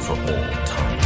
for all time.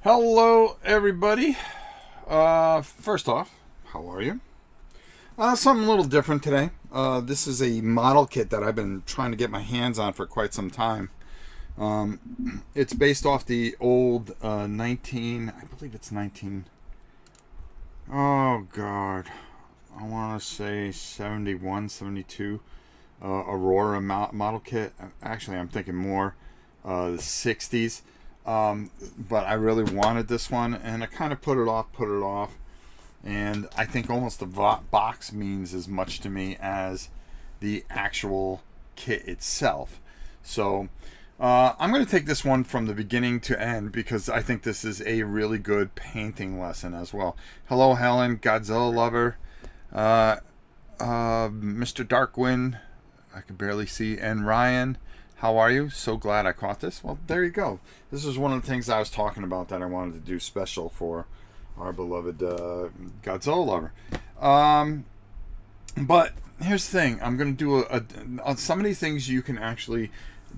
Hello everybody. First off, how are you? Something a little different today. This is a model kit that I've been trying to get my hands on for quite some time. It's based off the old I believe it's 19, oh god, I want to say 71, 72 Aurora model kit. Actually, I'm thinking more the 60s. But I really wanted this one, and I kind of put it off, and I think almost the box means as much to me as the actual kit itself. So I'm going to take this one from the beginning to end because I think this is a really good painting lesson as well. Hello Helen, Godzilla lover, Mr. Darkwind, I can barely see, and Ryan. How are you? So glad I caught this. Well, there you go. This is one of the things I was talking about that I wanted to do special for our beloved Godzilla lover. But here's the thing. I'm going to do some of these things you can actually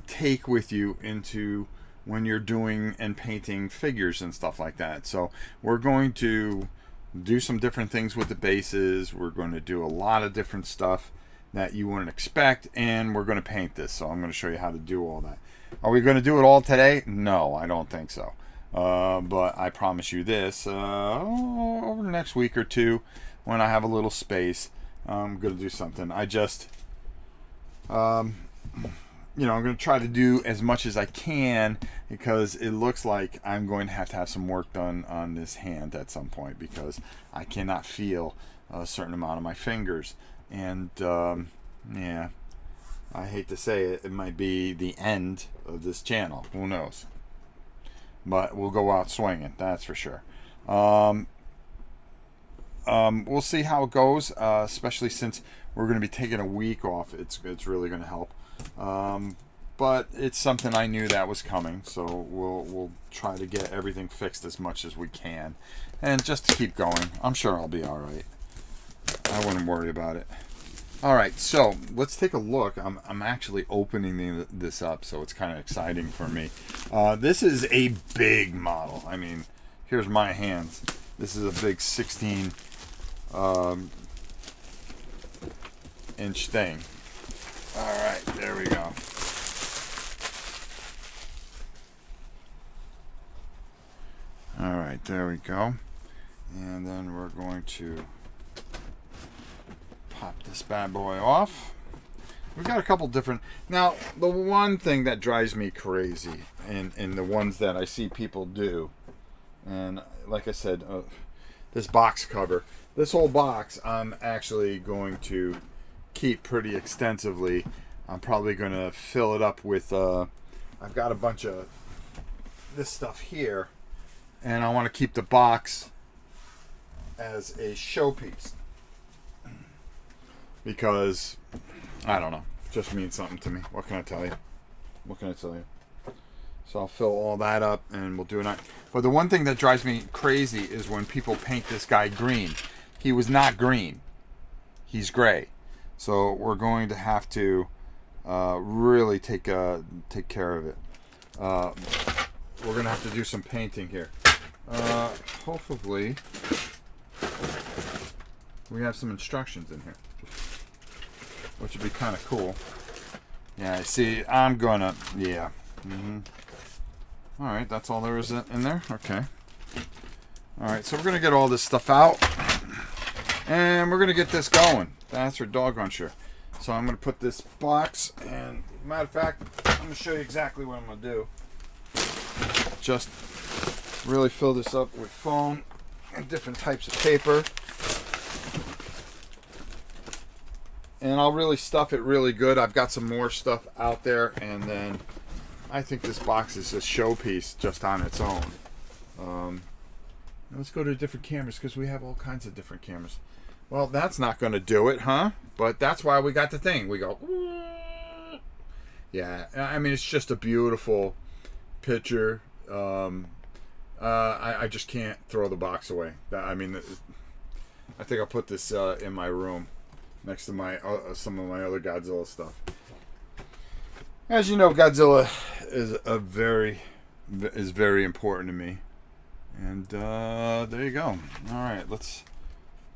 take with you into when you're doing and painting figures and stuff like that. So we're going to do some different things with the bases. We're going to do a lot of different stuff that you wouldn't expect, and we're going to paint this, so I'm going to show you how to do all that. Are we going to do it all today? No, I don't think so, but I promise you this, over the next week or two when I have a little space, I'm going to do something. I just I'm going to try to do as much as I can because it looks like I'm going to have some work done on this hand at some point because I cannot feel a certain amount of my fingers. And yeah, I hate to say it, it might be the end of this channel. Who knows? But we'll go out swinging, that's for sure. We'll see how it goes, especially since we're going to be taking a week off. It's really going to help. But it's something I knew that was coming, so we'll try to get everything fixed as much as we can, and just to keep going. I'm sure I'll be all right. I wouldn't worry about it. All right, so let's take a look. I'm actually opening this up, so it's kind of exciting for me. This is a big model. I mean, here's my hands. This is a big 16 inch thing. All right, there we go. All right, there we go. And then we're going to pop this bad boy off. We've got a couple different. Now, the one thing that drives me crazy, and the ones that I see people do, and like I said, this box cover, this whole box, I'm actually going to keep pretty extensively. I'm probably going to fill it up with, I've got a bunch of this stuff here, and I want to keep the box as a showpiece. Because, I don't know, it just means something to me. What can I tell you? What can I tell you? So I'll fill all that up and we'll do it. But the one thing that drives me crazy is when people paint this guy green. He was not green. He's gray. So we're going to have to really take care of it. We're going to have to do some painting here. Hopefully we have some instructions in here, which would be kind of cool. Yeah, see, I'm gonna, yeah. All right, that's all there is in there? Okay. All right, so we're gonna get all this stuff out, and we're gonna get this going. That's for doggone sure. So I'm gonna put this box, and matter of fact, I'm gonna show you exactly what I'm gonna do. Just really fill this up with foam and different types of paper. And I'll really stuff it really good. I've got some more stuff out there, and then I think this box is a showpiece just on its own. Let's go to different cameras because we have all kinds of different cameras. Well, that's not going to do it, huh? But that's why we got the thing. We go, yeah. I mean, it's just a beautiful picture. I just can't throw the box away. I mean, I think I'll put this in my room next to my some of my other Godzilla stuff. As you know, Godzilla is very important to me. And there you go. All right, let's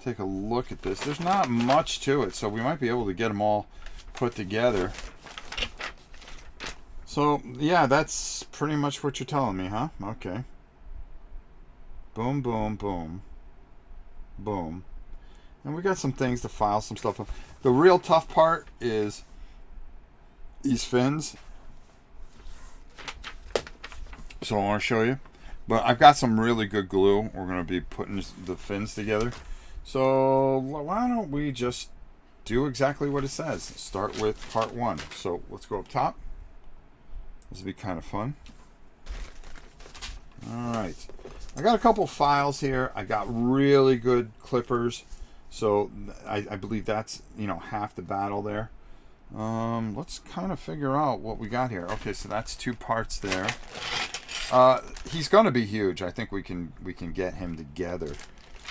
take a look at this. There's not much to it, so we might be able to get them all put together. So yeah, that's pretty much what you're telling me, huh? Okay. Boom, boom, boom, boom. And we got some things to file some stuff up. The real tough part is these fins. So I want to show you. But I've got some really good glue. We're going to be putting the fins together. So why don't we just do exactly what it says. Start with part one. So let's go up top. This will be kind of fun. Alright. I got a couple files here. I got really good clippers. So I believe that's, you know, half the battle there. Let's kind of figure out what we got here. Okay, so that's two parts there. He's going to be huge. I think we can get him together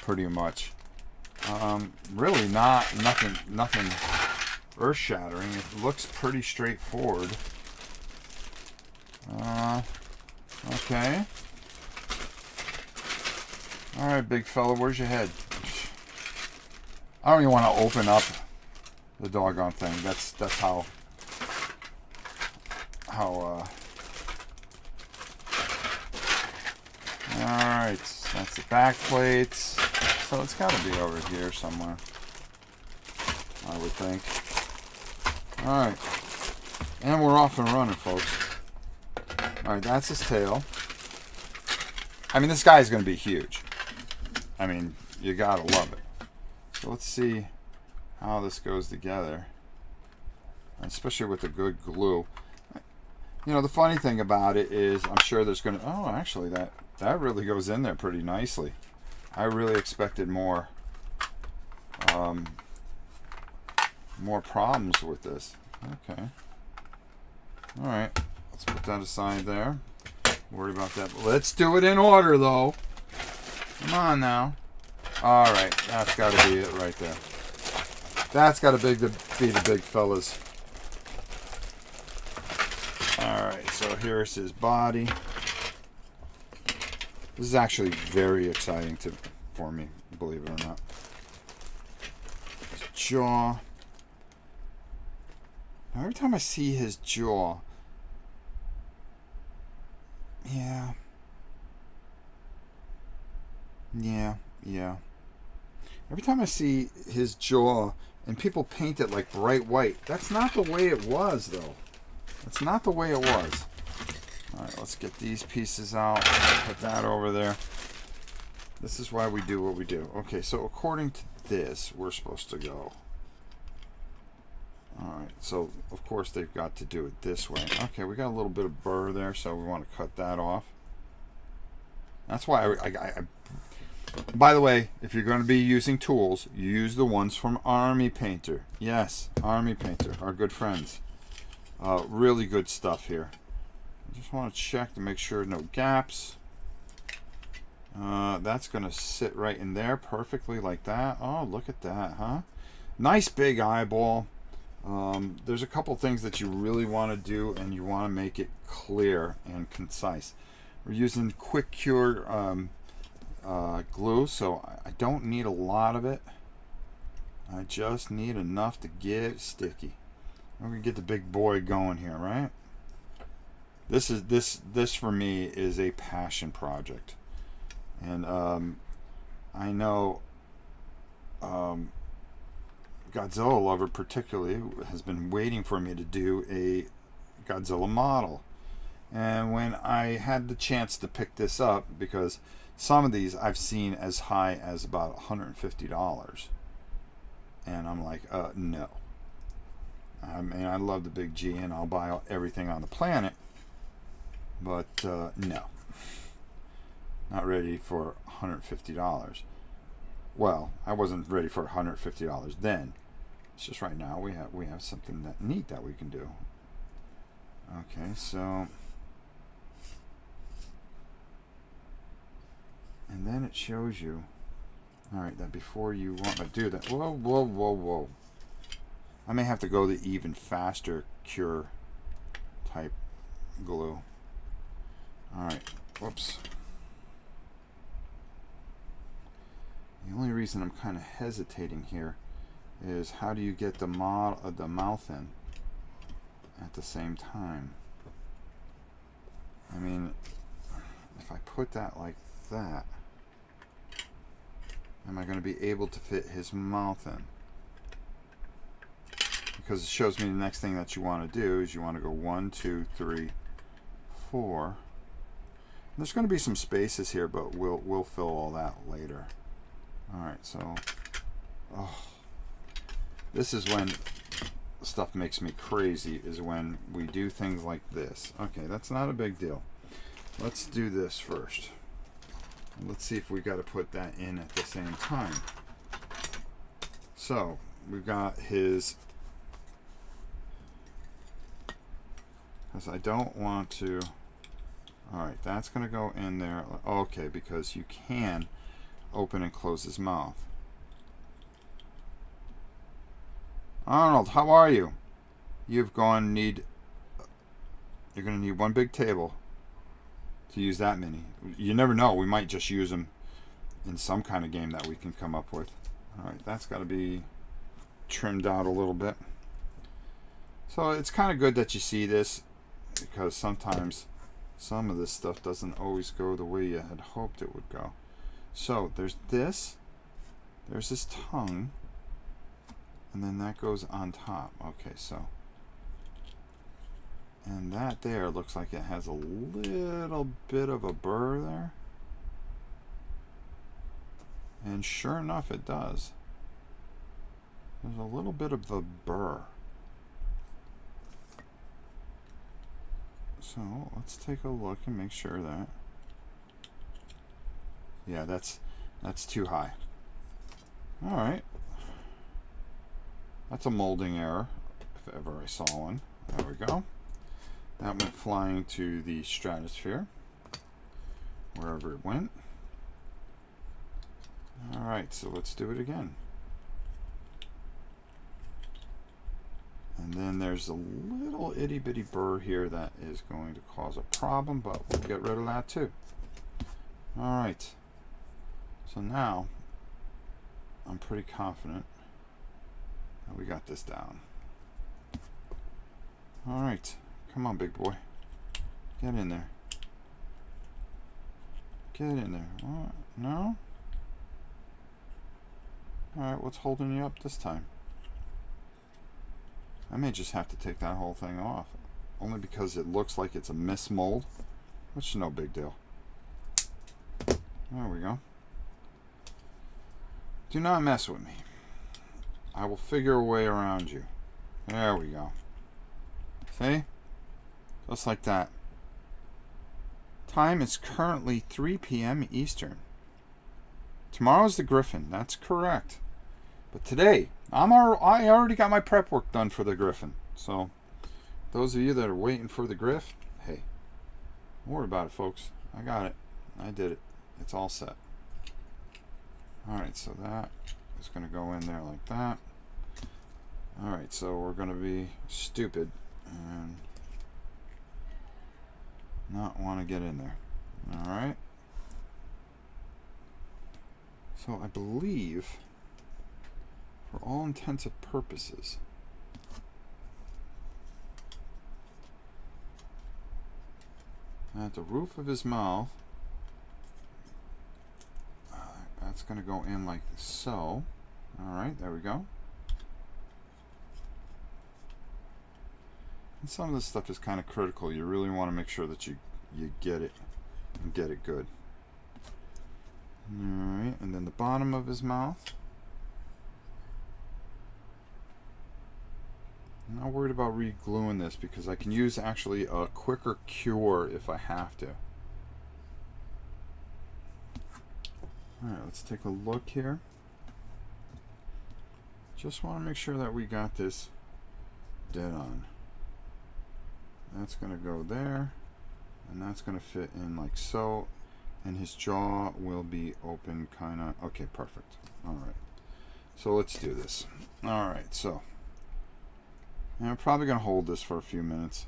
pretty much. Really nothing earth-shattering. It looks pretty straightforward. Okay. All right, big fella, where's your head? I don't even want to open up the doggone thing. That's how Alright, that's the back plates. So it's got to be over here somewhere, I would think. Alright. And we're off and running, folks. Alright, that's his tail. I mean, this guy's going to be huge. I mean, you got to love it. So let's see how this goes together. Especially with the good glue. You know, the funny thing about it is I'm sure there's going to... Oh, actually, that really goes in there pretty nicely. I really expected more problems with this. Okay. Alright. Let's put that aside there. Worry about that. Let's do it in order, though. Come on now. Alright. That's got to be it right there. That's got to be the big fellas. Alright, so here's his body. This is actually very exciting for me, believe it or not. His jaw. Now, every time I see his jaw, yeah. Every time I see his jaw, and people paint it like bright white, that's not the way it was, though. That's not the way it was. Alright, let's get these pieces out. Put that over there. This is why we do what we do. Okay, so according to this, we're supposed to go. Alright, so of course they've got to do it this way. Okay, we got a little bit of burr there, so we want to cut that off. That's why by the way, if you're going to be using tools, use the ones from Army Painter. Yes, Army Painter, our good friends. Really good stuff here. I just want to check to make sure no gaps. That's going to sit right in there perfectly like that. Oh, look at that, huh? Nice big eyeball. There's a couple things that you really want to do, and you want to make it clear and concise. We're using quick cure glue, so I don't need a lot of it. I just need enough to get it sticky. We're gonna get the big boy going here, right? This for me is a passion project, and I know Godzilla lover particularly has been waiting for me to do a Godzilla model. And when I had the chance to pick this up, because some of these I've seen as high as about $150, and I'm like, no. I mean, I love the big G, and I'll buy everything on the planet, but no, not ready for $150. Well, I wasn't ready for $150 then. It's just right now we have something that neat that we can do. Okay, so. And then it shows you, all right, that before you want to do that, whoa. I may have to go the even faster cure type glue. All right, whoops. The only reason I'm kind of hesitating here is how do you get the mouth in at the same time? I mean, if I put that like that, am I going to be able to fit his mouth in? Because it shows me the next thing that you want to do is you want to go 1, 2, 3, 4. And there's going to be some spaces here, but we'll fill all that later. All right, so this is when stuff makes me crazy, is when we do things like this. Okay, that's not a big deal. Let's do this first. Let's see if we got to put that in at the same time. So we've got his, because I don't want to. All right, that's going to go in there. Okay, because you can open and close his mouth. Arnold, how are you? You're going to need one big table to use that many. You never know, we might just use them in some kind of game that we can come up with. Alright, that's got to be trimmed out a little bit. So it's kind of good that you see this, because sometimes some of this stuff doesn't always go the way you had hoped it would go. So there's this, there's his tongue, and then that goes on top. Okay, so, and that there looks like it has a little bit of a burr there. And sure enough, it does. There's a little bit of a burr. So let's take a look and make sure that, yeah, that's too high. All right. That's a molding error, if ever I saw one. There we go. That went flying to the stratosphere, wherever it went. All right, so let's do it again. And then there's a little itty bitty burr here that is going to cause a problem, but we'll get rid of that too. All right. So now I'm pretty confident that we got this down. All right. Come on, big boy. Get in there. Get in there. What? No? All right. What's holding you up this time? I may just have to take that whole thing off, only because it looks like it's a mismold, which is no big deal. There we go. Do not mess with me. I will figure a way around you. There we go. See? Just like that. Time is currently 3 p.m. Eastern. Tomorrow's the Griffin. That's correct. But today, I already got my prep work done for the Griffin. So, those of you that are waiting for the Griff, hey, don't worry about it, folks. I got it. I did it. It's all set. Alright, so that is going to go in there like that. Alright, so we're going to be stupid and not want to get in there. Alright. So I believe, for all intents and purposes, at the roof of his mouth, that's going to go in like so. Alright, there we go. And some of this stuff is kind of critical. You really want to make sure that you get it and get it good. Alright, and then the bottom of his mouth. I'm not worried about re-gluing this because I can use actually a quicker cure if I have to. Alright, let's take a look here. Just want to make sure that we got this dead on. That's going to go there, and that's going to fit in like so, and his jaw will be open kind of. Okay, perfect. Alright, so let's do this. Alright, so I'm probably going to hold this for a few minutes.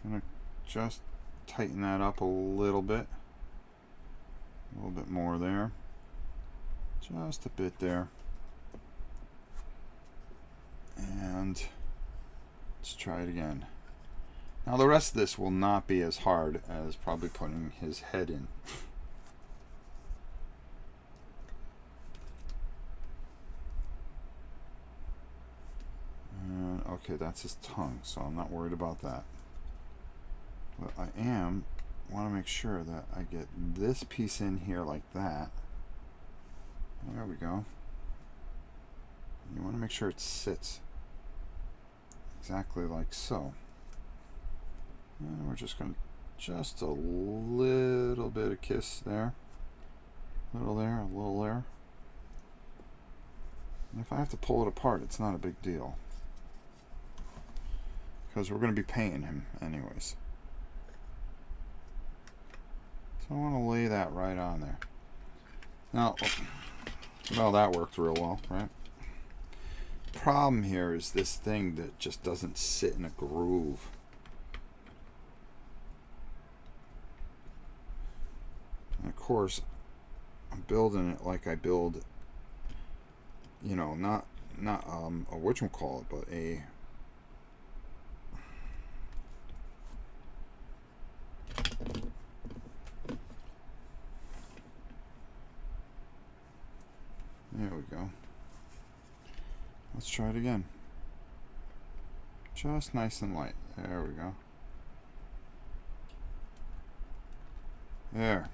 I'm going to just tighten that up a little bit. A little bit more there. Just a bit there. And let's try it again. Now the rest of this will not be as hard as probably putting his head in. Okay, that's his tongue, so I'm not worried about that. But I want to make sure that I get this piece in here like that. There we go. You want to make sure it sits exactly like so. And we're just going to just a little bit of kiss there. A little there, a little there. And if I have to pull it apart, it's not a big deal, because we're going to be paying him anyways. So I want to lay that right on there. Now, well, that worked real well, right? Problem here is this thing that just doesn't sit in a groove. And of course, I'm building it like I build, you know, not a whatchamacallit, but a there we go. Let's try it again. Just nice and light. There we go. There.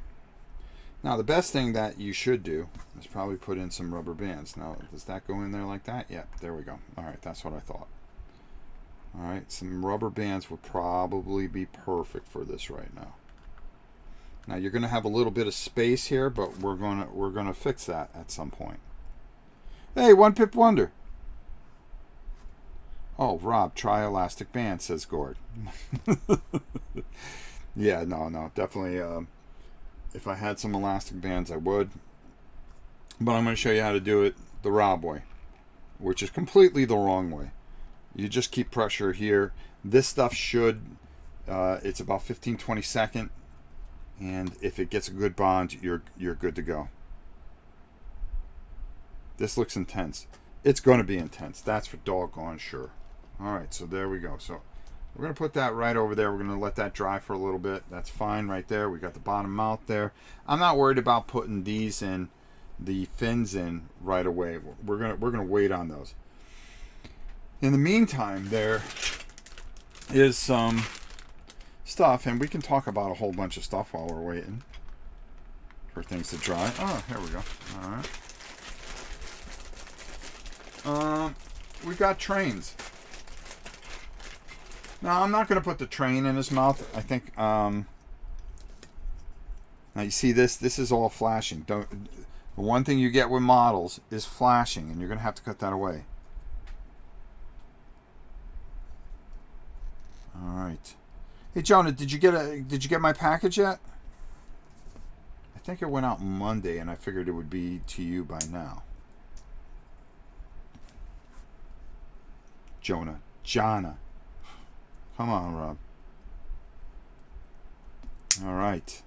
Now the best thing that you should do is probably put in some rubber bands. Now, does that go in there like that? Yep, there we go. Alright, that's what I thought. Alright, some rubber bands would probably be perfect for this right now. Now you're gonna have a little bit of space here, but we're gonna fix that at some point. Hey, one pip wonder. Oh, Rob, try elastic band, says Gord. Yeah, no, definitely. If I had some elastic bands, I would. But I'm going to show you how to do it the Rob way. which is completely the wrong way. You just keep pressure here. This stuff should, it's about 15-20 second, and if it gets a good bond, you're good to go. This looks intense. It's going to be intense. That's for doggone sure. All right, so there we go. So we're going to put that right over there. We're going to let that dry for a little bit. That's fine right there. We got the bottom mount there. I'm not worried about putting these in, the fins in right away. We're gonna wait on those. In the meantime, there is some stuff, and we can talk about a whole bunch of stuff while we're waiting for things to dry. Oh, here we go. All right. We got trains. Now, I'm not going to put the train in his mouth. I think, now you see this? This is all flashing. The one thing you get with models is flashing, and you're going to have to cut that away. All right. Hey, Jonah, did you get my package yet? I think it went out Monday, and I figured it would be to you by now. Jonna. Come on, Rob. All right.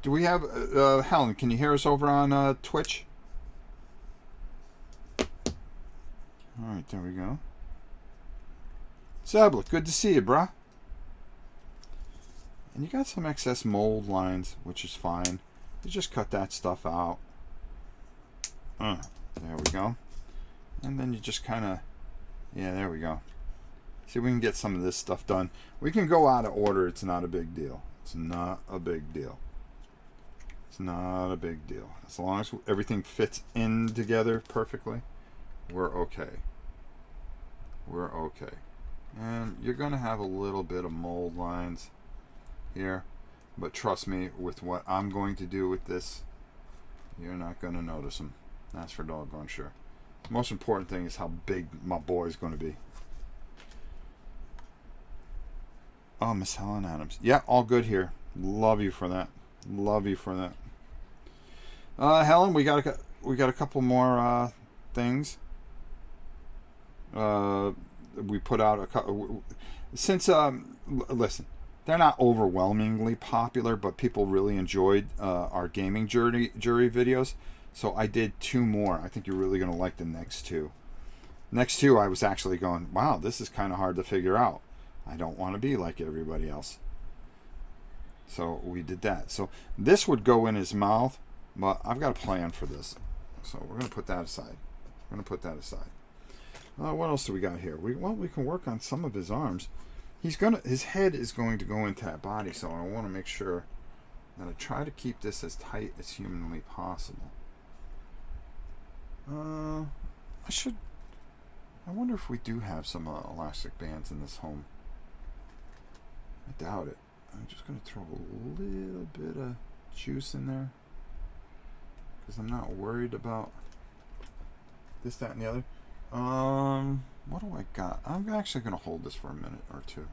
Do we have Helen? Can you hear us over on Twitch? All right, there we go. Sablet, good to see you, bruh. And you got some excess mold lines, which is fine. You just cut that stuff out. There we go. And then you just kind of, yeah, there we go. See, we can get some of this stuff done. We can go out of order. It's not a big deal. It's not a big deal. It's not a big deal. As long as everything fits in together perfectly, we're okay. We're okay. And you're going to have a little bit of mold lines here. But trust me, with what I'm going to do with this, you're not going to notice them. That's for doggone sure. The most important thing is how big my boy is going to be. Oh, Miss Helen Adams. Yeah, all good here. Love you for that. Love you for that. Helen, we got a couple more things. We put out a couple. Since listen, they're not overwhelmingly popular, but people really enjoyed our gaming jury videos. So I did 2 more. I think you're really going to like the next 2. Next 2, I was actually going, wow, this is kind of hard to figure out. I don't want to be like everybody else. So we did that. So this would go in his mouth, but I've got a plan for this. So we're going to put that aside. What else do we got here? We can work on some of his arms. His head is going to go into that body, so I want to make sure that I try to keep this as tight as humanly possible. I wonder if we do have some elastic bands in this home. I doubt it. I'm just going to throw a little bit of juice in there, because I'm not worried about this, that, and the other. What do I got? I'm actually going to hold this for a minute or 2.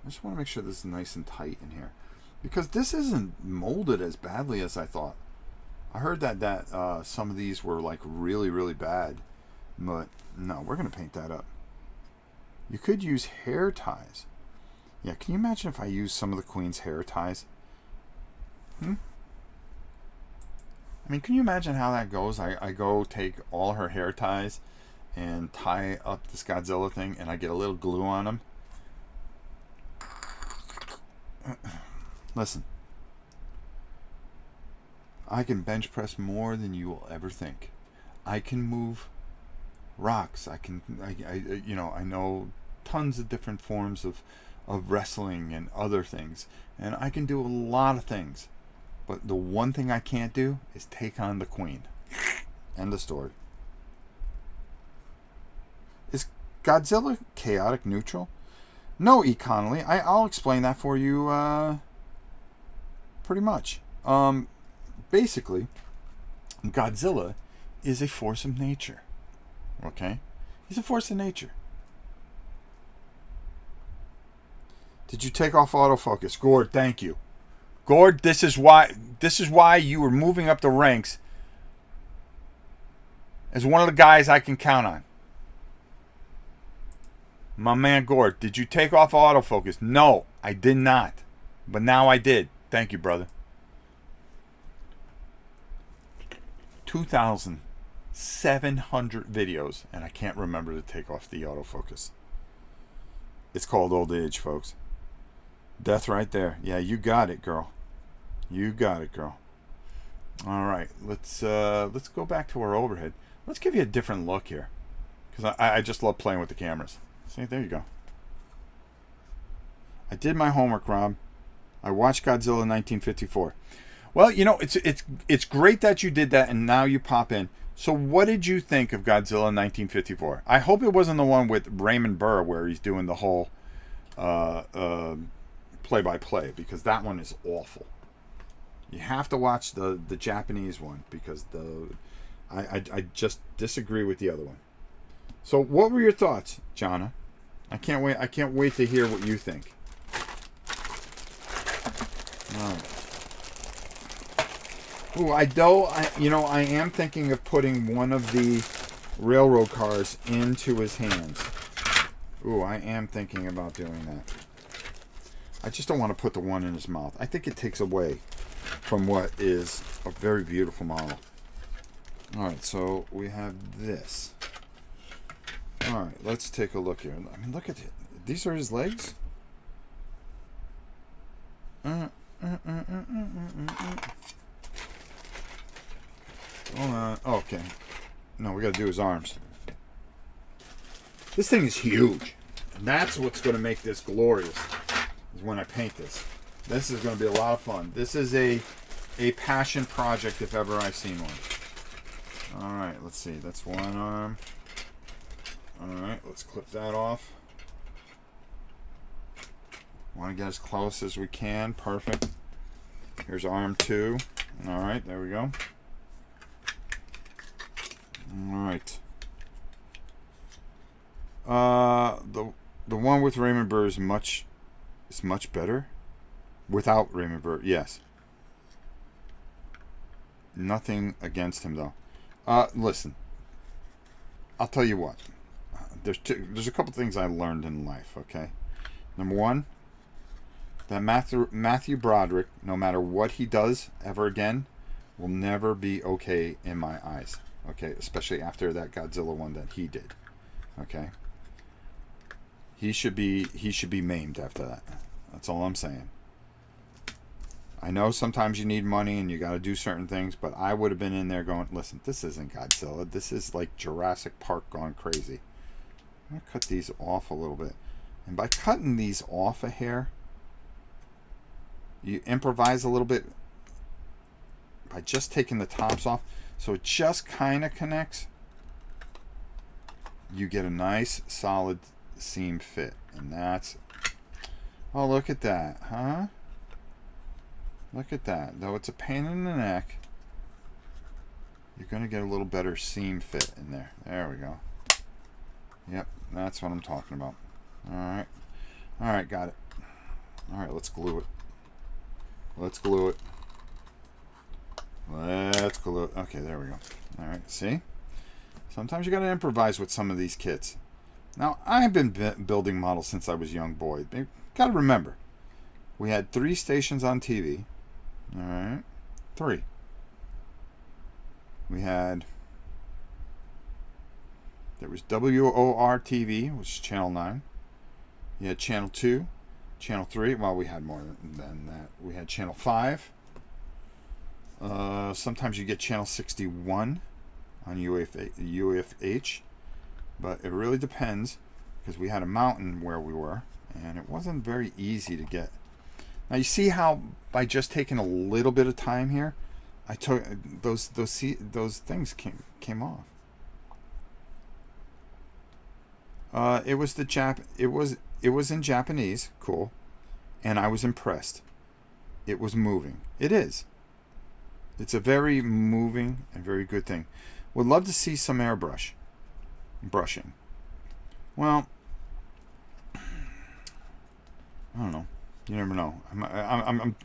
I just want to make sure this is nice and tight in here, because this isn't molded as badly as I thought. I heard that some of these were like really, really bad, but no, we're going to paint that up. You could use hair ties. Yeah, can you imagine if I use some of the Queen's hair ties? I mean, can you imagine how that goes? I go take all her hair ties and tie up this Godzilla thing, and I get a little glue on them. Listen, I can bench press more than you will ever think. I can move rocks. I know tons of different forms of wrestling and other things, and I can do a lot of things. But the one thing I can't do is take on the Queen. End of story. Is Godzilla chaotic neutral? No, E. Connolly. I'll explain that for you pretty much. Basically, Godzilla is a force of nature. Okay? He's a force of nature. Did you take off autofocus? Gord, thank you. Gord, this is why you were moving up the ranks as one of the guys I can count on. My man Gord, did you take off autofocus? No, I did not. But now I did. Thank you, brother. 2,700 videos, and I can't remember to take off the autofocus. It's called old age, folks. Death right there. Yeah, you got it, girl. You got it, girl. All right, let's go back to our overhead. Let's give you a different look here, because I just love playing with the cameras. See, there you go. I did my homework, Rob. I watched Godzilla 1954. Well, you know, it's great that you did that, and now you pop in. So what did you think of Godzilla 1954? I hope it wasn't the one with Raymond Burr where he's doing the whole play-by-play, because that one is awful. You have to watch the Japanese one, because I just disagree with the other one. So what were your thoughts, Jonna? I can't wait to hear what you think. All right. Ooh, I am thinking of putting one of the railroad cars into his hands. Ooh, I am thinking about doing that. I just don't want to put the one in his mouth. I think it takes away from what is a very beautiful model. Alright, so we have this. Alright, let's take a look here. I mean, look at it. These are his legs? Hold on. Oh, okay. No, we got to do his arms. This thing is huge. And that's what's going to make this glorious, is when I paint this. This is going to be a lot of fun. This is a passion project if ever I've seen one. Alright, let's see. That's one arm. Alright, let's clip that off. Want to get as close as we can. Perfect. Here's arm 2. Alright, there we go. Alright. The one with Raymond Burr is much better. Without Raymond Burr, yes. Nothing against him though. Listen. I'll tell you what. There's a couple things I learned in life, okay? Number one, that Matthew Broderick, no matter what he does ever again, will never be okay in my eyes. Okay, especially after that Godzilla one that he did. Okay, he should be maimed after that. That's all I'm saying. I know sometimes you need money and you got to do certain things, but I would have been in there going, listen, this isn't Godzilla. This is like Jurassic Park gone crazy. I'm gonna cut these off a little bit, and by cutting these off a hair, you improvise a little bit by just taking the tops off. So it just kind of connects. You get a nice solid seam fit. And that's... Oh, look at that, huh? Look at that. Though it's a pain in the neck, you're going to get a little better seam fit in there. There we go. Yep, that's what I'm talking about. Alright. Alright, got it. Alright, let's glue it. Let's glue it. Let's glue it. Okay, there we go. Alright, see? Sometimes you got to improvise with some of these kits. Now, I've been building models since I was a young boy. You got to remember, we had 3 stations on TV. Alright, 3. We had... There was WOR TV, which is Channel 9. You had Channel 2, Channel 3. Well, we had more than that. We had Channel 5. Sometimes you get Channel 61 on UFH, but it really depends, because we had a mountain where we were, and it wasn't very easy to get. Now you see how by just taking a little bit of time here, I took those things came off. It was it was in Japanese, cool, and I was impressed. It was moving. It is. It's a very moving and very good thing. Would love to see some brushing. Well, I don't know. You never know. I'm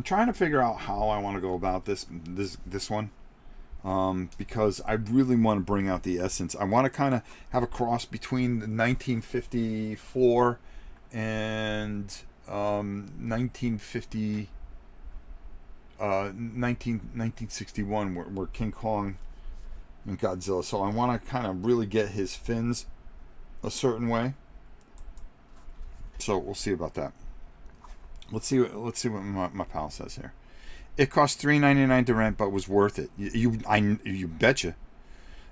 trying to figure out how I want to go about this one. because I really want to bring out the essence. I want to kind of have a cross between the 1954 and 1961, where King Kong and Godzilla. So I want to kind of really get his fins a certain way. So we'll see about that. Let's see what my pal says here. It cost $3.99 to rent, but was worth it. You betcha.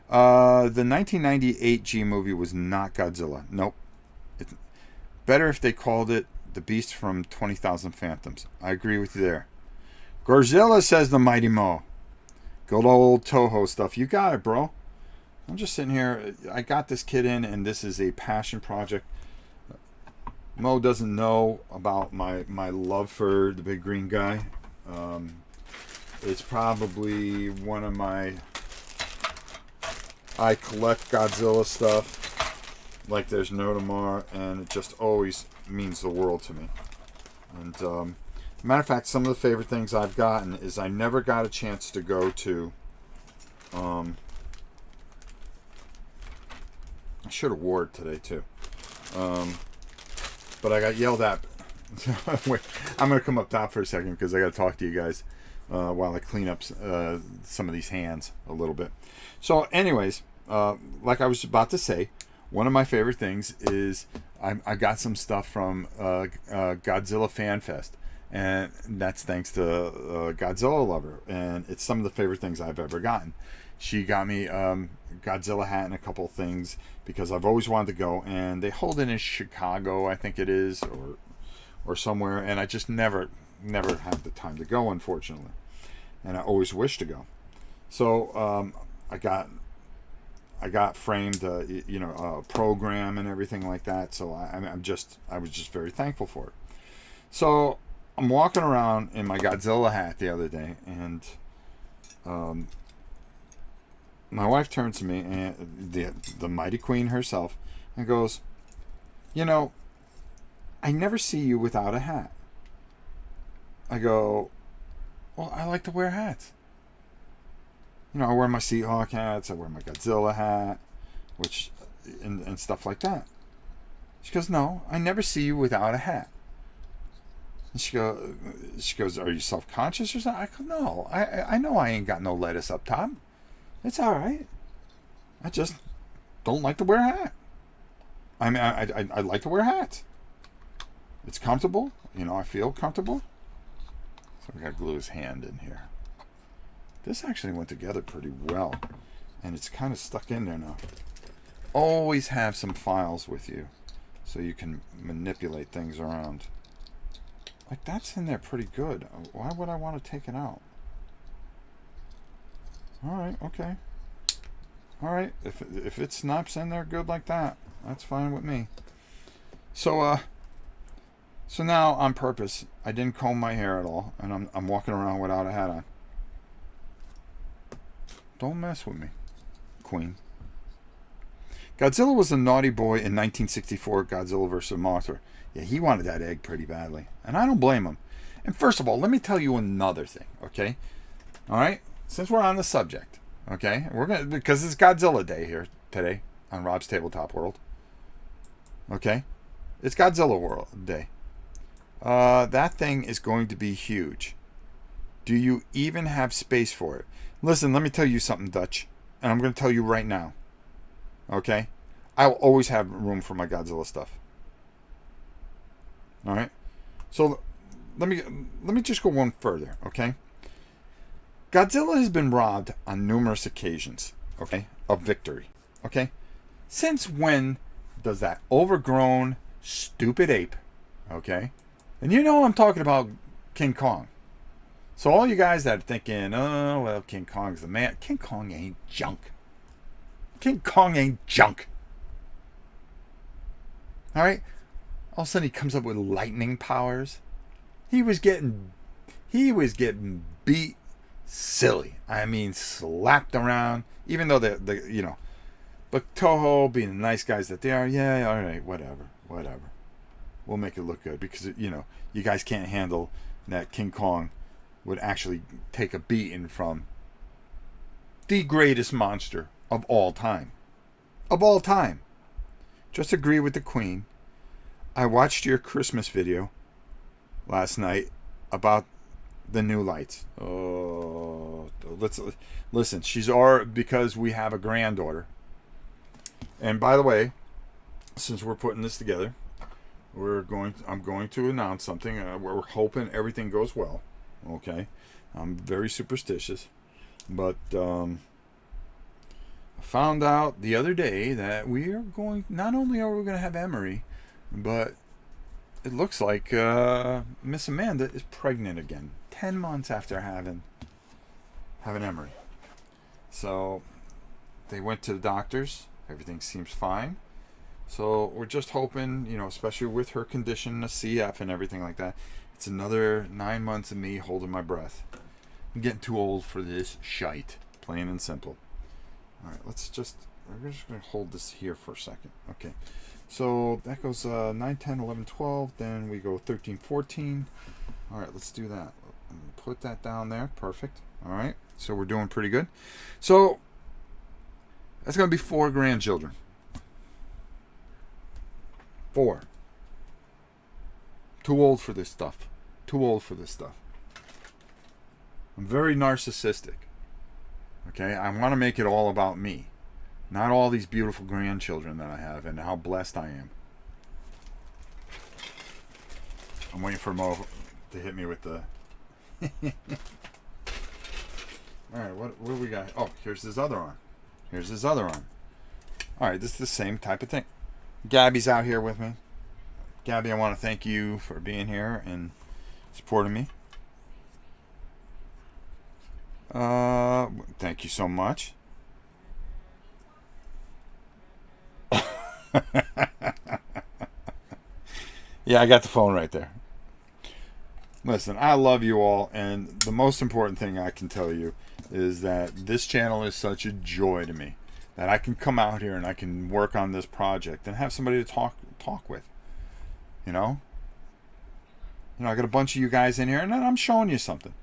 The 1998 G movie was not Godzilla. Nope. It's better if they called it The Beast from 20,000 Phantoms. I agree with you there. Godzilla, says the Mighty Mo. Good old Toho stuff. You got it, bro. I'm just sitting here. I got this kid in, and this is a passion project. Mo doesn't know about my love for the big green guy. It's probably one of my... I collect Godzilla stuff like there's no tomorrow, and it just always means the world to me. And matter of fact, some of the favorite things I've gotten is I never got a chance to go to... I should have wore it today too. But I got yelled at. Wait, I'm going to come up top for a second because I got to talk to you guys while I clean up some of these hands a little bit. So anyways, like I was about to say, one of my favorite things is I got some stuff from Godzilla Fan Fest. And that's thanks to Godzilla Lover. And it's some of the favorite things I've ever gotten. She got me Godzilla hat and a couple things because I've always wanted to go. And they hold it in Chicago, I think it is, or somewhere. And I just never have the time to go, unfortunately. And I always wish to go. So I got framed, a program and everything like that. So I was just very thankful for it. So I'm walking around in my Godzilla hat the other day, and my wife turns to me, and the mighty queen herself, and goes, I never see you without a hat. I go, well, I like to wear hats. I wear my Seahawk hats, I wear my Godzilla hat, and stuff like that. She goes, no, I never see you without a hat. And she goes, are you self-conscious or something? I go, no, I know I ain't got no lettuce up top. It's all right. I just don't like to wear a hat. I mean, I like to wear hats. It's comfortable. I feel comfortable. So we got to glue his hand in here. This actually went together pretty well. And it's kind of stuck in there now. Always have some files with you so you can manipulate things around. Like, that's in there pretty good. Why would I want to take it out? Alright, okay. Alright, if it snaps in there good like that, that's fine with me. So now, on purpose, I didn't comb my hair at all, and I'm walking around without a hat on. Don't mess with me, Queen. Godzilla was a naughty boy in 1964 Godzilla vs. Mothra. Yeah, he wanted that egg pretty badly, and I don't blame him. And first of all, let me tell you another thing, okay? All right? Since we're on the subject, okay? Because it's Godzilla Day here today on Rob's Tabletop World. Okay? It's Godzilla World Day. That thing is going to be huge. Do you even have space for it? Listen, let me tell you something, Dutch. And I'm going to tell you right now. Okay? I'll always have room for my Godzilla stuff. All right? So let me just go one further, okay? Godzilla has been robbed on numerous occasions, okay, of victory, okay? Since when does that overgrown, stupid ape, okay? And I'm talking about King Kong. So all you guys that are thinking, oh, well, King Kong's the man. King Kong ain't junk. King Kong ain't junk. All right? All of a sudden he comes up with lightning powers. He was getting beat silly. I mean, slapped around. Even though but Toho, being the nice guys that they are, yeah, all right, whatever. We'll make it look good because you guys can't handle that King Kong would actually take a beating from the greatest monster of all time. Of all time. Just agree with the Queen. I watched your Christmas video last night about the new lights. Oh, let's listen. She's our, because we have a granddaughter. And by the way, since we're putting this together, I'm going to announce something. We're hoping everything goes well. Okay, I'm very superstitious, but I found out the other day that we are going. Not only are we going to have Emery, but it looks like Miss Amanda is pregnant again. 10 months after having Emery. So they went to the doctors. Everything seems fine. So we're just hoping, especially with her condition, the CF and everything like that, it's another 9 months of me holding my breath. I'm getting too old for this shite, plain and simple. All right, we're just going to hold this here for a second. Okay, so that goes 9, 10, 11, 12, then we go 13, 14. All right, let's do that. Put that down there. Perfect. All right, so we're doing pretty good. So that's going to be 4 grandchildren. 4. Too old for this stuff. Too old for this stuff. I'm very narcissistic. Okay, I want to make it all about me, not all these beautiful grandchildren that I have and how blessed I am. I'm waiting for Mo to hit me with the... Alright, what do we got? Oh, here's his other arm. Here's his other arm. Alright, this is the same type of thing. Gabby's out here with me. Gabby, I want to thank you for being here and supporting me. Thank you so much. Yeah, I got the phone right there. Listen, I love you all, and the most important thing I can tell you is that this channel is such a joy to me that I can come out here and I can work on this project and have somebody to talk with. I got a bunch of you guys in here, and I'm showing you something.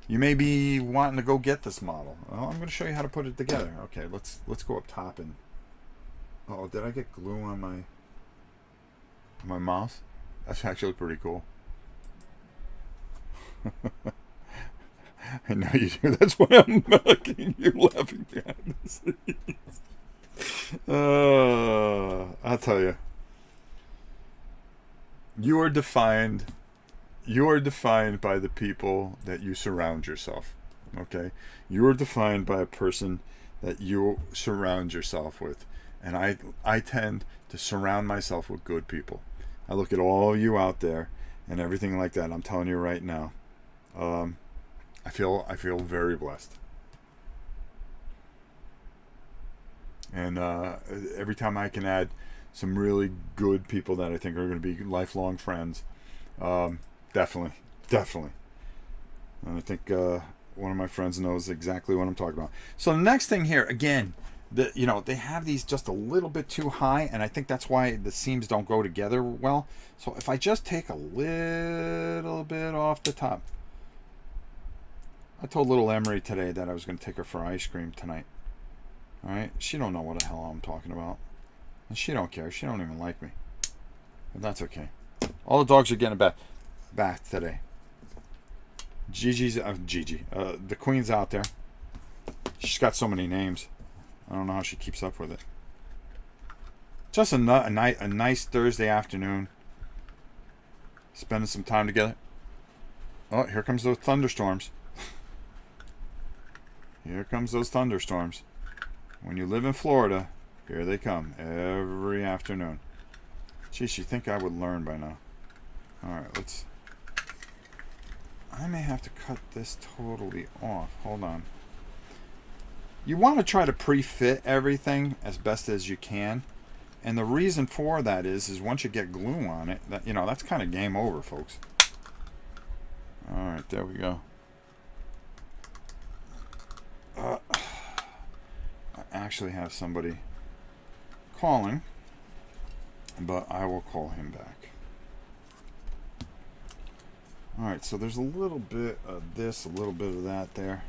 You may be wanting to go get this model. Well, I'm going to show you how to put it together. Okay, let's go up top and... Oh, did I get glue on my mouse? That's actually pretty cool. I know you do. That's why I'm making you laughing behind the scenes. I'll tell you. You are defined by the people that you surround yourself. Okay? You are defined by a person that you surround yourself with. And I tend to surround myself with good people. I look at all of you out there and everything like that. I'm telling you right now. I feel very blessed. And every time I can add some really good people that I think are going to be lifelong friends, definitely. And I think one of my friends knows exactly what I'm talking about. So the next thing here, again, they have these just a little bit too high, and I think that's why the seams don't go together well. So if I just take a little bit off the top. I told little Emery today that I was going to take her for ice cream tonight. Alright? She don't know what the hell I'm talking about. And she don't care. She don't even like me. But that's okay. All the dogs are getting a bath today. The Queen's out there. She's got so many names. I don't know how she keeps up with it. Just a nice Thursday afternoon. Spending some time together. Oh, here comes those thunderstorms. Here comes those thunderstorms. When you live in Florida, here they come every afternoon. Geez, you think I would learn by now. Alright, I may have to cut this totally off. Hold on. You want to try to pre-fit everything as best as you can. And the reason for that is once you get glue on it, that's kind of game over, folks. Alright, there we go. I actually have somebody calling, but I will call him back. Alright, so there's a little bit of this, a little bit of that there.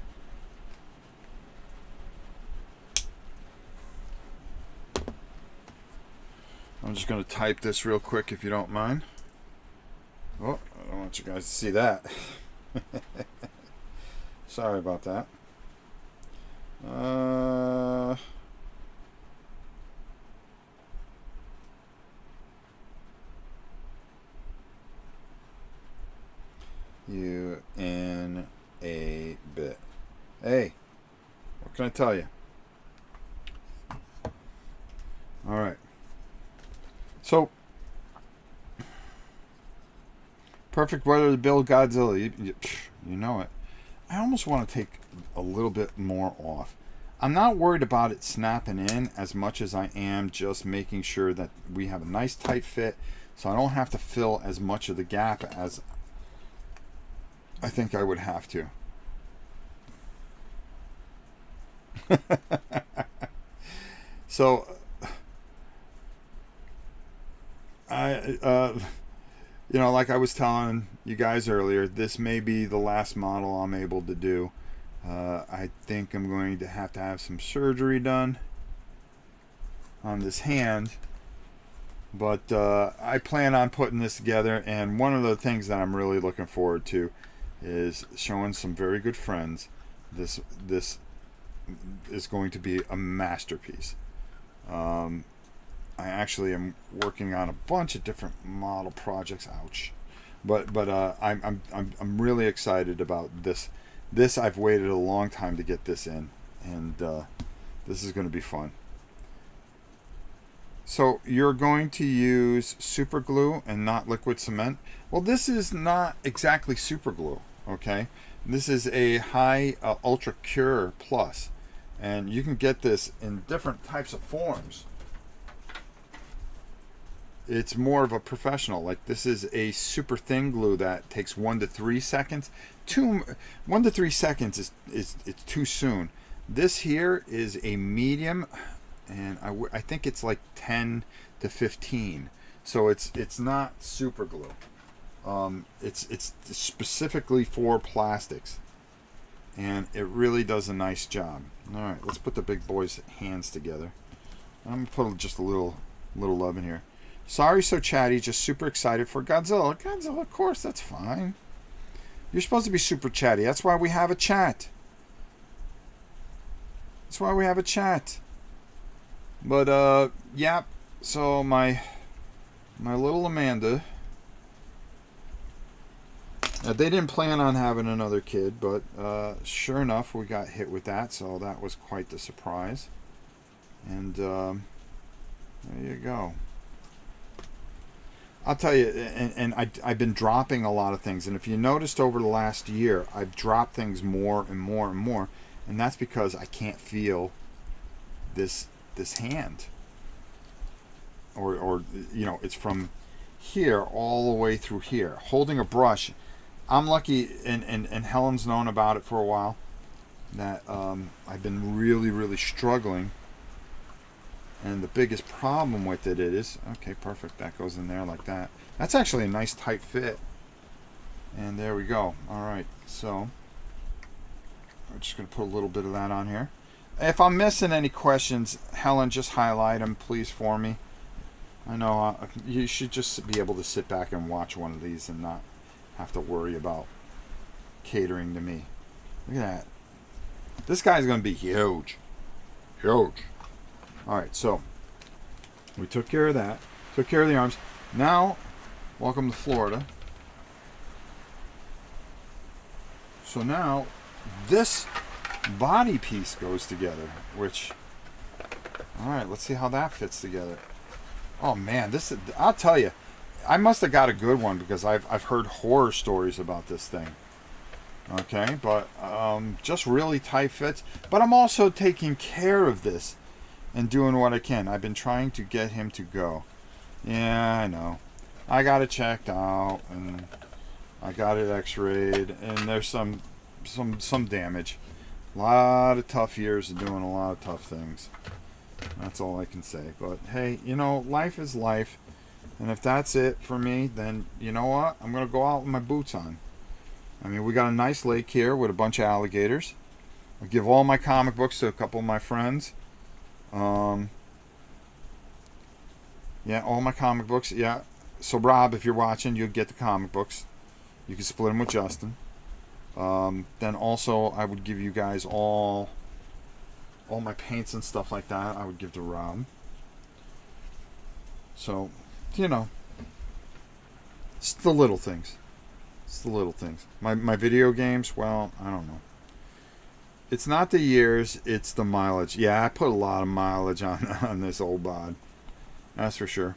I'm just going to type this real quick if you don't mind. Oh, I don't want you guys to see that. Sorry about that. You in a bit. Hey, what can I tell you? All right. So, perfect weather to build Godzilla. You know it. I almost want to take a little bit more off. I'm not worried about it snapping in as much as I am just making sure that we have a nice tight fit, so I don't have to fill as much of the gap as I think I would have to. So you know, like I was telling you guys earlier, this may be the last model I'm able to do. I think I'm going to have some surgery done on this hand, but I plan on putting this together, and one of the things that I'm really looking forward to is showing some very good friends. This is going to be a masterpiece. I actually am working on a bunch of different model projects. Ouch! But I'm really excited about this. This I've waited a long time to get this in, and this is going to be fun. So you're going to use super glue and not liquid cement. Well, this is not exactly super glue. Okay, this is a high ultra cure plus, and you can get this in different types of forms. It's more of a professional. Like, this is a super thin glue that takes 1 to 3 seconds. 1 to 3 seconds is it's too soon. This here is a medium, and I think it's like 10 to 15. So it's not super glue. It's specifically for plastics, and it really does a nice job. All right, let's put the big boy's hands together. I'm gonna put just a little love in here. Sorry so chatty, just super excited for Godzilla. Godzilla, of course, that's fine. You're supposed to be super chatty. That's why we have a chat. That's why we have a chat. But yeah, so my little Amanda, they didn't plan on having another kid, but sure enough, we got hit with that, so that was quite the surprise. And there you go. I'll tell you, and I've been dropping a lot of things, and if you noticed over the last year, I've dropped things more and more and more, and that's because I can't feel this hand, or you know, it's from here all the way through here. Holding a brush, I'm lucky, and Helen's known about it for a while, that I've been really struggling. And the biggest problem with it is, okay, perfect, that goes in there like that. That's actually a nice tight fit. And there we go. All right, so I'm just going to put a little bit of that on here. If I'm missing any questions, Helen, just highlight them, please, for me. I know you should just be able to sit back and watch one of these and not have to worry about catering to me. Look at that. This guy's going to be huge. Huge. All right, so we took care of that. Took care of the arms. Now, welcome to Florida. So now, this body piece goes together, which, all right, let's see how that fits together. Oh man, this, I'll tell you, I must have got a good one, because I've heard horror stories about this thing. Okay, but just really tight fits. But I'm also taking care of this and doing what I can. I've been trying to get him to go. Yeah, I know. I got it checked out, and I got it x-rayed, and there's some damage. A lot of tough years of doing a lot of tough things. That's all I can say. But hey, you know, life is life. And if that's it for me, then you know what? I'm going to go out with my boots on. I mean, we got a nice lake here with a bunch of alligators. I'll give all my comic books to a couple of my friends. Yeah, all my comic books. Yeah. So Rob, if you're watching, you'll get the comic books. You can split them with Justin. Then also, I would give you guys all my paints and stuff like that. I would give to Rob. So, you know, it's the little things. It's the little things. My video games. Well, I don't know. It's not the years, it's the mileage. Yeah, I put a lot of mileage on this old bod. That's for sure.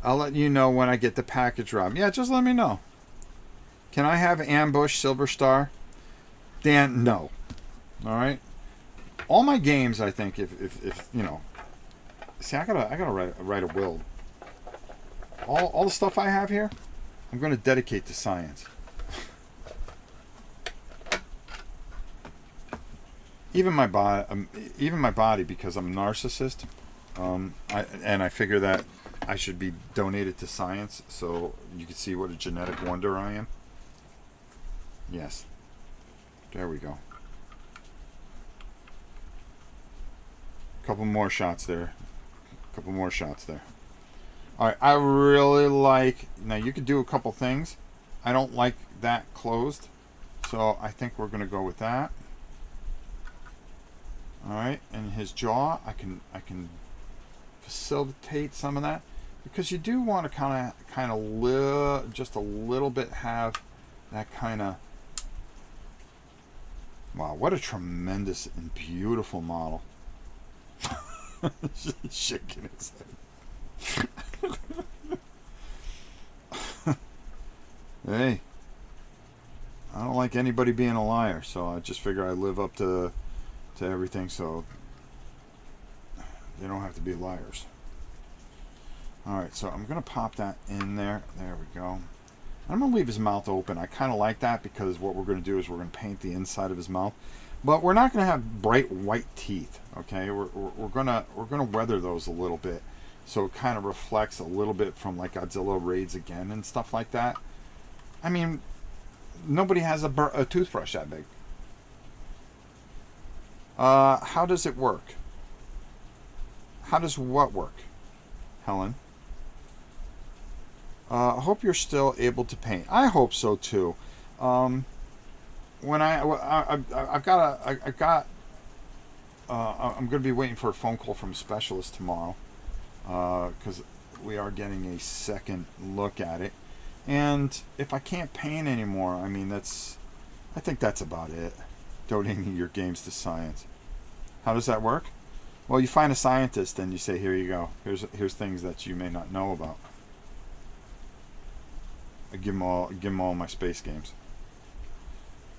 I'll let you know when I get the package, Rob. Yeah, just let me know. Can I have Ambush Silver Star? Dan, no. All right. All my games, I think, if you know. See, I gotta write a will. All the stuff I have here, I'm gonna dedicate to science. Even my body, because I'm a narcissist. I figure that I should be donated to science, so you can see what a genetic wonder I am. Yes. There we go. Couple more shots there. Couple more shots there. Alright, I really like... Now, you could do a couple things. I don't like that closed, so I think we're going to go with that. Alright, and his jaw, I can facilitate some of that, because you do want to kind of just a little bit have that kind of... Wow, what a tremendous and beautiful model. Shaking his head. Hey, I don't like anybody being a liar, so I just figure I live up to everything, so they don't have to be liars. Alright, so I'm going to pop that in there. There we go. I'm going to leave his mouth open. I kind of like that, because what we're going to do is we're going to paint the inside of his mouth. But we're not going to have bright white teeth, okay? We're gonna weather those a little bit, so it kind of reflects a little bit from like Godzilla Raids Again and stuff like that. I mean, nobody has a toothbrush that big. How does it work? How does what work, Helen? I hope you're still able to paint. I hope so too. When I'm going to be waiting for a phone call from a specialist tomorrow, because we are getting a second look at it. And if I can't paint anymore, I mean, I think that's about it. Donating your games to science. How does that work? Well, you find a scientist and you say, here you go. Here's things that you may not know about. I give them all my space games.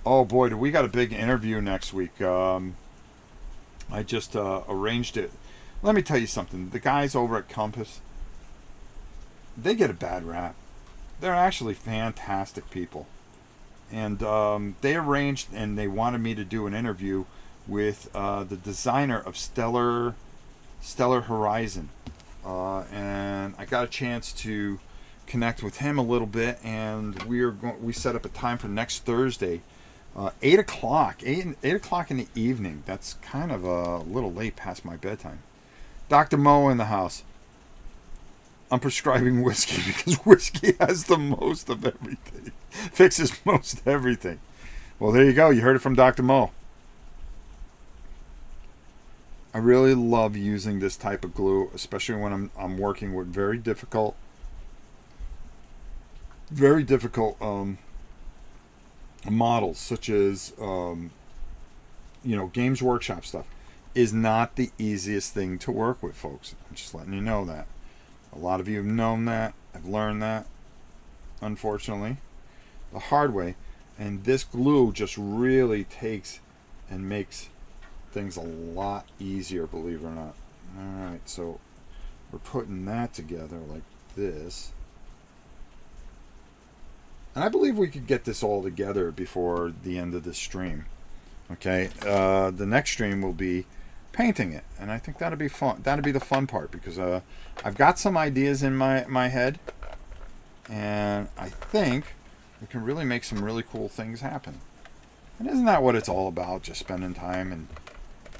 Oh boy, do we got a big interview next week. I just arranged it. Let me tell you something. The guys over at Compass, they get a bad rap. They're actually fantastic people. And they arranged and they wanted me to do an interview with the designer of Stellar Horizon. And I got a chance to connect with him a little bit, and we set up a time for next Thursday, 8 o'clock in the evening. That's kind of a little late past my bedtime. Dr. Mo in the house. I'm prescribing whiskey because whiskey has the most of everything. Fixes most everything. Well, there you go. You heard it from Dr. Mo. I really love using this type of glue, especially when I'm working with very difficult models, such as Games Workshop stuff. Is not the easiest thing to work with, folks. I'm just letting you know that. A lot of you have known that. I've learned that, unfortunately, the hard way. And this glue just really takes and makes things a lot easier, believe it or not. Alright, so we're putting that together like this. And I believe we could get this all together before the end of this stream. Okay, the next stream will be painting it, and I think that'll be fun. That'll be the fun part, because I've got some ideas in my head, and I think we can really make some really cool things happen. And isn't that what it's all about? Just spending time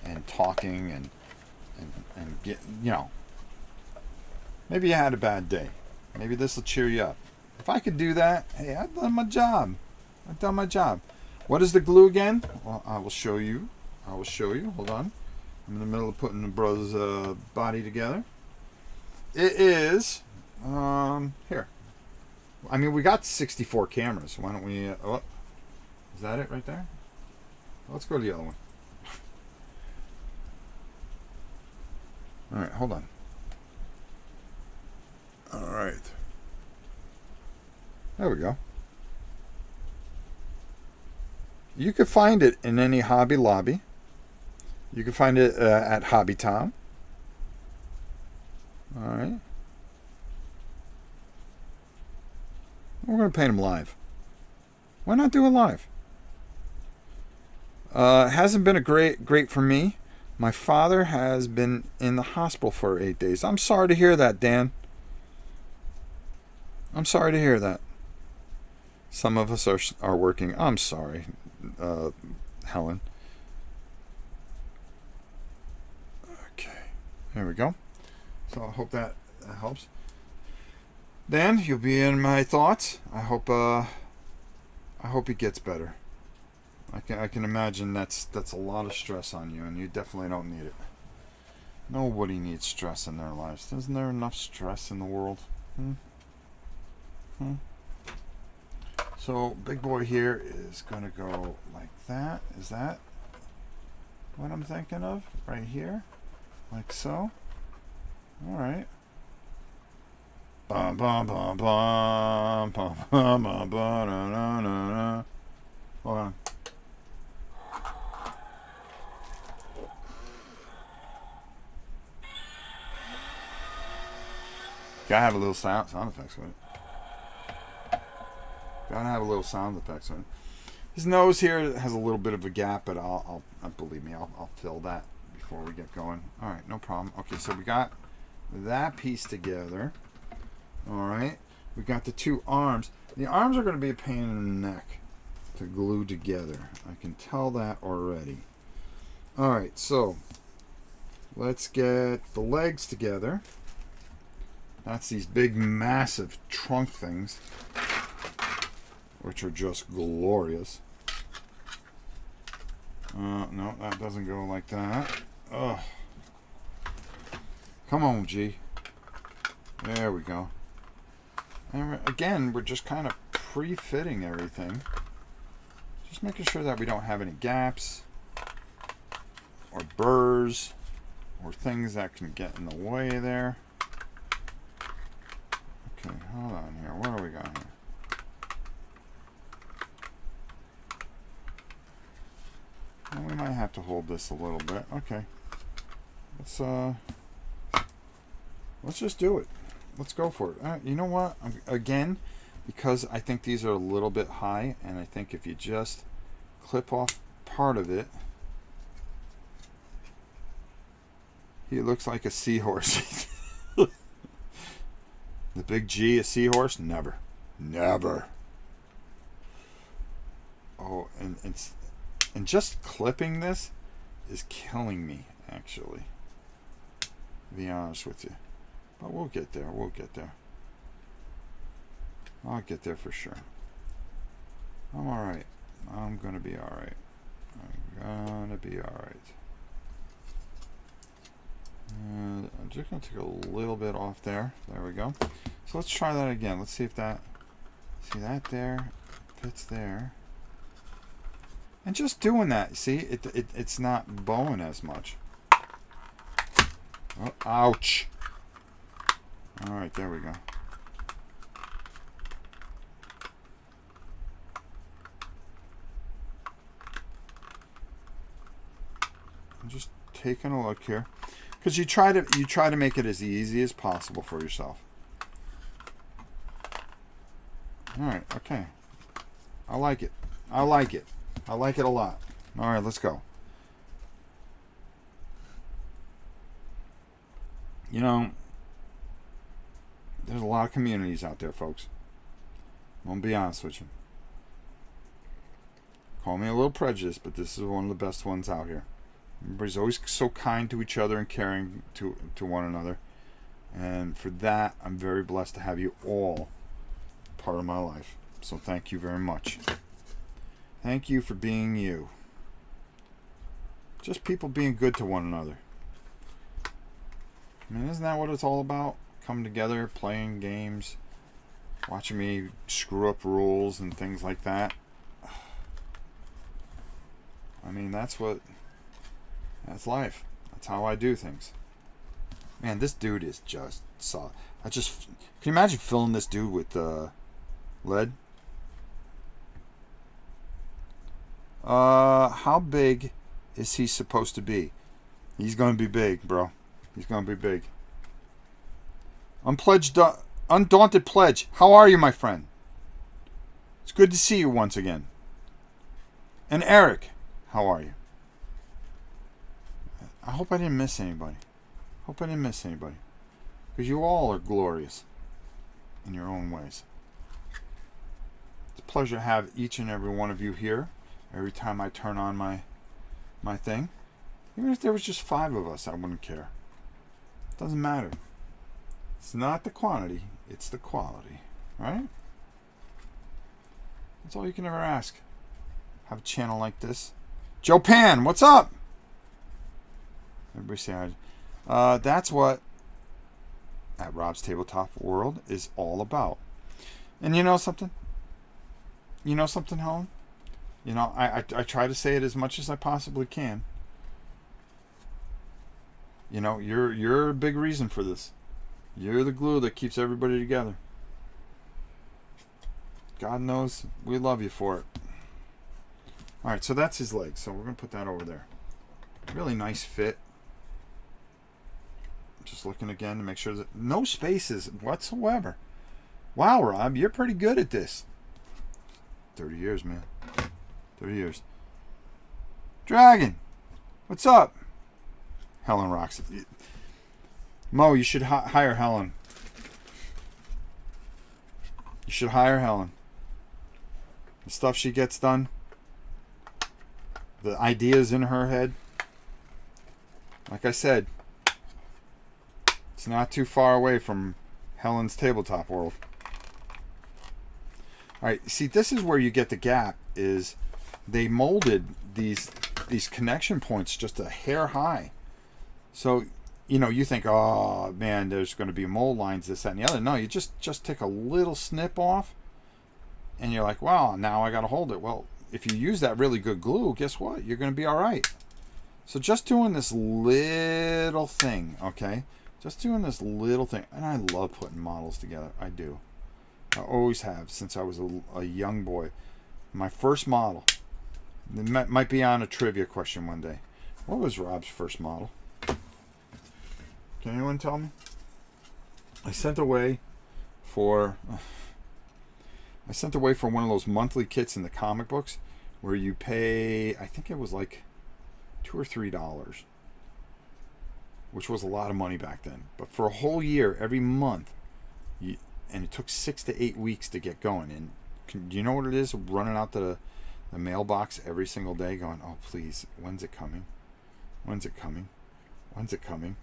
and talking and get Maybe you had a bad day. Maybe this will cheer you up. If I could do that, hey, I've done my job. I've done my job. What is the glue again? Well, I will show you. I will show you. Hold on. I'm in the middle of putting the brother's body together. It is, here. I mean, we got 64 cameras. Why don't we, oh, is that it right there? Let's go to the other one. All right, hold on. All right. There we go. You could find it in any Hobby Lobby. You can find it at Hobby Tom. All right. We're going to paint them live. Why not do it live? It hasn't been a great for me. My father has been in the hospital for 8 days. I'm sorry to hear that, Dan. I'm sorry to hear that. Some of us are working. I'm sorry, Helen. Okay, there we go. So I hope that helps. Dan, you'll be in my thoughts. I hope he gets better. I can imagine that's a lot of stress on you, and you definitely don't need it. Nobody needs stress in their lives. Isn't there enough stress in the world? So big boy here is gonna go like that. Is that what I'm thinking of? Right here, like so. All right. Bum bum bum bum bum bum bum bum na na na. Hold on. Gotta have a little sound effects with it. Gotta have a little sound effects with it. His nose here has a little bit of a gap, but I'll believe me, I'll fill that before we get going. All right, no problem. Okay, so we got that piece together. All right, we got the two arms. The arms are going to be a pain in the neck to glue together. I can tell that already. All right, so let's get the legs together. That's these big, massive trunk things, which are just glorious. No, that doesn't go like that. Ugh. Come on, G. There we go. And again, we're just kind of pre-fitting everything. Just making sure that we don't have any gaps or burrs or things that can get in the way there. Okay, hold on here. What do we got here? Well, we might have to hold this a little bit. Okay. Let's just do it. Let's go for it. You know what? Again, because I think these are a little bit high, and I think if you just clip off part of it, he looks like a seahorse. The big G, a seahorse? Never. Never. Oh, and just clipping this is killing me, actually. To be honest with you. But we'll get there. We'll get there. I'll get there for sure. I'm alright. I'm going to be alright. I'm going to be alright. I'm just going to take a little bit off there. There we go. So let's try that again. Let's see if that, see that there fits there. And just doing that, see, it's not bowing as much. Oh, ouch. All right, there we go. I'm just taking a look here. Because you try to make it as easy as possible for yourself. All right, okay. I like it. I like it. I like it a lot. All right, let's go. You know, there's a lot of communities out there, folks. I'm going to be honest with you. Call me a little prejudiced, but this is one of the best ones out here. Everybody's always so kind to each other and caring to one another. And for that, I'm very blessed to have you all part of my life. So thank you very much. Thank you for being you. Just people being good to one another. I mean, isn't that what it's all about? Coming together, playing games, watching me screw up rules and things like that. I mean, that's life. That's how I do things. Man, this dude is just solid. Can you imagine filling this dude with lead? How big is he supposed to be? He's going to be big, bro. He's going to be big. Undaunted Pledge. How are you, my friend? It's good to see you once again. And Eric, how are you? I hope I didn't miss anybody. Because you all are glorious in your own ways. It's a pleasure to have each and every one of you here. Every time I turn on my thing. Even if there was just 5 of us, I wouldn't care. It doesn't matter. It's not the quantity, it's the quality. Right? That's all you can ever ask. Have a channel like this. Joe Pan, what's up? Everybody say hi. That's what at Rob's Tabletop World is all about. And you know something? Helen? You know, I try to say it as much as I possibly can. You know, you're a big reason for this. You're the glue that keeps everybody together. God knows we love you for it. All right, so that's his leg. So we're going to put that over there. Really nice fit. Just looking again to make sure that no spaces whatsoever. Wow, Rob, you're pretty good at this. 30 years, man. 30 years. Dragon, what's up? Helen rocks it. Mo, you should hire Helen. You should hire Helen. The stuff she gets done, the ideas in her head. Like I said, it's not too far away from Helen's Tabletop World. All right, see, this is where you get the gap. Is they molded these connection points just a hair high. So, you know, you think, oh man, there's going to be mold lines, this, that, and the other. No, you just take a little snip off, and you're like, wow, now I got to hold it. Well, if you use that really good glue, guess what? You're going to be all right. So just doing this little thing, okay? Just doing this little thing. And I love putting models together. I do. I always have since I was a young boy. My first model. It might be on a trivia question one day. What was Rob's first model? Can anyone tell me? I sent away for one of those monthly kits in the comic books where you pay, I think it was like $2 or $3, which was a lot of money back then. But for a whole year, every month, and it took 6 to 8 weeks to get going. And do you know what it is? Running out to the mailbox every single day going, oh, please, when's it coming? When's it coming? When's it coming?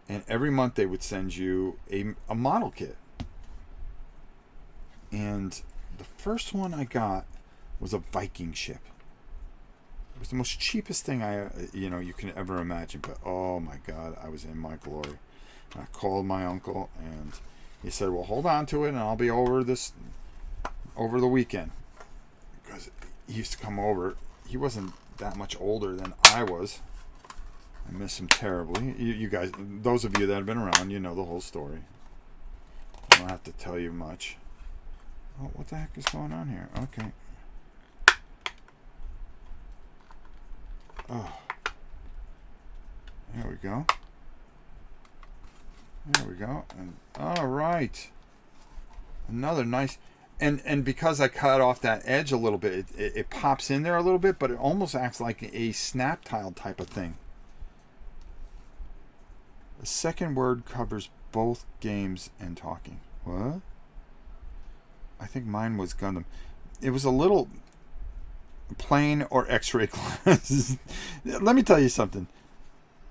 And every month they would send you a model kit. And the first one I got was a Viking ship. It was the most cheapest thing you can ever imagine. But oh my God, I was in my glory. I called my uncle and he said, well, hold on to it and I'll be over the weekend. Because he used to come over. He wasn't that much older than I was. I miss him terribly. You guys, those of you that have been around, you know the whole story. I don't have to tell you much. Oh, what the heck is going on here? Okay. Oh. There we go. There we go. And all right. Another nice. And because I cut off that edge a little bit, it pops in there a little bit, but it almost acts like a snap tile type of thing. The second word covers both games and talking. What? I think mine was Gundam. It was a little plane or X-ray glasses. Let me tell you something.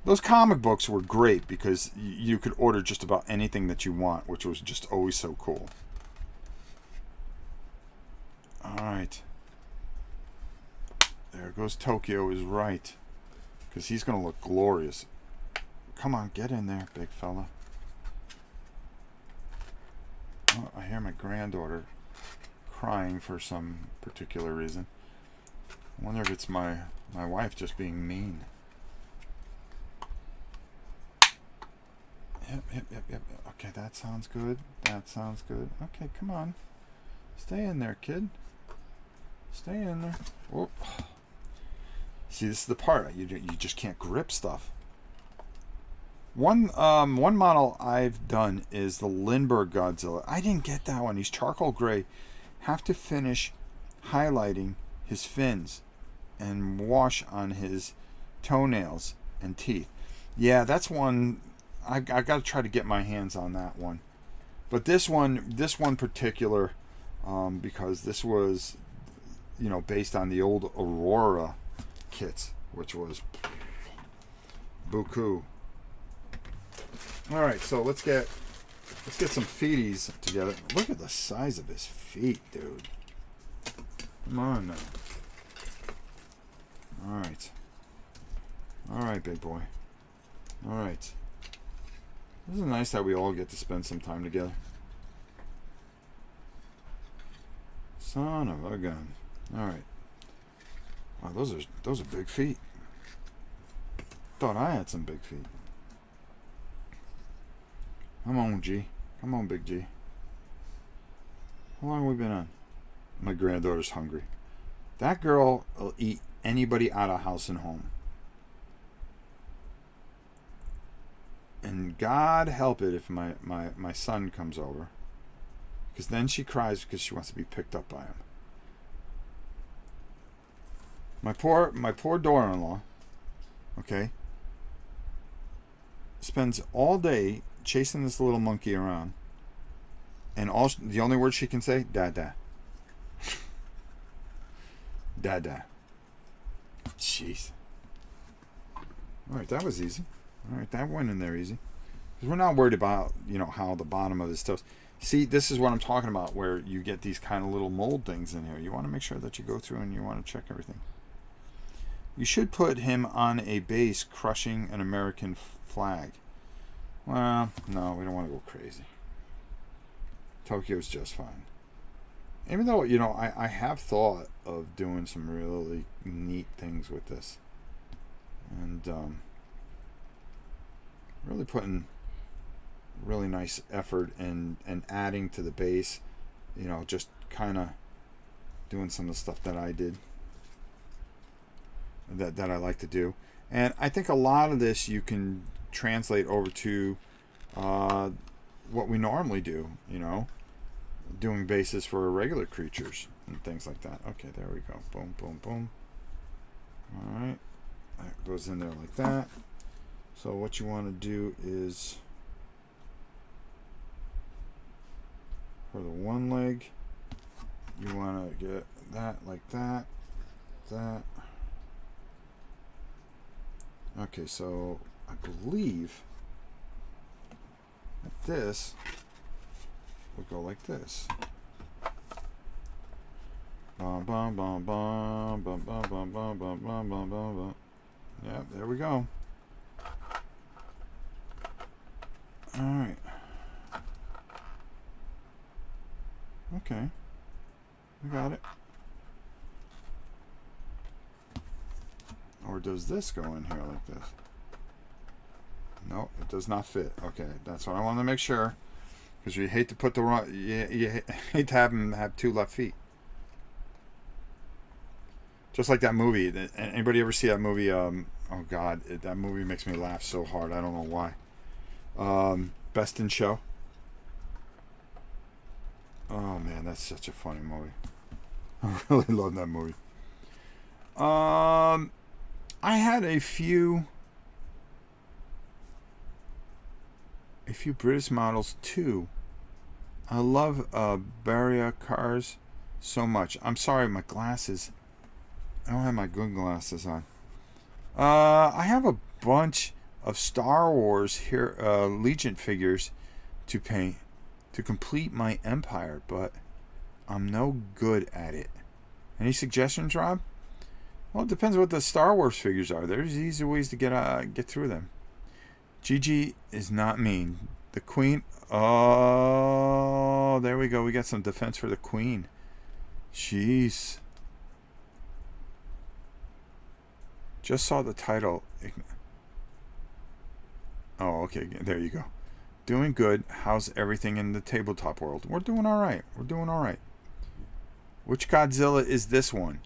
Those comic books were great because you could order just about anything that you want, which was just always so cool. Alright. There goes Tokyo is right. Because he's going to look glorious. Come on, get in there, big fella. Oh, I hear my granddaughter crying for some particular reason. I wonder if it's my wife just being mean. Yep. Okay, that sounds good. That sounds good. Okay, come on. Stay in there, kid. Stay in there. Whoop. See, this is the part. You just can't grip stuff. One model I've done is the Lindbergh Godzilla. I didn't get that one. He's charcoal gray. Have to finish highlighting his fins and wash on his toenails and teeth. Yeah, that's one. I got to try to get my hands on that one. But this one particular, because this was, based on the old Aurora kits, which was buku. All right, so let's get some feeties together. Look at the size of his feet, dude. Come on now. All right, big boy. All right. This is nice that we all get to spend some time together. Son of a gun. All right. Wow, those are big feet. Thought I had some big feet. Come on, G. Come on, big G. How long have we been on? My granddaughter's hungry. That girl will eat anybody out of house and home. And God help it if my son comes over. Because then she cries because she wants to be picked up by him. My poor daughter-in-law, okay, spends all day chasing this little monkey around. And the only word she can say, Dada. Dada. Jeez. Alright, that was easy. Alright, that went in there easy. Because we're not worried about, how the bottom of his toes. See, this is what I'm talking about, where you get these kind of little mold things in here. You want to make sure that you go through and you want to check everything. You should put him on a base crushing an American flag. Well, no, we don't want to go crazy. Tokyo's just fine. Even though, I have thought of doing some really neat things with this. And really putting really nice effort and adding to the base. Just kind of doing some of the stuff that I did. That I like to do. And I think a lot of this you can translate over to what we normally do, doing bases for regular creatures and things like that. Okay, there we go. Boom, boom, boom. All right. That goes in there like that. So what you want to do is, for the one leg, you want to get that like that, that. Okay, so I believe that this would go like this. Bum, bum, bum, bum, bum, bum, bum, bum, bum, bum, bum, bum. Yeah, there we go. All right. Okay. I got it. Or does this go in here like this? No, it does not fit. Okay, that's what I want to make sure. Because you hate to put the wrong... You hate to have him have two left feet. Just like that movie. Anybody ever see that movie? Oh, God. That movie makes me laugh so hard. I don't know why. Best in Show. Oh, man. That's such a funny movie. I really love that movie. I had a few British models too. I love Barrier cars so much. I'm sorry, my glasses. I don't have my good glasses on. I have a bunch of Star Wars here, Legion figures to paint to complete my empire, but I'm no good at it. Any suggestions, Rob? Well, it depends what the Star Wars figures are. There's easy ways to get through them. Gigi is not mean. The Queen. Oh, there we go. We got some defense for the Queen. Jeez. Just saw the title. Oh, okay. There you go. Doing good. How's everything in the tabletop world? We're doing all right. We're doing all right. Which Godzilla is this one?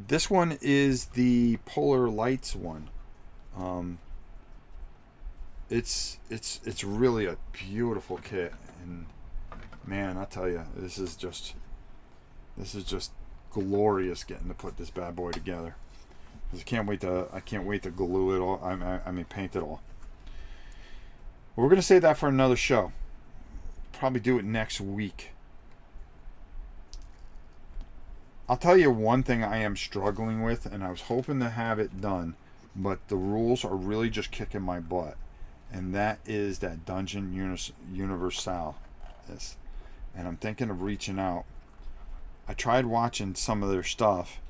This one is the Polar Lights one. It's really a beautiful kit, and man, I tell you, this is just glorious getting to put this bad boy together. I can't wait to glue it all. I mean, paint it all. We're gonna save that for another show. Probably do it next week. I'll tell you one thing I am struggling with, and I was hoping to have it done, but the rules are really just kicking my butt, and that is that Dungeon Universal. Yes. And I'm thinking of reaching out. I tried watching some of their stuff,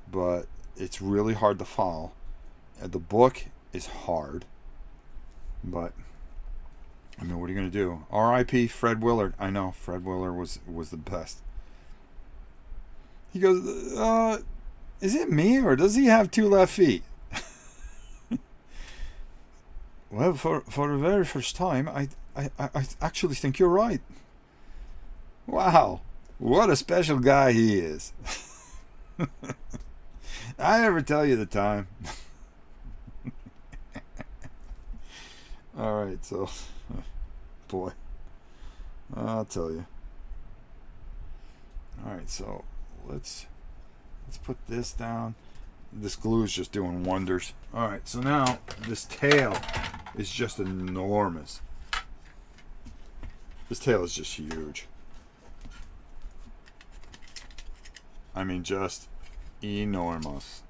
but it's really hard to follow. The book is hard, but I mean, what are you going to do? R.I.P. Fred Willard. I know, Fred Willard was the best. He goes, is it me, or does he have 2 left feet? Well, for the very first time, I actually think you're right. Wow, what a special guy he is. I never tell you the time. All right, so, boy, I'll tell you. All right, so let's put this down. This glue is just doing wonders. All right, so now this tail is just enormous. This tail is just huge. I mean, just enormous.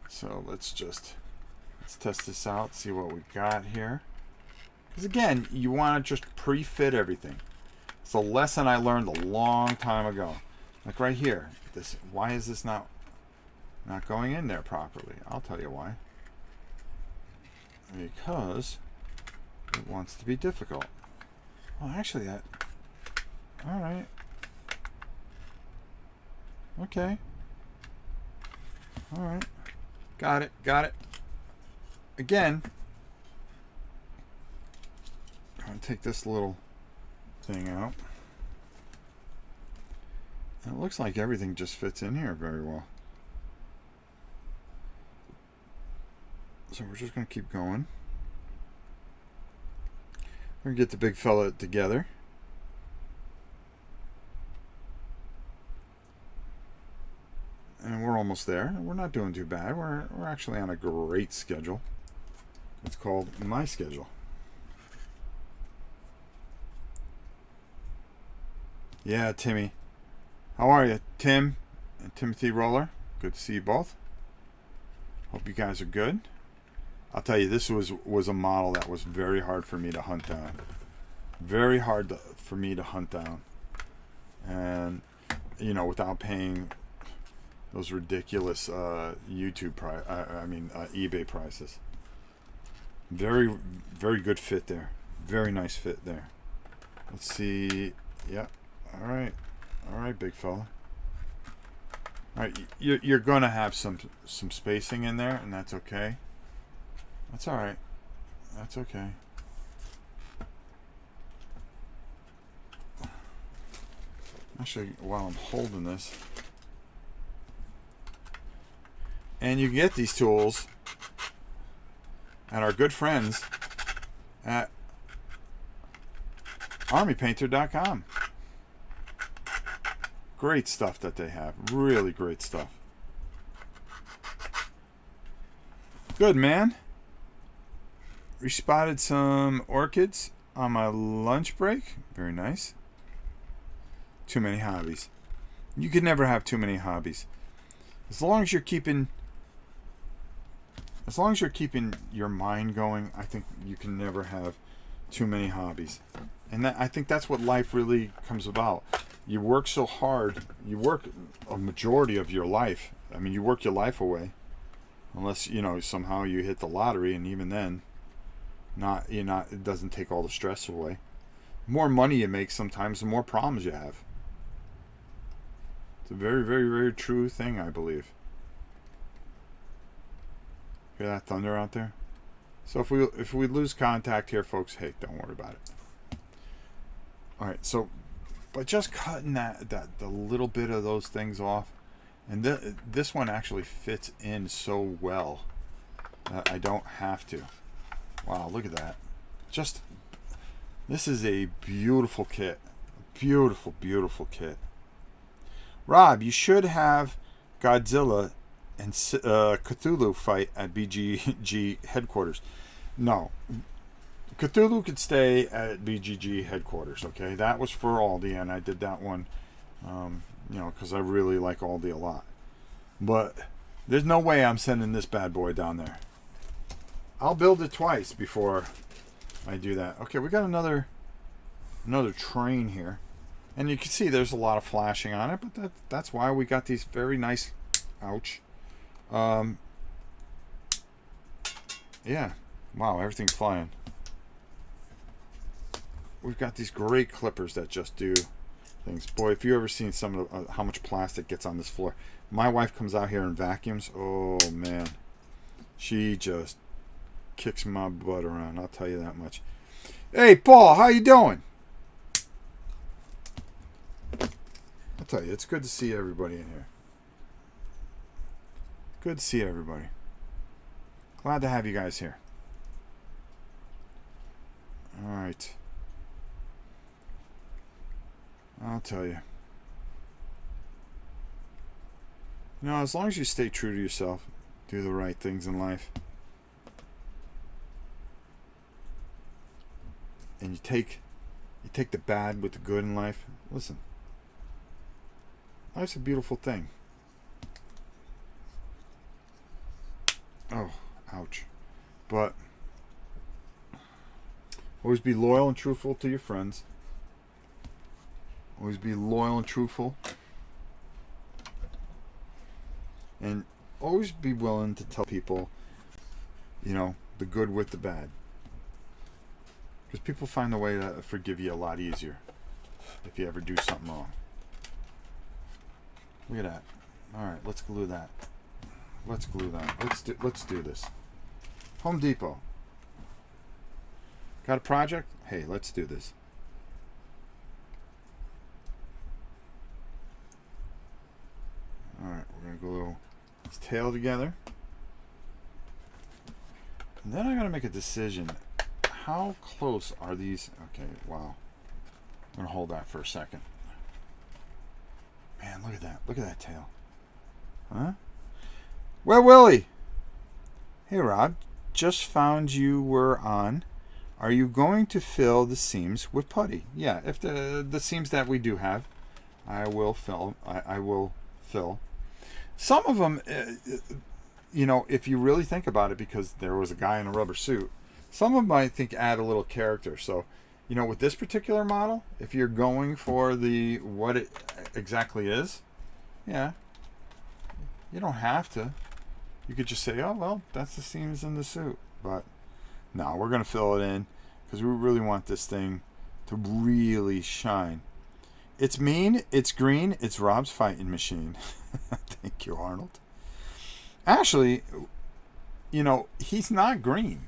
So let's test this out, see what we got here. Because again, you want to just pre-fit everything. It's a lesson I learned a long time ago. Like right here, why is this not going in there properly? I'll tell you why. Because it wants to be difficult. Well, actually, all right. Okay. All right. Got it. Again, I'm going to take this little thing out. And it looks like everything just fits in here very well. So we're just going to keep going. We're going to get the big fella together. And we're almost there. We're not doing too bad. We're actually on a great schedule. It's called my schedule. Yeah, Timmy. How are you, Tim and Timothy Roller? Good to see you both. Hope you guys are good. I'll tell you, this was a model that was very hard for me to hunt down. Very hard for me to hunt down. And, you know, without paying those ridiculous eBay prices. Very, very good fit there. Very nice fit there. Let's see. Yeah. All right, big fella. All right, you're gonna have some spacing in there, and that's okay. That's all right. That's okay. Actually, while I'm holding this, and you can get these tools at our good friends at armypainter.com. Great stuff that they have. Really great stuff. Good, man. We spotted some orchids on my lunch break. Very nice. Too many hobbies. You can never have too many hobbies. As long as you're keeping as long as you're keeping your mind going, I think you can never have too many hobbies. And I think that's what life really comes about. You work so hard. You work a majority of your life. I mean, you work your life away. Unless, somehow you hit the lottery, and even then, it doesn't take all the stress away. The more money you make sometimes, the more problems you have. It's a very, very, very true thing, I believe. Hear that thunder out there? So if we lose contact here, folks, hey, don't worry about it. All right, so by just cutting the little bit of those things off, and this one actually fits in so well that I don't have to. Wow, look at that. This is a beautiful kit. Beautiful, beautiful kit. Rob, you should have Godzilla and Cthulhu fight at BGG headquarters. No. Cthulhu could stay at BGG headquarters, okay? That was for Aldi, and I did that one, because I really like Aldi a lot. But there's no way I'm sending this bad boy down there. I'll build it twice before I do that. Okay, we got another train here. And you can see there's a lot of flashing on it, but that's why we got these very nice, ouch. Yeah, wow, everything's flying. We've got these great clippers that just do things. Boy, if you ever seen some of how much plastic gets on this floor. My wife comes out here and vacuums. Oh, man. She just kicks my butt around, I'll tell you that much. Hey, Paul, how you doing? I'll tell you, it's good to see everybody in here. Good to see everybody. Glad to have you guys here. All right. I'll tell you. As long as you stay true to yourself, do the right things in life, and you take the bad with the good in life, listen, life's a beautiful thing. Oh, ouch. But always be loyal and truthful to your friends. Always be loyal and truthful. And always be willing to tell people, the good with the bad. Because people find a way to forgive you a lot easier if you ever do something wrong. Look at that. All right, let's glue that. Let's glue that. Let's do this. Home Depot. Got a project? Hey, let's do this. All right, we're gonna glue its tail together, and then I gotta make a decision. How close are these? Okay, wow. I'm gonna hold that for a second. Man, look at that. Look at that tail. Huh? Well, Willie. Hey, Rob. Just found you were on. Are you going to fill the seams with putty? Yeah, if the seams that we do have, I will fill. I will fill. Some of them, if you really think about it, because there was a guy in a rubber suit, some of them I think add a little character. So, with this particular model, if you're going for what it exactly is, yeah, you don't have to. You could just say, oh, well, that's the seams in the suit. But no, we're going to fill it in because we really want this thing to really shine. It's mean, it's green, it's Rob's fighting machine. Thank you, Arnold. Actually, he's not green.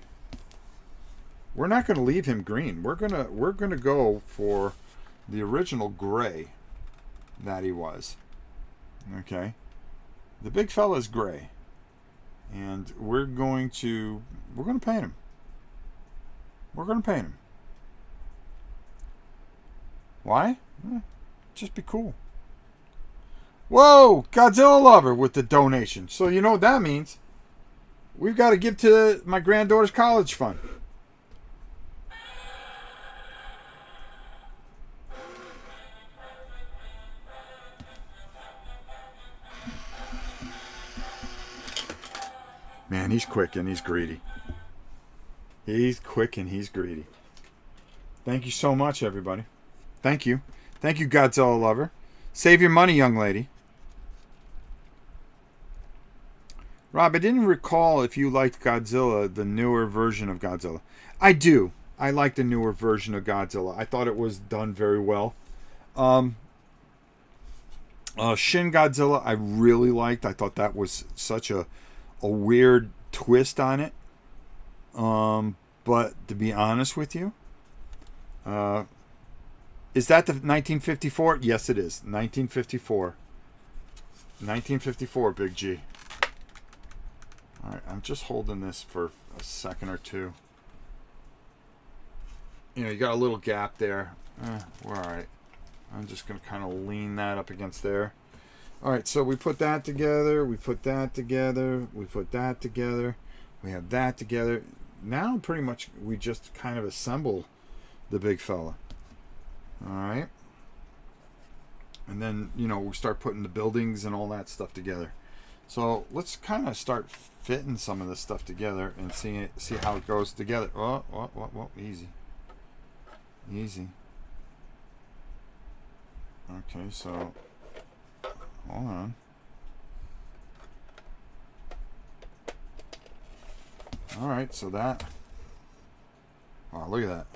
We're not going to leave him green. We're gonna go for the original gray that he was. Okay, the big fella's gray, and we're going to paint him. We're going to paint him. Why? Just be cool. Whoa, Godzilla lover with the donation. So you know what that means? We've got to give to my granddaughter's college fund. Man, he's quick and he's greedy. He's quick and he's greedy. Thank you so much, everybody. Thank you. Thank you, Godzilla lover. Save your money, young lady. Rob, I didn't recall if you liked Godzilla, the newer version of Godzilla. I do. I like the newer version of Godzilla. I thought it was done very well. Shin Godzilla, I really liked. I thought that was such a weird twist on it. But to be honest with you, is that the 1954? Yes, it is. 1954. 1954, Big G. All right, I'm just holding this for a second or two. You know, you got a little gap there. We're all right. I'm just going to kind of lean that up against there. All right, so we put that together. We put that together. We put that together. We have that together. Now, pretty much, we just kind of assemble the big fella. All right. And then, you know, we start putting the buildings and all that stuff together. So let's kind of start fitting some of this stuff together and see how it goes together. Oh, easy. Easy. Okay, so hold on. All right, so that. Wow, look at that.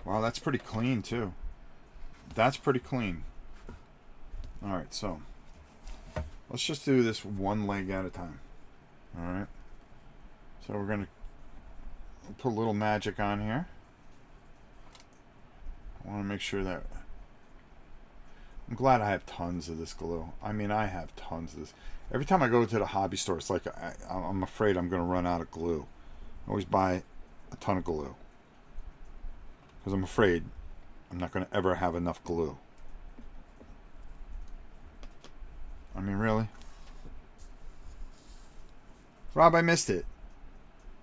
Wow, that's pretty clean too. That's pretty clean. All right, so let's just do this one leg at a time. All right. So we're gonna put a little magic on here. I want to make sure that I'm glad I have tons of this glue. I mean, I have tons of this. Every time I go to the hobby store, it's like I'm afraid I'm going to run out of glue. I always buy a ton of glue because I'm afraid I'm not going to ever have enough glue. I mean, really? Rob, I missed it.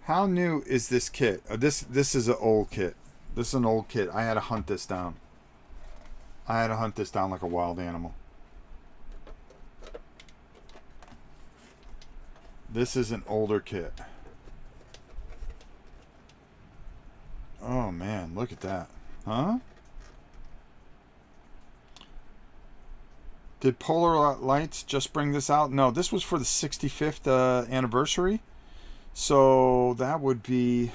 How new is this kit? This is an old kit. This is an old kit. I had to hunt this down. I had to hunt this down like a wild animal. This is an older kit. Oh man, look at that. Huh? Did Polar Lights just bring this out? No, this was for the 65th anniversary. So that would be,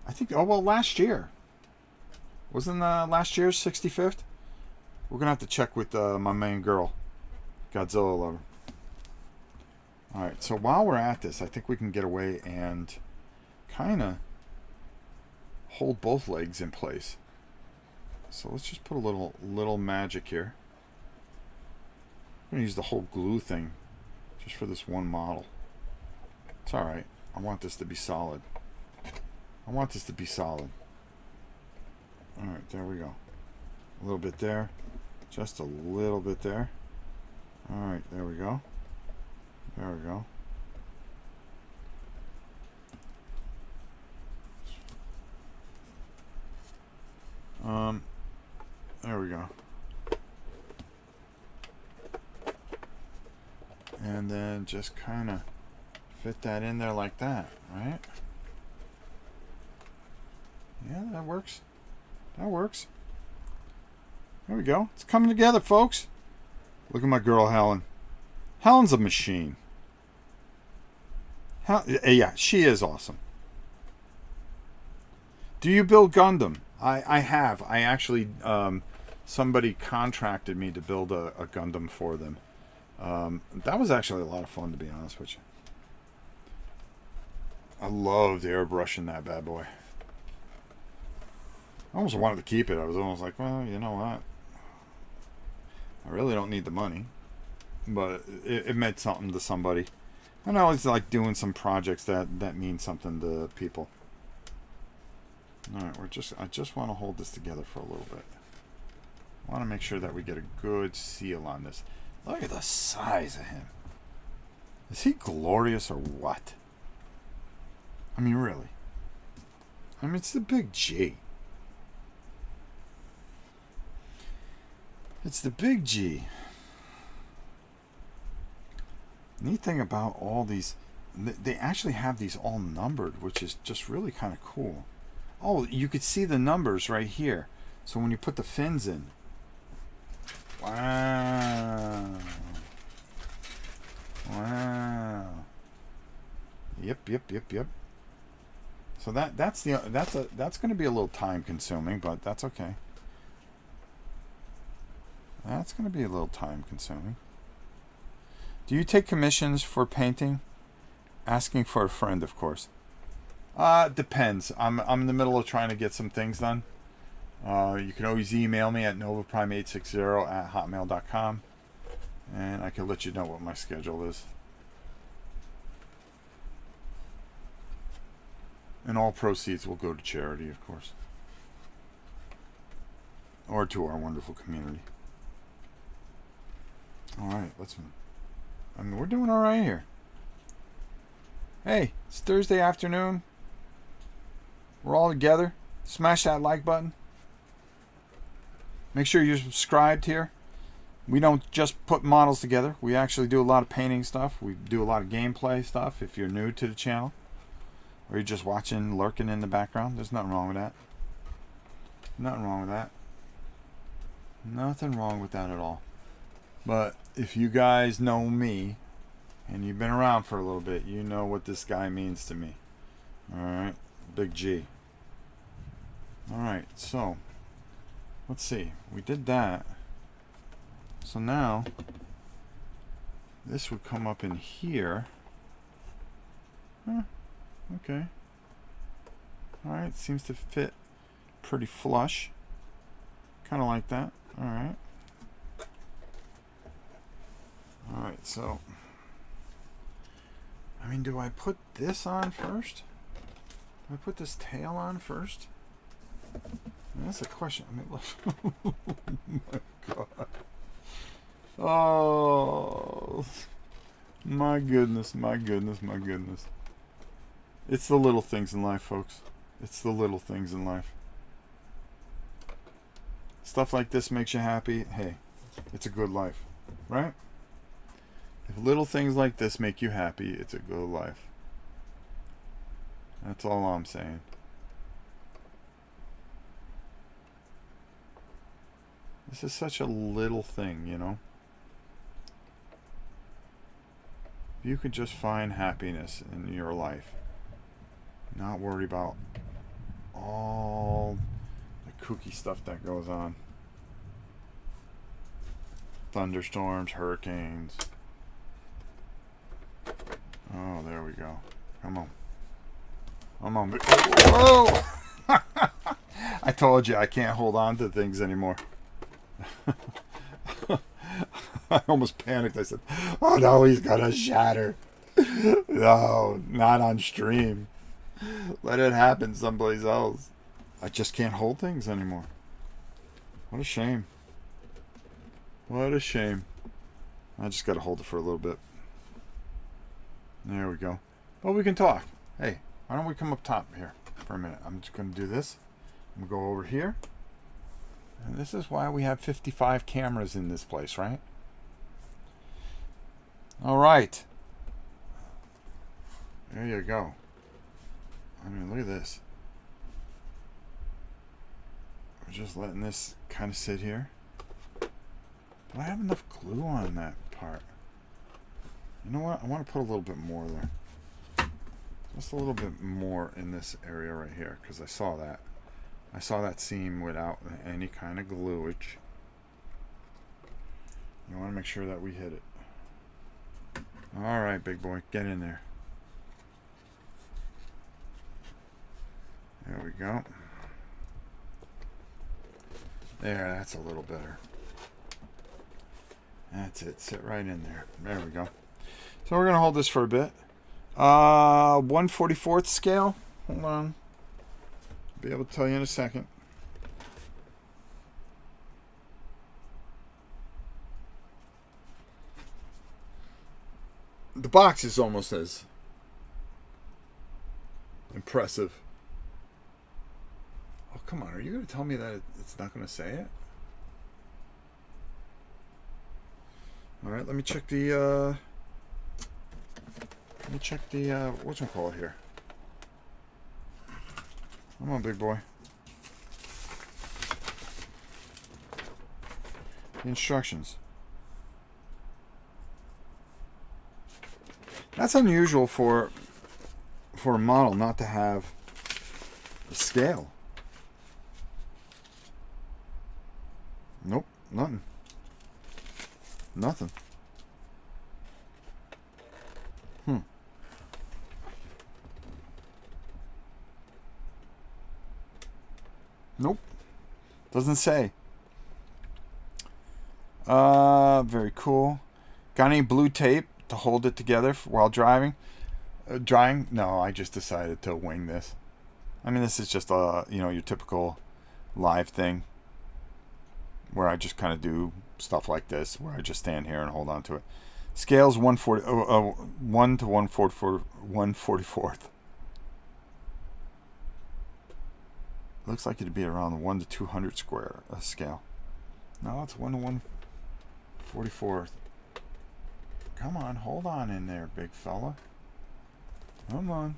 I think, oh well, last year. Wasn't last year's 65th? We're going to have to check with my main girl, Godzilla lover. All right, so while we're at this, I think we can get away and kind of hold both legs in place. So let's just put a little magic here. I'm going to use the whole glue thing just for this one model. It's all right. I want this to be solid. I want this to be solid. All right, there we go. A little bit there. Just a little bit there. All right, there we go. There we go. There we go. And then just kind of fit that in there like that, right? Yeah, that works. That works. There we go. It's coming together, folks. Look at my girl, Helen. Helen's a machine. Yeah, she is awesome. Do you build Gundam? I have. I actually, somebody contracted me to build a Gundam for them. That was actually a lot of fun, to be honest with you. I loved airbrushing that bad boy. I almost wanted to keep it. I was almost like, well, you know what? I really don't need the money. But it meant something to somebody. And I always like doing some projects that mean something to people. Alright, I just want to hold this together for a little bit. I want to make sure that we get a good seal on this. Look at the size of him. Is he glorious or what? I mean, really. I mean, it's the big G. It's the big G. Neat thing about all these, they actually have these all numbered, which is just really kind of cool. Oh, you could see the numbers right here. So when you put the fins in. Wow. Wow. Yep. So that's going to be a little time consuming, but that's okay. That's going to be a little time consuming. Do you take commissions for painting? Asking for a friend, of course. Depends. I'm in the middle of trying to get some things done. You can always email me at novaprime860@hotmail.com, and I can let you know what my schedule is. And all proceeds will go to charity, of course, or to our wonderful community. All right, we're doing all right here. Hey, it's Thursday afternoon. We're all together. Smash that like button. Make sure you're subscribed here. We don't just put models together. We actually do a lot of painting stuff. We do a lot of gameplay stuff. If you're new to the channel, or you're just watching, lurking in the background, there's nothing wrong with that. Nothing wrong with that. Nothing wrong with that at all. But if you guys know me, and you've been around for a little bit, you know what this guy means to me. Alright? Big G. Alright, so let's see. We did that. So now this would come up in here. Okay. Alright, seems to fit pretty flush. Kind of like that. Alright. Alright, so I mean, do I put this on first? Do I put this tail on first? I mean, that's a question. I mean, look. Oh my God. Oh my goodness, my goodness, my goodness. It's the little things in life, folks. It's the little things in life. Stuff like this makes you happy. Hey, it's a good life, right? If little things like this make you happy, it's a good life. That's all I'm saying. This is such a little thing, you know? If you could just find happiness in your life, not worry about all the kooky stuff that goes on. Thunderstorms, hurricanes. Oh, there we go. Come on. Come on. Whoa! I told you I can't hold on to things anymore. I almost panicked. I said, oh no, he's gonna shatter. No, not on stream. Let it happen someplace else. I just can't hold things anymore. What a shame. What a shame. I just gotta hold it for a little bit. There we go. Well, we can talk. Hey, why don't we come up top here for a minute? I'm just going to do this. I'm going to go over here. And this is why we have 55 cameras in this place, right? All right. There you go. I mean, look at this. We're just letting this kind of sit here. Do I have enough glue on that part? You know what? I want to put a little bit more there. Just a little bit more in this area right here, because I saw that. I saw that seam without any kind of gluage. I want to make sure that we hit it. All right, big boy, get in there. There we go. There, that's a little better. That's it. Sit right in there. There we go. So we're going to hold this for a bit. 1/44 scale. Hold on. I'll be able to tell you in a second. The box is almost as impressive. Oh, come on. Are you going to tell me that it's not going to say it? All right, let me check the Let me check the, whatchamacallit here. Come on, big boy. The instructions. That's unusual for a model not to have a scale. Nope, nothing. Nothing. Nope. Doesn't say. Very cool. Got any blue tape to hold it together while driving? Drying? No, I just decided to wing this. I mean, this is just your typical live thing where I just kind of do stuff like this, where I just stand here and hold on to it. Scales 1 to 144th. Looks like it'd be around the 1 to 200 square scale. No, it's 1 to 144th. Come on, hold on in there, big fella. Come on.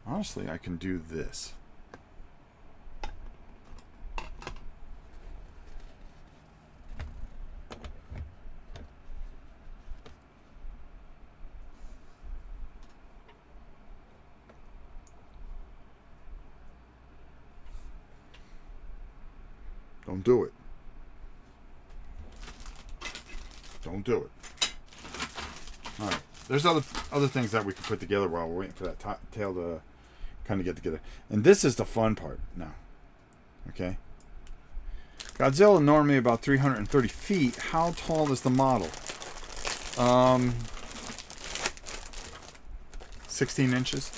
Honestly, I can do this. Don't do it. Don't do it. All right. There's other things that we can put together while we're waiting for that tail to kind of get together. And this is the fun part now. Okay. Godzilla normally about 330 feet. How tall is the model? 16 inches.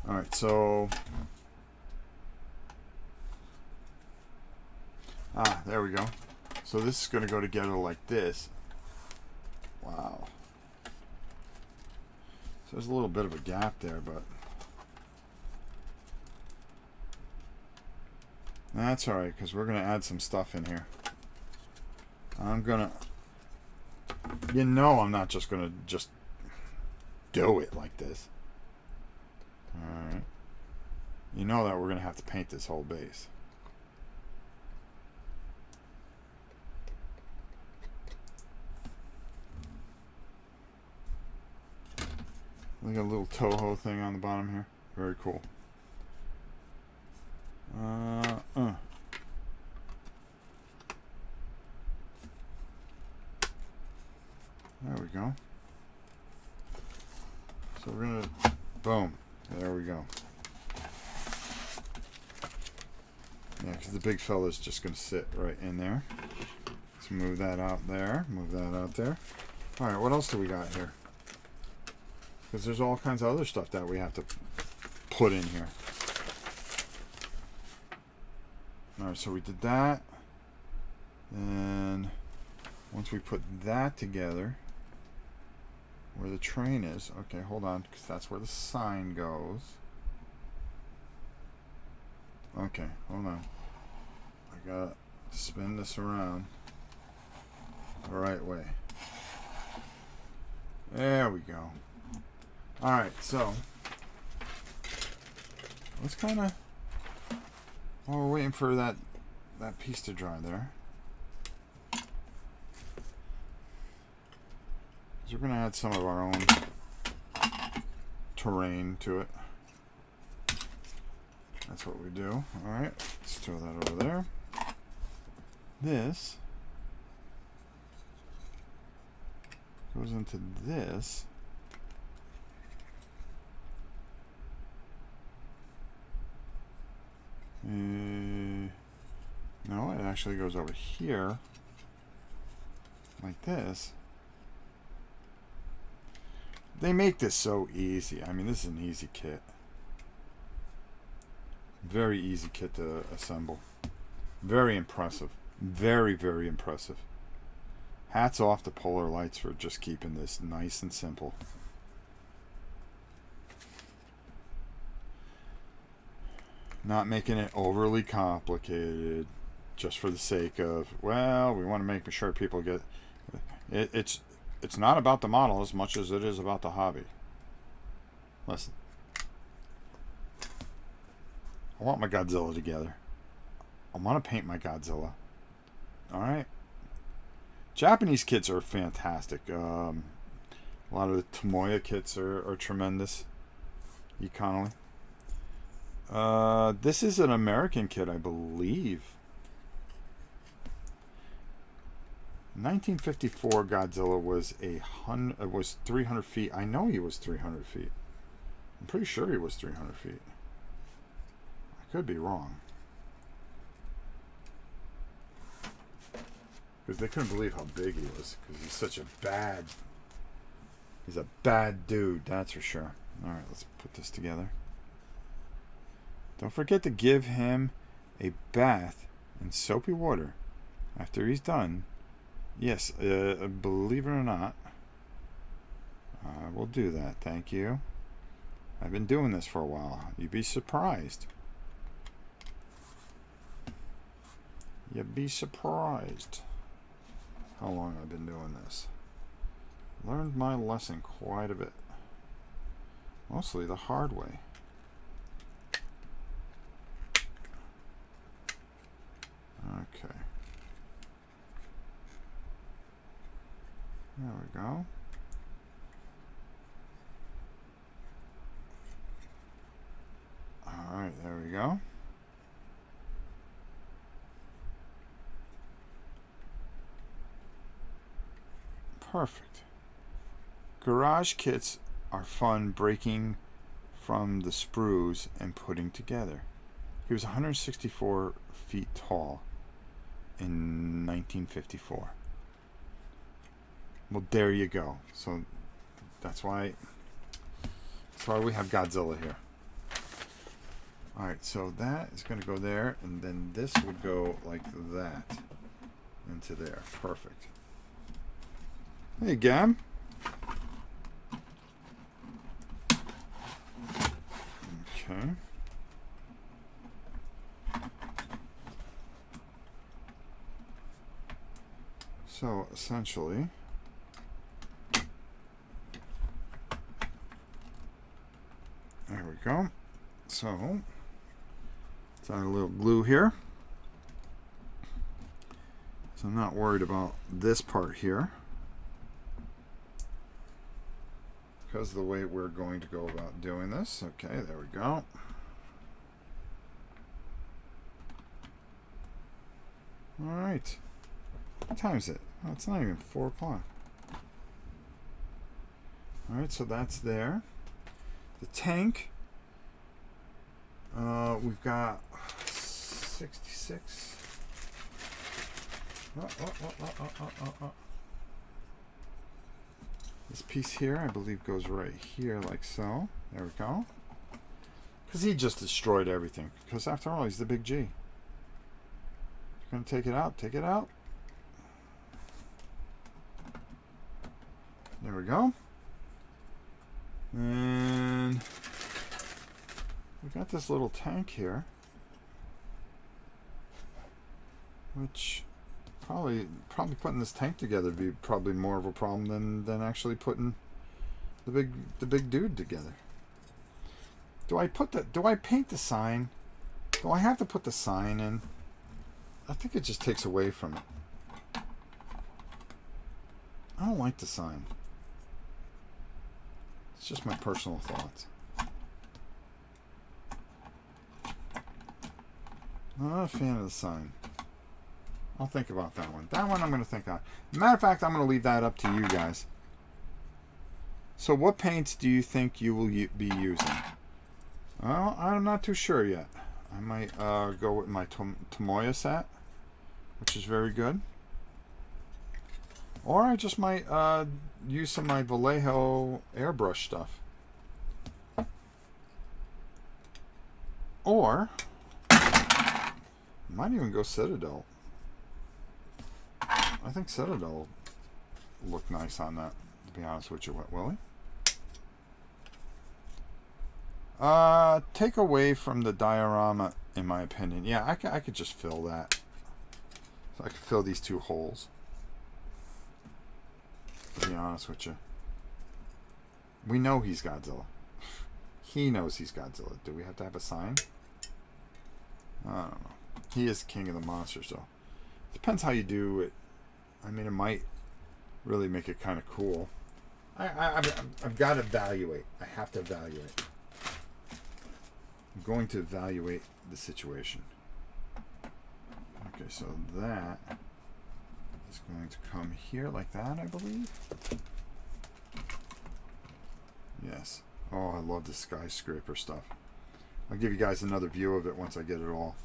All right. So. There we go. So this is going to go together like this. Wow. So there's a little bit of a gap there, but that's all right because we're going to add some stuff in here. I'm going to, I'm not just going to just do it like this. All right. You know that we're going to have to paint this whole base. We got a little Toho thing on the bottom here. Very cool. There we go. So we're gonna, boom. There we go. Yeah, because the big fella's just gonna sit right in there. Let's move that out there. Move that out there. All right. What else do we got here? Because there's all kinds of other stuff that we have to put in here. Alright, so we did that. And once we put that together, where the train is, okay, hold on, because that's where the sign goes. Okay, hold on. I gotta spin this around the right way. There we go. Alright, so let's kind of, while we're waiting for that piece to dry there, we're going to add some of our own terrain to it. That's what we do. Alright, let's throw that over there. This goes into this. No, it actually goes over here like this. They make this so easy. I mean, this is an easy kit. Very easy kit to assemble. Very impressive. Very, very impressive. Hats off to Polar Lights for just keeping this nice and simple. Not making it overly complicated. just for the sake of, well, we want to make sure people get it. It's not about the model as much as it is about the hobby. Listen, I want my Godzilla together. I want to paint my Godzilla. All right. Japanese kits are fantastic. A lot of the Tomoya kits are tremendous. Economy. This is an American kit, I believe. 1954 Godzilla was 300 feet. I know he was 300 feet. I'm pretty sure he was 300 feet. I could be wrong. Because they couldn't believe how big he was. Because he's such a bad... He's a bad dude, that's for sure. Alright, let's put this together. Don't forget to give him a bath in soapy water after he's done. Yes, believe it or not, I will do that. Thank you. I've been doing this for a while. You'd be surprised. You'd be surprised how long I've been doing this. Learned my lesson quite a bit. Mostly the hard way. Okay. There we go. Alright, there we go. Perfect. Garage kits are fun breaking from the sprues and putting together. He was 164 feet tall in 1954. Well, there you go. So that's why we have Godzilla here. All right, so that is going to go there, and then this would go like that into there. Perfect. Hey, Gab. Okay. So essentially, there we go. So let's add a little glue here. So I'm not worried about this part here, because of the way we're going to go about doing this. Okay, there we go. All right. What time is it? Oh, it's not even 4 o'clock. All right, so that's there. The tank. We've got 66. This piece here, I believe, goes right here, like so. There we go. Because he just destroyed everything. Because after all, he's the big G. You're going to take it out. Take it out. There we go. And we got this little tank here, which probably putting this tank together would be probably more of a problem than actually putting the big dude together. Do I paint the sign? Do I have to put the sign in? I think it just takes away from it. I don't like the sign. It's just my personal thoughts. I'm not a fan of the sign. I'll think about that one. That one I'm going to think on. Matter of fact, I'm going to leave that up to you guys. So what paints do you think you will be using? Well, I'm not too sure yet. I might go with my Tomoya set, which is very good. Or I just might use some of my Vallejo airbrush stuff. Or I might even go Citadel. I think Citadel will look nice on that, to be honest with you, Wet Willie. Take away from the diorama, in my opinion. Yeah, I could just fill that. So I can fill these 2 holes. To be honest with you. We know he's Godzilla. He knows he's Godzilla. Do we have to have a sign? I don't know. He is king of the monsters, though. Depends how you do it. I mean, it might really make it kind of cool. I've got to evaluate. I have to evaluate. I'm going to evaluate the situation. Okay, so that is going to come here like that, I believe. Yes. Oh, I love the skyscraper stuff. I'll give you guys another view of it once I get it all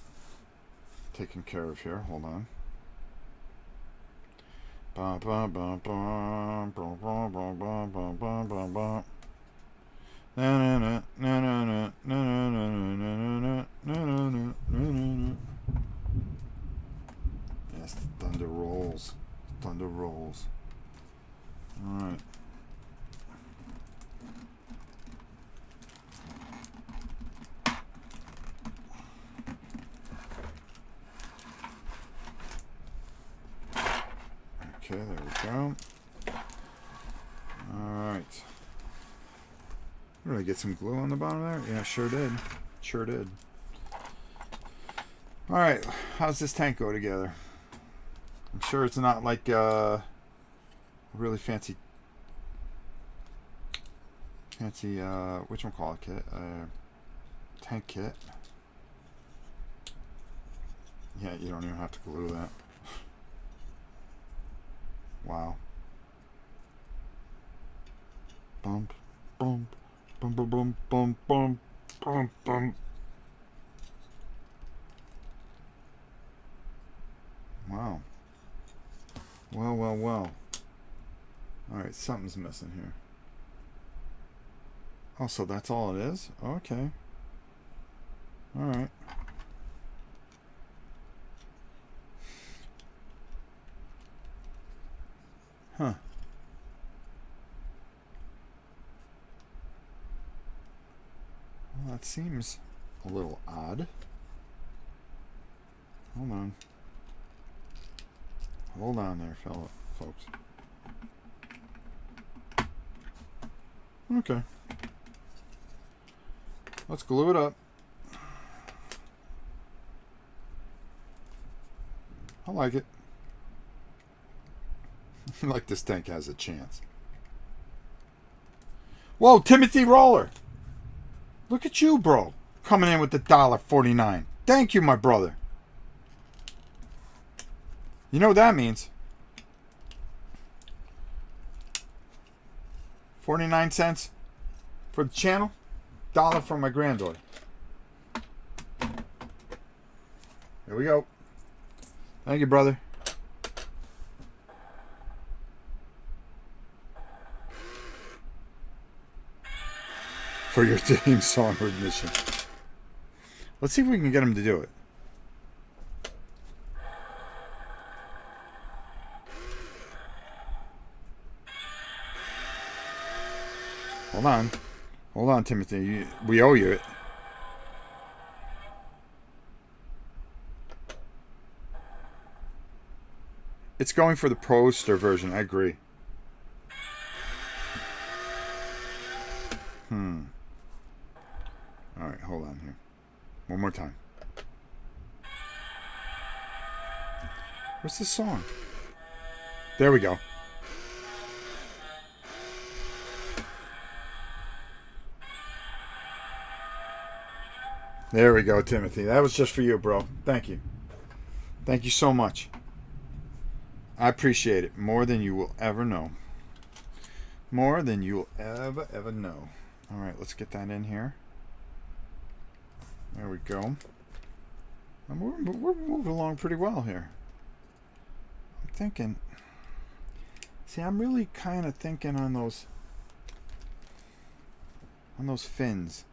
taken care of here. Hold on. Yes, the thunder rolls. Thunder rolls. All right. Okay, there we go. Alright. Did I get some glue on the bottom there? Yeah, sure did. Sure did. Alright, how's this tank go together? I'm sure it's not like a really fancy whatchamacallit kit? Tank kit. Yeah, you don't even have to glue that. Wow. Bump, bump, bump, bump, bump, bump, bump, bump, bump. Wow. Well, well, well. Alright, something's missing here. Oh, so that's all it is? Okay. Alright. Huh. Well, that seems a little odd. Hold on. Hold on there, folks. Okay. Let's glue it up. I like it. Like this tank has a chance. Whoa, Timothy Roller. Look at you, bro. Coming in with the $1.49. Thank you, my brother. You know what that means? 49 cents for the channel. $1 for my granddaughter. Here we go. Thank you, brother. For your theme song admission. Let's see if we can get him to do it. Hold on. Hold on, Timothy. We owe you it. It's going for the poster version. I agree. Alright, hold on here. One more time. What's this song? There we go. There we go, Timothy. That was just for you, bro. Thank you. Thank you so much. I appreciate it more than you will ever know. More than you will ever know. Alright, let's get that in here. There we go. And we're moving along pretty well here. I'm thinking... See, I'm really kind of thinking on those fins.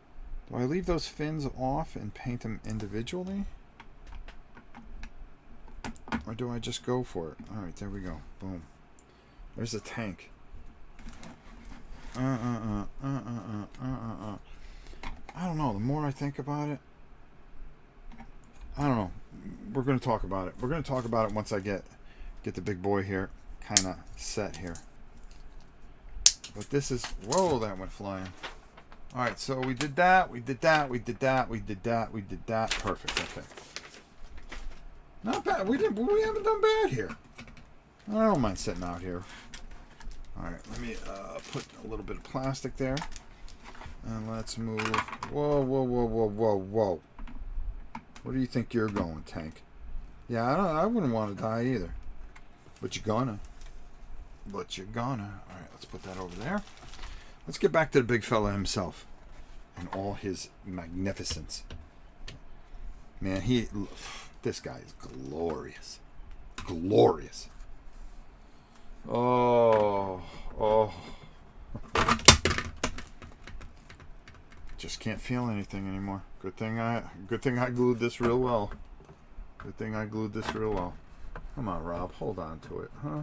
Do I leave those fins off and paint them individually? Or do I just go for it? Alright, there we go. Boom. There's a tank. I don't know. The more I think about it, I don't know. we're going to talk about it. We're going to talk about it once I get the big boy here kind of set here. But this is, whoa, that went flying. All right, so we did that, we did that, we did that, we did that, we did that. Perfect. Okay. Not bad. We haven't done bad here. I don't mind sitting out here. All right, let me put a little bit of plastic there, and let's move. Whoa, whoa, whoa, whoa, whoa, whoa. Where do you think you're going, Tank? Yeah, I wouldn't want to die either. But you're gonna. But you're gonna. All right, let's put that over there. Let's get back to the big fella himself and all his magnificence. Man, this guy is glorious. Glorious. Oh. Just can't feel anything anymore. Good thing I glued this real well. Good thing I glued this real well. Come on, Rob, hold on to it, huh?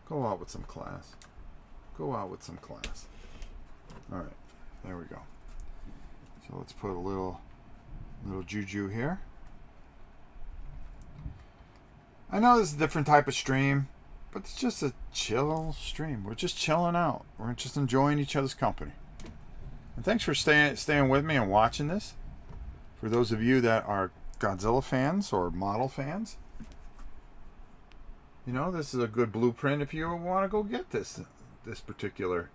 Go out with some class. Go out with some class. All right, there we go. So let's put a little juju here. I know this is a different type of stream, but it's just a chill stream. We're just chilling out. We're just enjoying each other's company. And thanks for staying with me and watching this. For those of you that are Godzilla fans or model fans, you know, this is a good blueprint if you want to go get this particular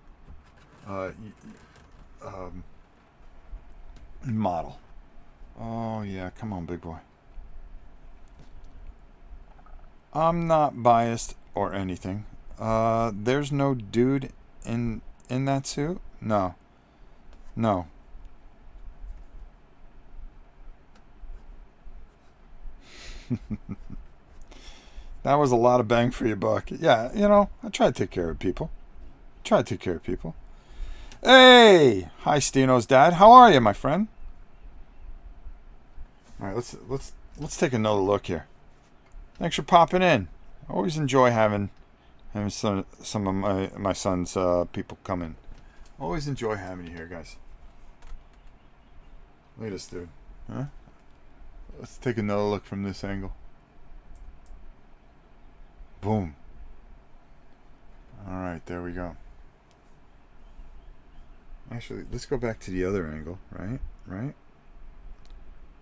model. Oh yeah, come on, big boy. I'm not biased or anything. There's no dude in that suit? No. That was a lot of bang for your buck. Yeah, you know, I try to take care of people. Hey! Hi, Stino's dad. How are you, my friend? All right, let's take another look here. Thanks for popping in. I always enjoy having some of my son's people come in. Always enjoy having you here, guys. Look at this dude. Huh? Let's take another look from this angle. Boom. All right, there we go. Actually, let's go back to the other angle, right?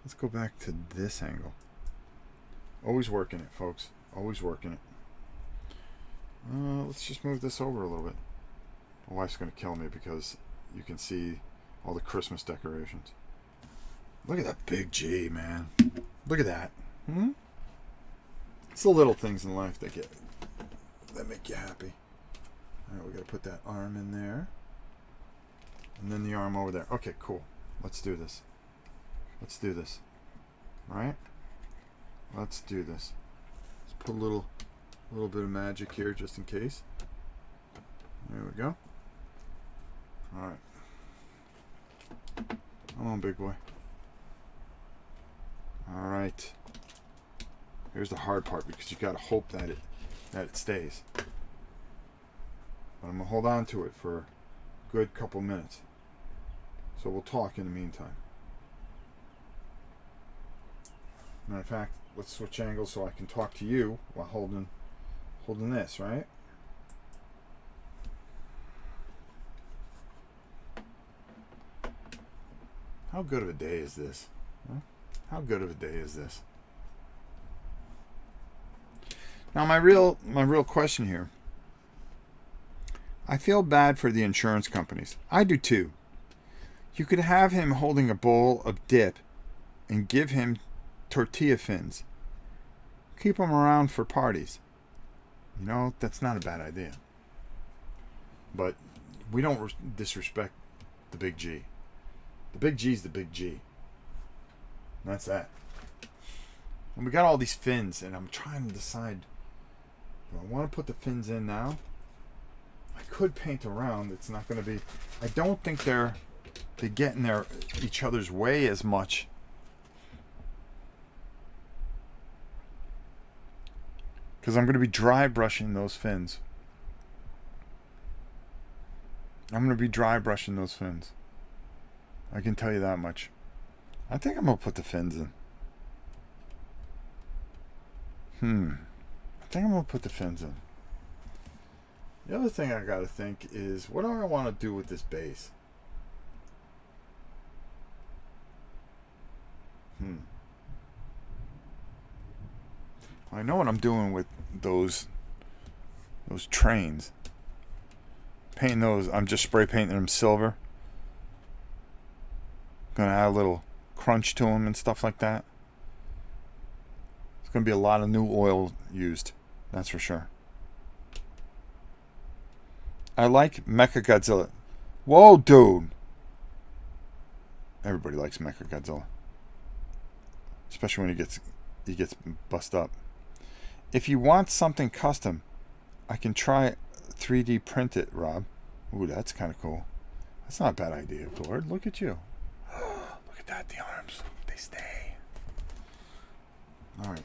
Let's go back to this angle. Always working it, folks. Always working it. Let's just move this over a little bit. My wife's going to kill me because you can see all the Christmas decorations. Look at that big G, man. Look at that. It's the little things in life that make you happy. All right, we got to put that arm in there. And then the arm over there. Okay, cool. Let's do this. All right? Let's do this. Let's put a little bit of magic here just in case. There we go. All right. Come on, big boy. All right. Here's the hard part because you gotta hope that it stays. But I'm gonna hold on to it for a good couple minutes. So we'll talk in the meantime. Matter of fact, let's switch angles so I can talk to you while holding this, right? How good of a day is this? Huh? How good of a day is this? Now my real question here. I feel bad for the insurance companies. I do too. You could have him holding a bowl of dip and give him tortilla fins. Keep him around for parties. You know, that's not a bad idea. But we don't disrespect the big G. The big G's the big G. And that's that. And we got all these fins, and I'm trying to decide, do I want to put the fins in now? I could paint around. It's not going to be... I don't think they get in each other's way as much. Because I'm going to be dry brushing those fins. I can tell you that much. I think I'm going to put the fins in. I think I'm going to put the fins in. The other thing I got to think is, what do I want to do with this base? I know what I'm doing with those trains. Painting those, I'm just spray painting them silver. Gonna add a little crunch to them and stuff like that. There's gonna be a lot of new oil used, that's for sure. I like Mecha Godzilla. Whoa, dude! Everybody likes Mecha Godzilla, especially when he gets bust up. If you want something custom, I can try 3D print it, Rob. Ooh, that's kind of cool. That's not a bad idea, Lord. Look at you. Look at that, the arms. They stay. Alright.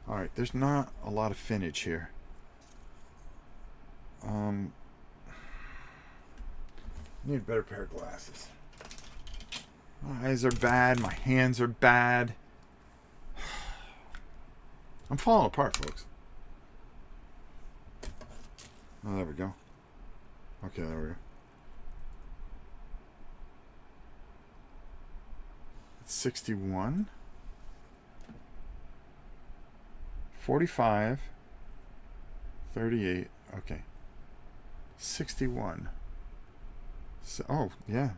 Alright, there's not a lot of finnage here. Need a better pair of glasses. My eyes are bad. My hands are bad. I'm falling apart, folks. Oh, there we go. Okay, there we go. It's 61. 45. 38. Okay. 61. So, oh, yeah.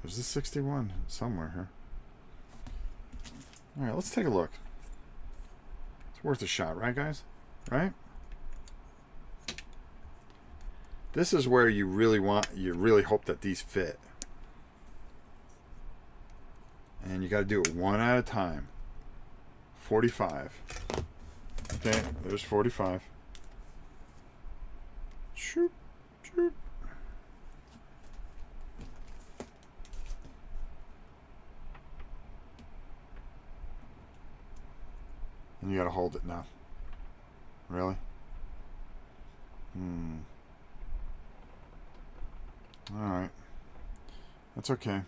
There's a 61 somewhere here. Alright, let's take a look. It's worth a shot, right, guys? Right? This is where you really hope that these fit. And you got to do it one at a time. 45. Okay, there's 45. Shoot, shoot. And you got to hold it now. Really? Alright. That's okay.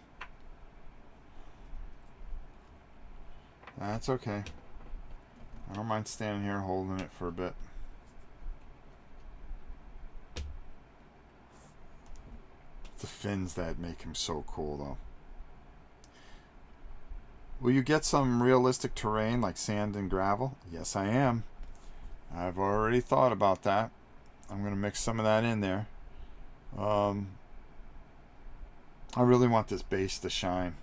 That's okay. I don't mind standing here holding it for a bit. It's the fins that make him so cool, though. Will you get some realistic terrain like sand and gravel? Yes, I am. I've already thought about that. I'm going to mix some of that in there. I really want this base to shine.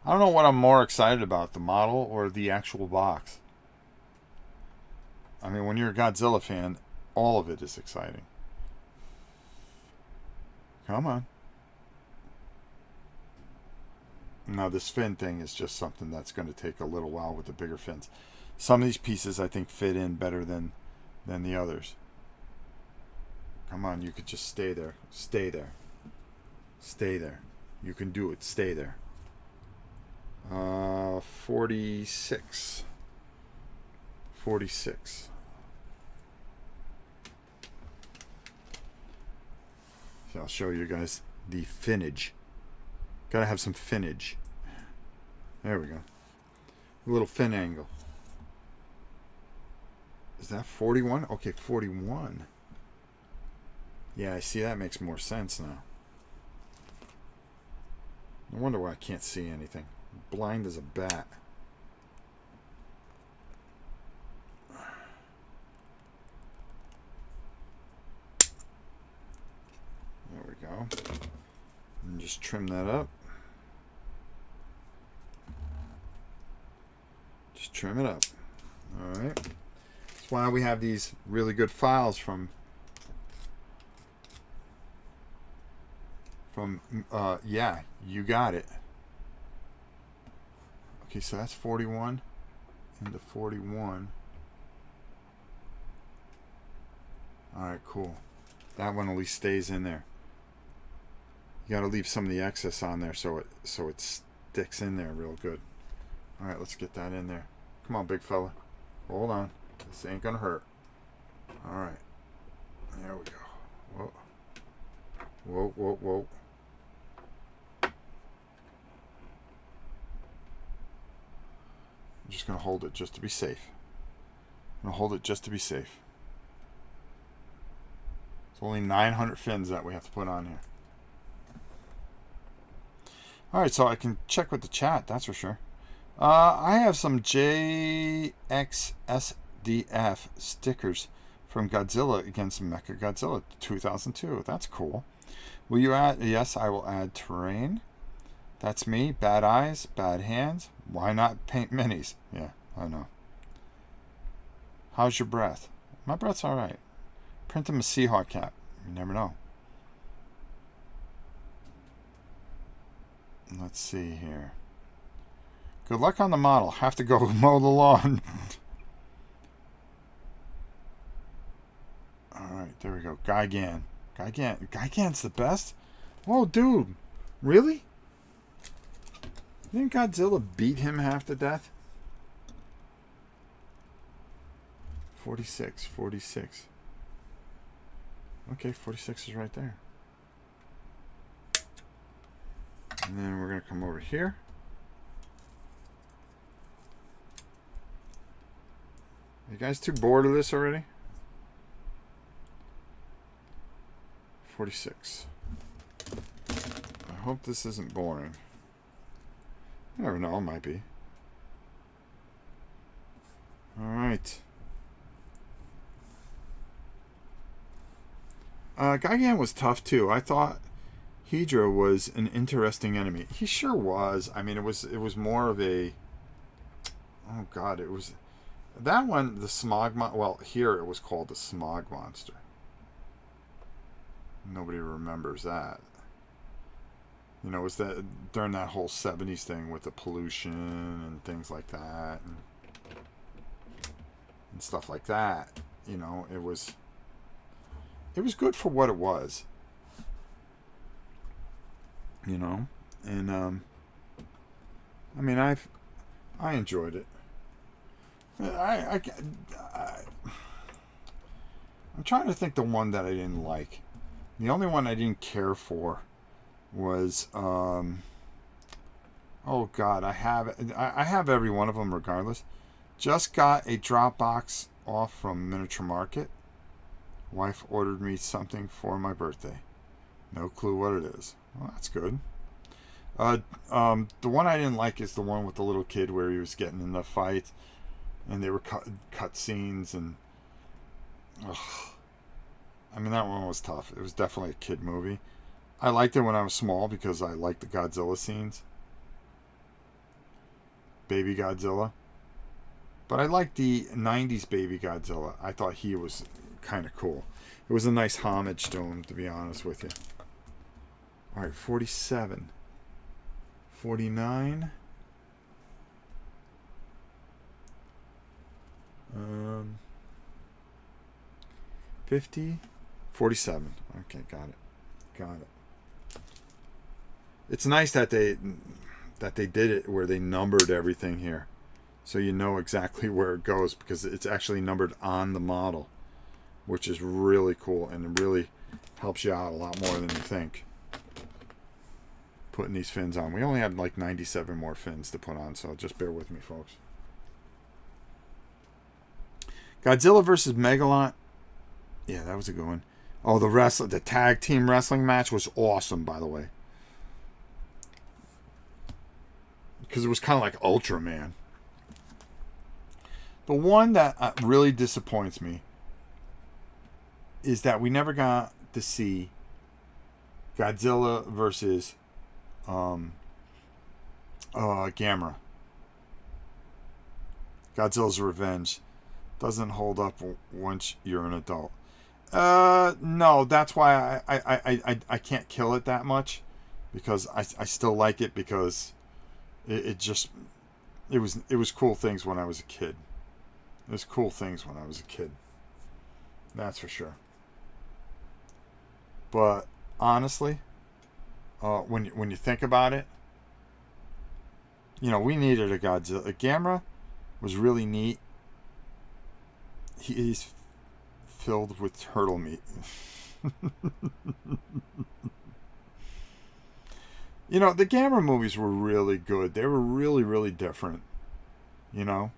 I don't know what I'm more excited about, the model or the actual box. I mean, when you're a Godzilla fan, all of it is exciting. Come on. Now, this fin thing is just something that's going to take a little while with the bigger fins. Some of these pieces, I think, fit in better than the others. Come on, you could just stay there. Stay there. Stay there. You can do it. Stay there. 46. 46. So I'll show you guys the finnage. Gotta have some finnage. There we go. A little fin angle. Is that 41? Okay, 41. Yeah, I see, that makes more sense now. No wonder why I can't see anything. I'm blind as a bat. There we go. And just trim that up. Just trim it up. Alright. That's why we have these really good files from yeah, you got it. Okay, so that's 41 into 41. Alright, cool. That one at least stays in there. You got to leave some of the excess on there so it sticks in there real good. All right, let's get that in there. Come on, big fella. Hold on. This ain't gonna hurt. All right. There we go. Whoa. Whoa, whoa, whoa. I'm just going to hold it just to be safe. I'm going to hold it just to be safe. It's only 900 fins that we have to put on here. Alright, so I can check with the chat, that's for sure. I have some JXSDF stickers from Godzilla against Mechagodzilla 2002. That's cool. Will you add? Yes, I will add terrain. That's me. Bad eyes, bad hands. Why not paint minis? Yeah, I know. How's your breath? My breath's alright. Print him a Seahawk cap. You never know. Let's see here. Good luck on the model. Have to go mow the lawn. Alright, there we go. Gigan. Gigan's the best? Whoa, dude. Really? Didn't Godzilla beat him half to death? 46. Okay, 46 is right there. And then we're going to come over here. You guys too bored of this already? 46. I hope this isn't boring. You never know, it might be. Alright. Gigan was tough too. I thought Hydra was an interesting enemy. He sure was. I mean, it was more of a... Oh god, it was... That one, the smog... Well, here it was called the smog monster. Nobody remembers that. You know, it was that during that whole 70s thing with the pollution and things like that. And stuff like that. You know, it was good for what it was. You know? And, I mean, I enjoyed it. I'm trying to think the one that I didn't like. The only one I didn't care for was, oh God, I have every one of them regardless. Just got a drop box off from Miniature Market. Wife ordered me something for my birthday. No clue what it is. Well, that's good. The one I didn't like is the one with the little kid where he was getting in the fight and they were cut scenes and ugh. I mean, that one was tough. It was definitely a kid movie. I liked it when I was small because I liked the Godzilla scenes. Baby Godzilla. But I liked the 90s Baby Godzilla. I thought he was kind of cool. It was a nice homage to him, to be honest with you. Alright, 47. 49. 50. 47. Okay, got it. It's nice that they did it where they numbered everything here, so you know exactly where it goes because it's actually numbered on the model, which is really cool and it really helps you out a lot more than you think. Putting these fins on, we only had like 97 more fins to put on, so just bear with me, folks. Godzilla versus Megalon. Yeah, that was a good one. Oh, the tag team wrestling match was awesome, by the way. Because it was kind of like Ultraman. The one that really disappoints me is that we never got to see Godzilla versus Gamera. Godzilla's Revenge doesn't hold up once you're an adult. No, that's why I can't kill it that much, because I still like it because it was cool things when I was a kid. It was cool things when I was a kid. That's for sure. But honestly, when you think about it, you know, we needed a Godzilla. Gamera was really neat. He's filled with turtle meat. You know, the Gamera movies were really good. They were really, really different. you know.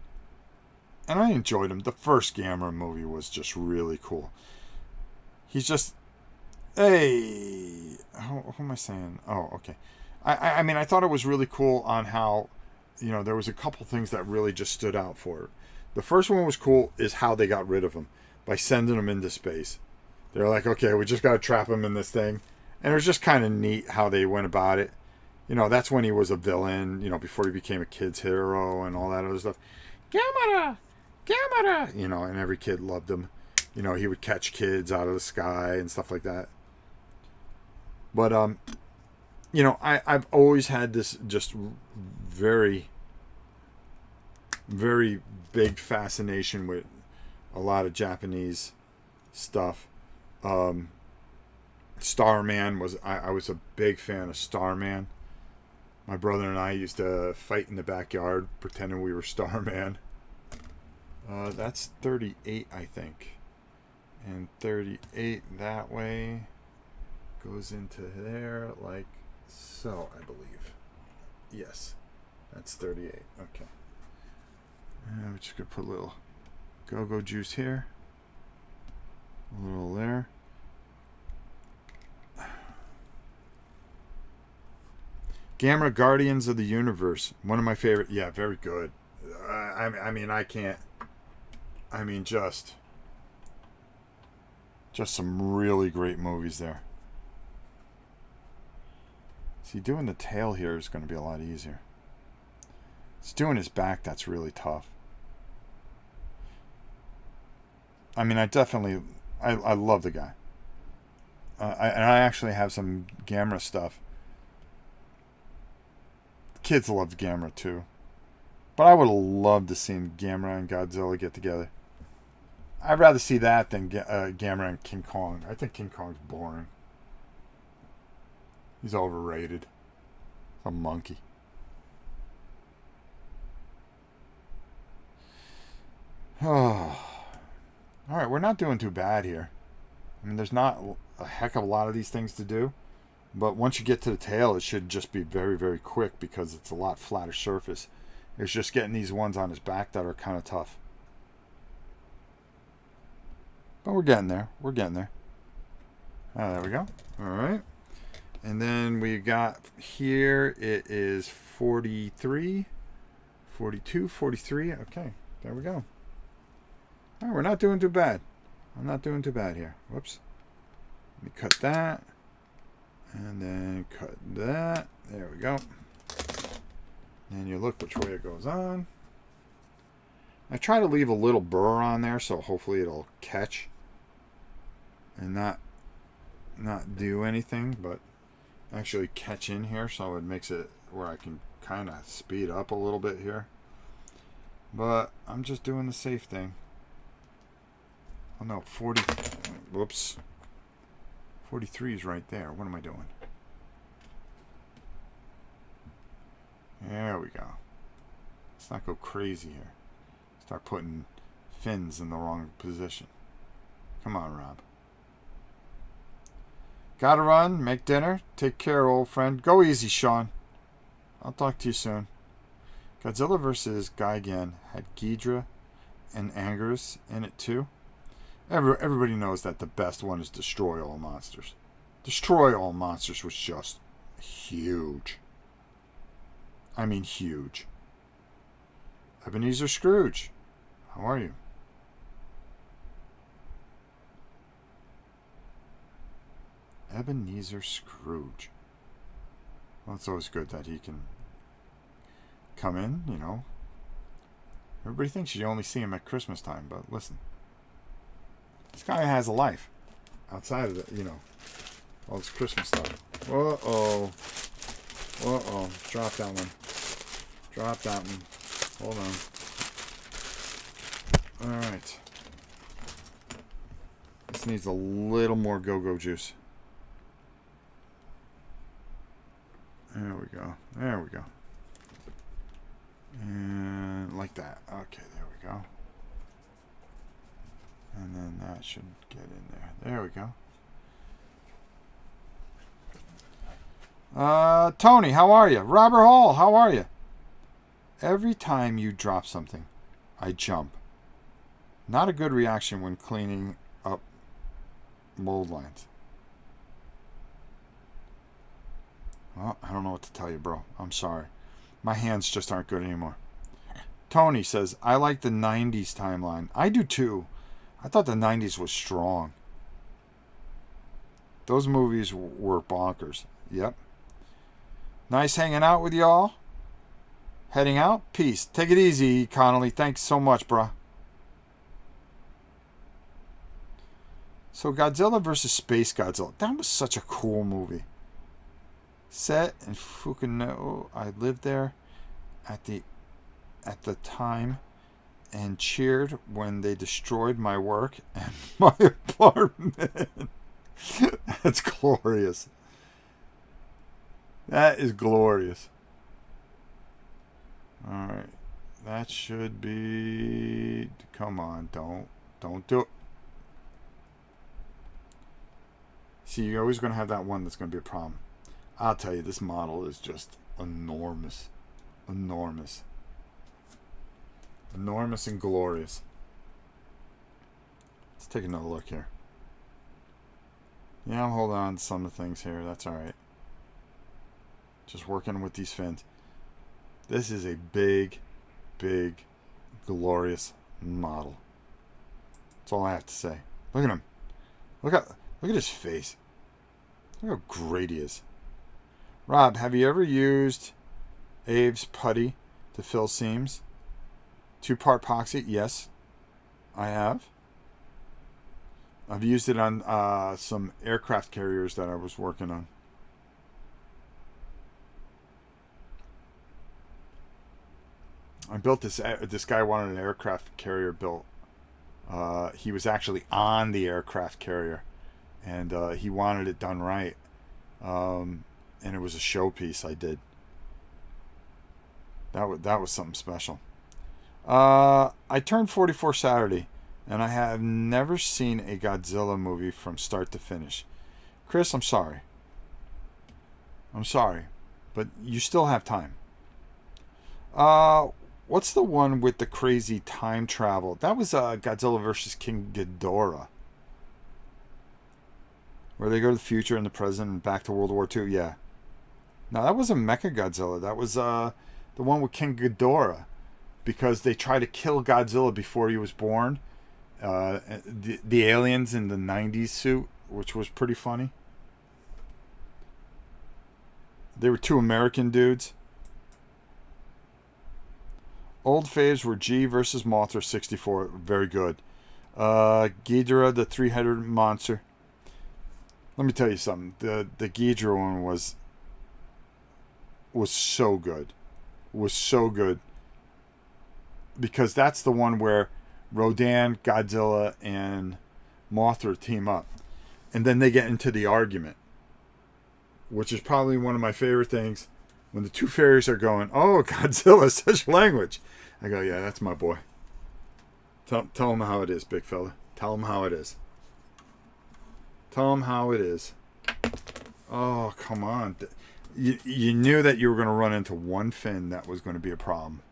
And I enjoyed him. The first Gamera movie was just really cool. He's just, hey, who am I saying? Oh, okay. I mean, I thought it was really cool on how, you know, there was a couple things that really just stood out for it. The first one was cool is how they got rid of him by sending him into space. They're like, okay, we just got to trap him in this thing. And it was just kind of neat how they went about it. You know, that's when he was a villain, you know, before he became a kid's hero and all that other stuff. Gamera! Gamera! You know, and every kid loved him. You know, he would catch kids out of the sky and stuff like that. But, you know, I've always had this just very, very big fascination with a lot of Japanese stuff. Starman was, I was a big fan of Starman. My brother and I used to fight in the backyard pretending we were Starman. That's 38, I think. And 38 that way goes into there like so, I believe. Yes, that's 38. Okay. And we're just going to put a little go-go juice here. A little there. Gamera Guardians of the Universe. One of my favorite. Yeah, very good. I mean, I can't. I mean, just some really great movies there. See, doing the tail here is going to be a lot easier. It's doing his back that's really tough. I mean, I definitely, I love the guy. And I actually have some Gamera stuff. Kids loved Gamera too. But I would have loved to see Gamera and Godzilla get together. I'd rather see that than Gamera and King Kong. I think King Kong's boring. He's overrated. He's a monkey. Oh. Alright, we're not doing too bad here. I mean, there's not a heck of a lot of these things to do. But once you get to the tail, it should just be very, very quick because it's a lot flatter surface. It's just getting these ones on his back that are kind of tough. But we're getting there. We're getting there. There we go. Alright. And then we got here, it is 43, 42, 43. Okay, there we go. All right, we're not doing too bad. I'm not doing too bad here. Whoops. Let me cut that. And then cut that. There we go. And you look which way it goes on. I try to leave a little burr on there so hopefully it'll catch and not do anything, but actually catch in here, so it makes it where I can kind of speed up a little bit here. But I'm just doing the safe thing. Oh no, 40. Whoops. 43 is right there. What am I doing? There we go. Let's not go crazy here. Start putting fins in the wrong position. Come on, Rob. Gotta run, make dinner. Take care, old friend. Go easy, Sean. I'll talk to you soon. Godzilla vs. Gigan had Ghidra and Anguirus in it too. Everybody knows that the best one is Destroy All Monsters. Destroy All Monsters was just huge. I mean huge. Ebenezer Scrooge, how are you? Ebenezer Scrooge. Well, it's always good that he can come in, you know. Everybody thinks you only see him at Christmas time, but listen. This guy has a life outside of it, you know, all this Christmas stuff. Uh-oh. Uh-oh. Drop that one. Drop that one. Hold on. Alright. This needs a little more go-go juice. There we go. There we go. And like that. Okay, there we go. And then that should get in there. There we go. Tony, how are you? Robert Hall, how are you? Every time you drop something, I jump. Not a good reaction when cleaning up mold lines. Well, I don't know what to tell you, bro. I'm sorry. My hands just aren't good anymore. Tony says, I like the 90s timeline. I do too. I thought the 90s was strong. Those movies were bonkers. Yep. Nice hanging out with y'all. Heading out? Peace. Take it easy, Connolly. Thanks so much, bruh. So Godzilla versus Space Godzilla. That was such a cool movie. Set in Fukino. I lived there at the time and cheered when they destroyed my work and my apartment. That's glorious. That is glorious. Alright. That should be... Come on, don't do it. See, you're always going to have that one that's going to be a problem. I'll tell you, this model is just enormous. Enormous. Enormous and glorious. Let's take another look here. Yeah, I'm holding on to some of the things here. That's alright. Just working with these fins. This is a big, big, glorious model. That's all I have to say. Look at him. Look at his face. Look how great he is. Rob, have you ever used Abe's putty to fill seams? 2-part epoxy? Yes, I have. I've used it on some aircraft carriers that I was working on. I built this. This guy wanted an aircraft carrier built. He was actually on the aircraft carrier, and he wanted it done right. And it was a showpiece I did. That was something special. I turned 44 Saturday, and I have never seen a Godzilla movie from start to finish. Chris, I'm sorry. I'm sorry, but you still have time. What's the one with the crazy time travel? That was Godzilla versus King Ghidorah. Where they go to the future and the present and back to World War II. Yeah. No, that wasn't Mechagodzilla. That was the one with King Ghidorah. Because they tried to kill Godzilla before he was born. The aliens in the 90s suit, which was pretty funny. They were two American dudes. Old faves were G versus Mothra 64. Very good. Ghidorah, the 300 monster. Let me tell you something. The Ghidorah one was so good. Was so good. Because that's the one where Rodan, Godzilla, and Mothra team up. And then they get into the argument. Which is probably one of my favorite things. When the two fairies are going, oh, Godzilla, such language. I go, yeah, that's my boy. Tell him how it is, big fella. Tell him how it is. Tell him how it is. Oh, come on. You knew that you were going to run into one fin that was going to be a problem.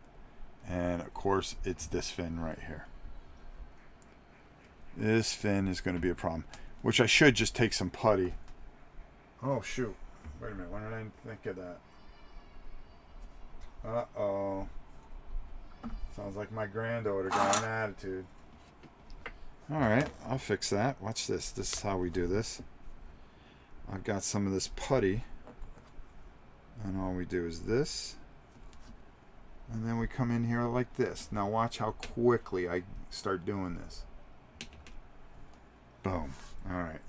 And, of course, it's this fin right here. This fin is going to be a problem. Which I should just take some putty. Oh, shoot. Wait a minute. When did I think of that? Uh-oh. Sounds like my granddaughter got an attitude. Alright, I'll fix that. Watch this. This is how we do this. I've got some of this putty. And all we do is this. And then we come in here like this. Now watch how quickly I start doing this. Boom. Alright.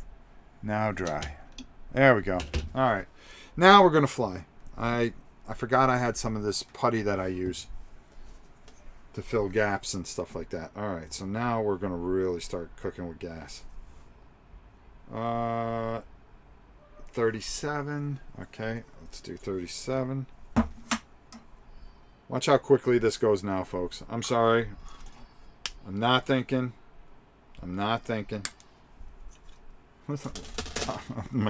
Now dry. There we go. Alright. Now we're going to fly. I forgot I had some of this putty that I use to fill gaps and stuff like that. Alright, so now we're going to really start cooking with gas. 37. Okay, let's do 37. Watch how quickly this goes now, folks. I'm sorry. I'm not thinking. My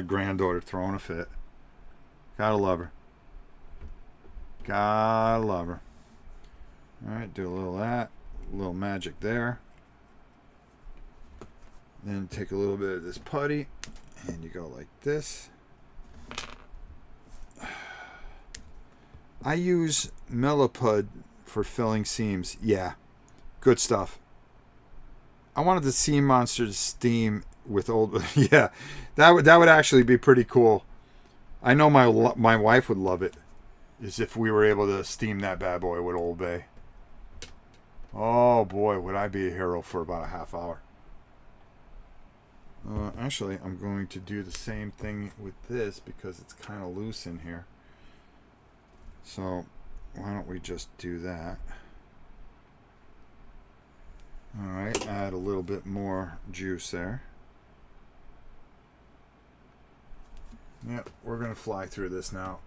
granddaughter throwing a fit. Gotta love her. Alright, do a little of that. A little magic there. Then take a little bit of this putty and you go like this. I use Milliput for filling seams. Yeah, good stuff. I wanted the Seam Monster to steam with old... Yeah, that would actually be pretty cool. I know my wife would love it, is if we were able to steam that bad boy with Old Bay. Oh boy, would I be a hero for about a half hour. Actually, I'm going to do the same thing with this because it's kind of loose in here. So why don't we just do that? Alright, add a little bit more juice there. Yep, we're going to fly through this now.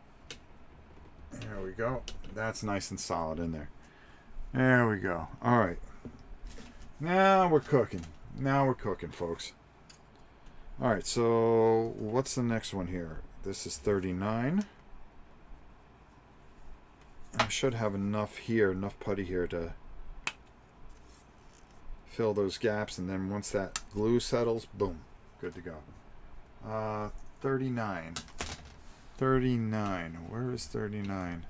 There we go. That's nice and solid in there. There we go. Alright. Now we're cooking. Now we're cooking, folks. Alright, so what's the next one here? This is 39. I should have enough here, enough putty here to fill those gaps, and then once that glue settles, boom, good to go. 39. 39. Where is 39?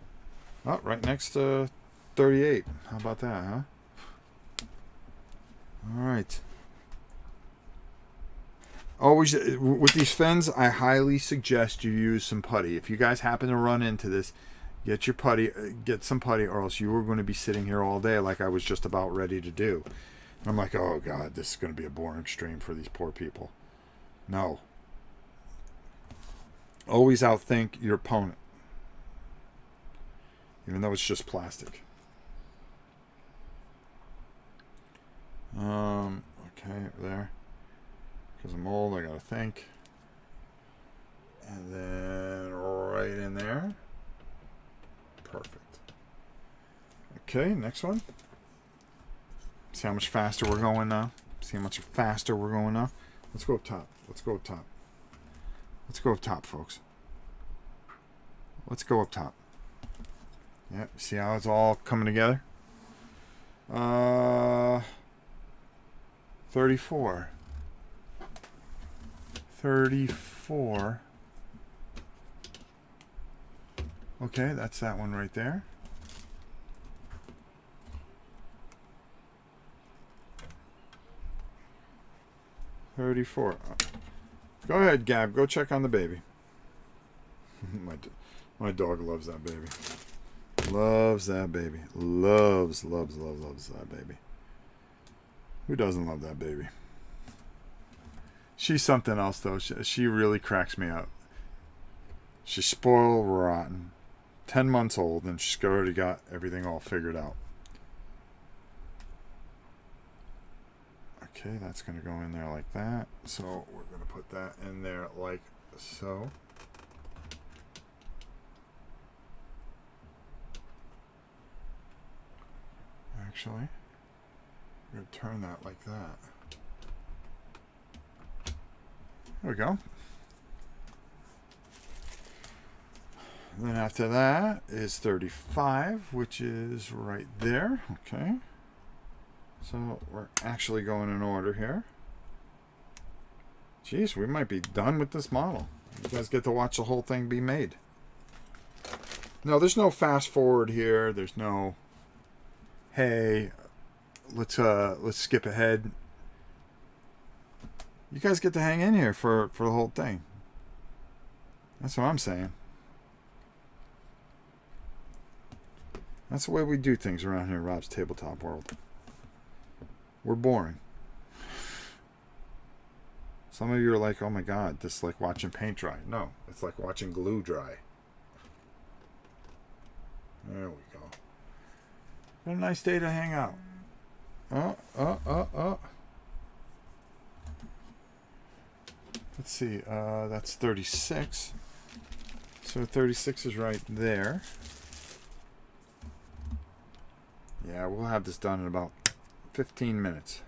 Oh, right next to 38. How about that, huh? Alright. Always, with these fins, I highly suggest you use some putty. If you guys happen to run into this, get your putty, get some putty, or else you are going to be sitting here all day like I was just about ready to do. I'm like, oh God, this is going to be a boring stream for these poor people. No. Always outthink your opponent. Even though it's just plastic. Okay, there. Because I'm old, I gotta think. And then right in there. Perfect. Okay, next one. See how much faster we're going now? See how much faster we're going now? Let's go up top. Let's go up top. Let's go up top, folks. Let's go up top. Yep, see how it's all coming together? 34. 34. Okay, that's that one right there. $34. Go ahead, Gab. Go check on the baby. My dog loves that baby. Loves that baby. Loves that baby. Who doesn't love that baby? She's something else, though. She really cracks me up. She's spoiled rotten. 10 months old, and she's already got everything all figured out. Okay, that's going to go in there like that. So we're going to put that in there like so. Actually, I'm going to turn that like that. There we go. Then after that is 35, which is right there. Okay. So we're actually going in order here. Jeez, we might be done with this model. You guys get to watch the whole thing be made. No, there's no fast forward here. There's no, hey, let's skip ahead. You guys get to hang in here for the whole thing. That's what I'm saying. That's the way we do things around here, Rob's Tabletop World. We're boring. Some of you are like, oh my God, this is like watching paint dry. No, it's like watching glue dry. There we go. What a nice day to hang out. Let's see, that's 36. So 36 is right there. Yeah, we'll have this done in about 15 minutes.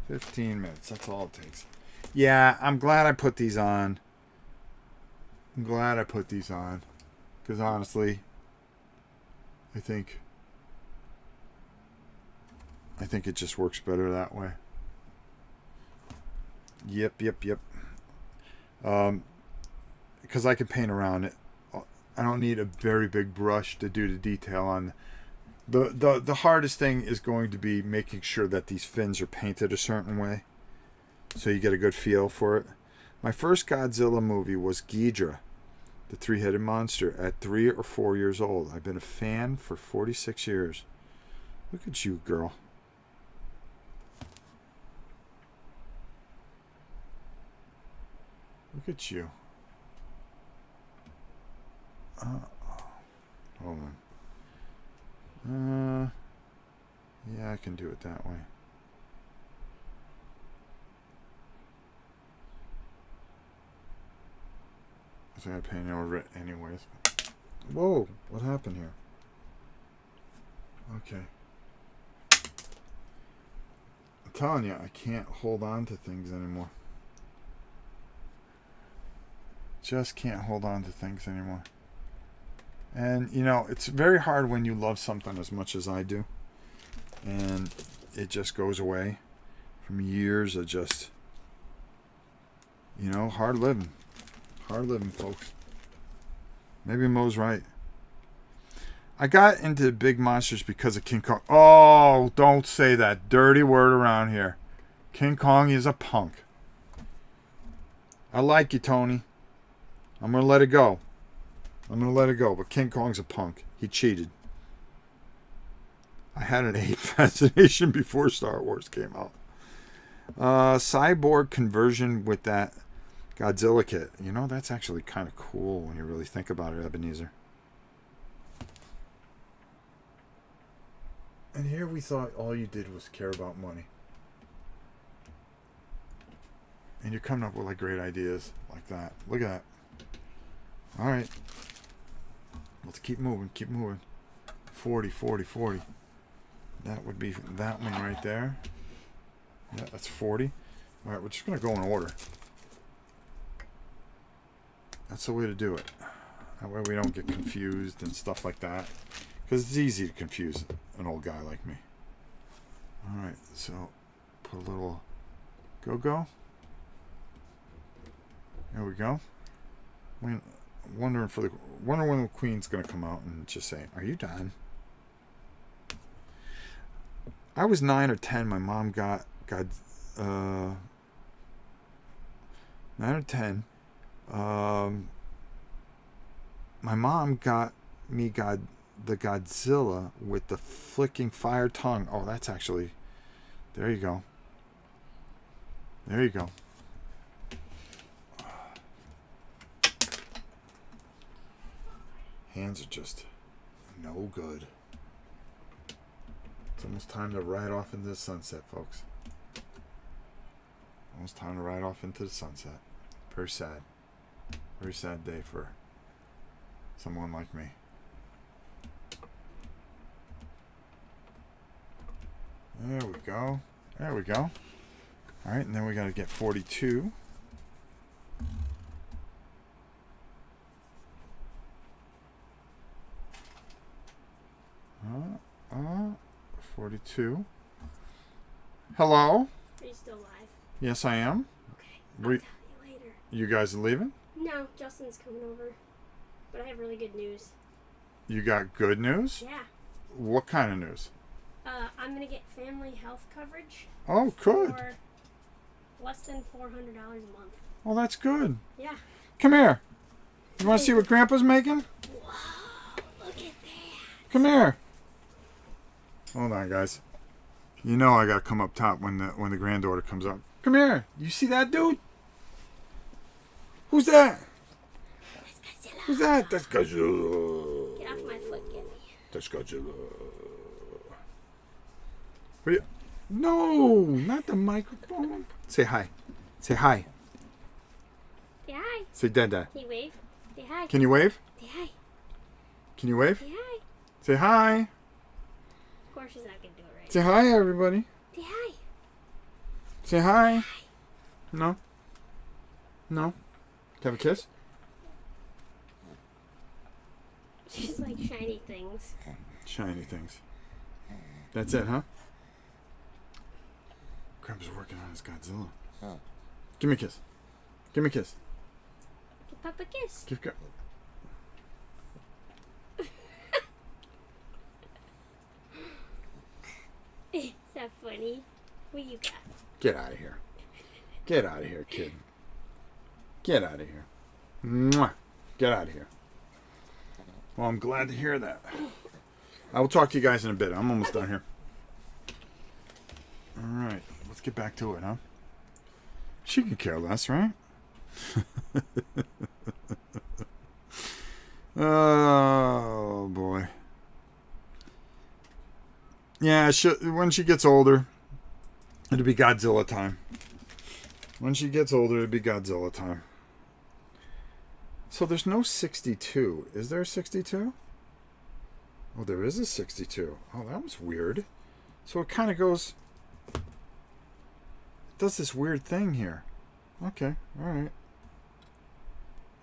15 minutes, that's all it takes. Yeah, I'm glad I put these on. I'm glad I put these on. Because honestly, I think I think it just works better that way. Yep. Because I can paint around it. I don't need a very big brush to do the detail on. The hardest thing is going to be making sure that these fins are painted a certain way, so you get a good feel for it. My first Godzilla movie was Ghidorah, the three-headed monster, at 3 or 4 years old. I've been a fan for 46 years. Look at you, girl. Look at you. Hold on. Yeah, I can do it that way. So I paint over it anyways. Whoa, what happened here? Okay. I'm telling you, I can't hold on to things anymore. Just can't hold on to things anymore. And, you know, it's very hard when you love something as much as I do. And it just goes away from years of just, you know, hard living. Hard living, folks. Maybe Mo's right. I got into big monsters because of King Kong. Oh, don't say that dirty word around here. King Kong is a punk. I like you, Tony. I'm going to let it go. But King Kong's a punk. He cheated. I had an ape fascination before Star Wars came out. Cyborg conversion with that Godzilla kit. You know, that's actually kind of cool when you really think about it, Ebenezer. And here we thought all you did was care about money. And you're coming up with like great ideas like that. Look at that. All right. Let's keep moving. 40. That would be that one right there. Yeah, that's 40. All right, we're just going to go in order. That's the way to do it. That way we don't get confused and stuff like that. Because it's easy to confuse an old guy like me. All right, so put a little go. There we go. Wonder when the Queen's gonna come out and just say, "Are you done?" I was 9 or 10. My mom got 9 or 10. My mom got me the Godzilla with the flicking fire tongue. Oh, that's actually. There you go. Hands are just no good. It's almost time to ride off into the sunset, folks. Almost time to ride off into the sunset. Very sad. Very sad day for someone like me. There we go. All right, and then we got to get 42. 42. Hello? Are you still live? Yes, I am. Okay. I'll tell you later. You guys are leaving? No, Justin's coming over. But I have really good news. You got good news? Yeah. What kind of news? I'm going to get family health coverage. Oh, good. For less than $400 a month. Oh, that's good. Yeah. Come here. You want to see what Grandpa's making? Whoa, look at that. Come here. Hold on, guys. You know I got to come up top when the granddaughter comes up. Come here. You see that dude? Who's that? That's Godzilla. Who's that? That's Godzilla. Get off my foot, Gabby. That's Godzilla. Wait, no, not the microphone. Say hi. Say hi. Say hi. Say dada. Can you wave? Say hi. Can you wave? Say hi. Can you wave? Say hi. Say hi. Of course she's not going to do it right. Say hi, everybody. Say hi. Say hi. Hi. No. No. Have a kiss? She's like shiny things. Shiny things. That's it, huh? Grandpa's working on his Godzilla. Oh. Give me a kiss. Give me a kiss. Give Papa a kiss. Give Is that funny? What you got? Get out of here. Get out of here, kid. Get out of here. Mwah. Get out of here. Well, I'm glad to hear that. I will talk to you guys in a bit. I'm almost done here. All right. Let's get back to it, huh? She could care less, right? Oh, boy. Yeah, when she gets older, it'll be Godzilla time. When she gets older, it'll be Godzilla time. So there's no 62. Is there a 62? Oh, there is a 62. Oh, that was weird. So it kind of goes... It does this weird thing here. Okay, alright.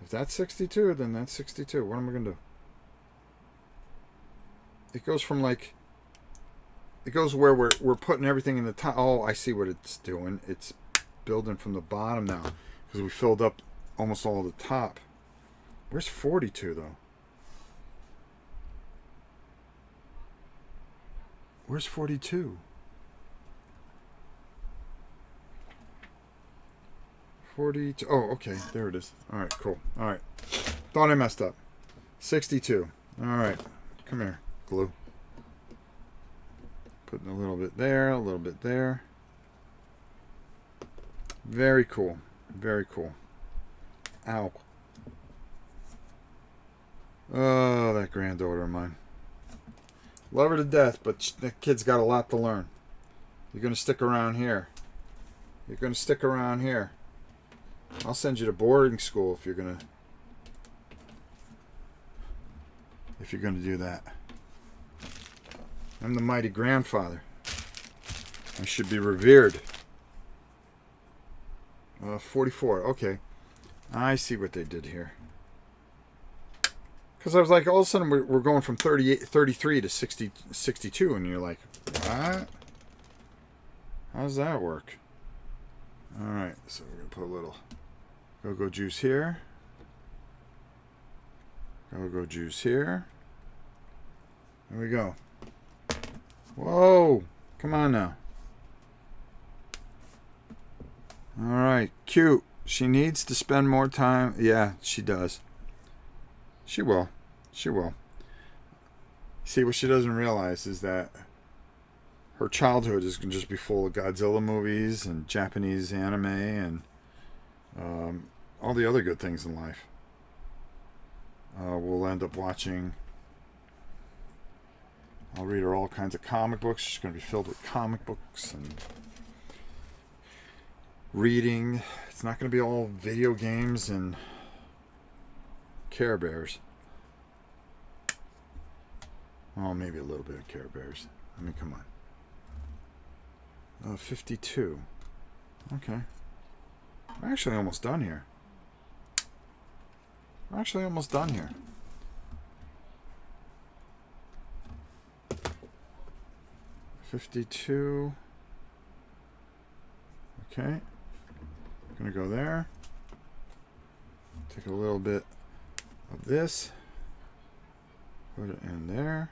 If that's 62, then that's 62. What am I going to do? It goes from like... It goes where we're putting everything in the top. Oh, I see what it's doing. It's building from the bottom now. Because we filled up almost all the top. Where's 42, though? Where's 42? 42. Oh, okay. There it is. All right, cool. All right. Thought I messed up. 62. All right. Come here, glue. Putting a little bit there, a little bit there. Very cool. Very cool. Ow. Oh, that granddaughter of mine. Love her to death, but that kid's got a lot to learn. You're going to stick around here. You're going to stick around here. I'll send you to boarding school if you're going to do that. I'm the mighty grandfather. I should be revered. 44. Okay. I see what they did here. Because I was like, all of a sudden we're going from 33 to 62, and you're like, what? How does that work? All right, so we're going to put a little go-go juice here. Go-go juice here. There we go. Whoa! Come on now. All right, cute. She needs to spend more time. Yeah, she does. She will. She will. See, what she doesn't realize is that her childhood is going to just be full of Godzilla movies and Japanese anime and all the other good things in life. We'll end up watching... I'll read her all kinds of comic books. She's going to be filled with comic books and reading. It's not going to be all video games and Care Bears. Oh, maybe a little bit of Care Bears. I mean, come on. 52. Okay. We're actually almost done here. 52. Okay. Gonna go there. Take a little bit of this. Put it in there.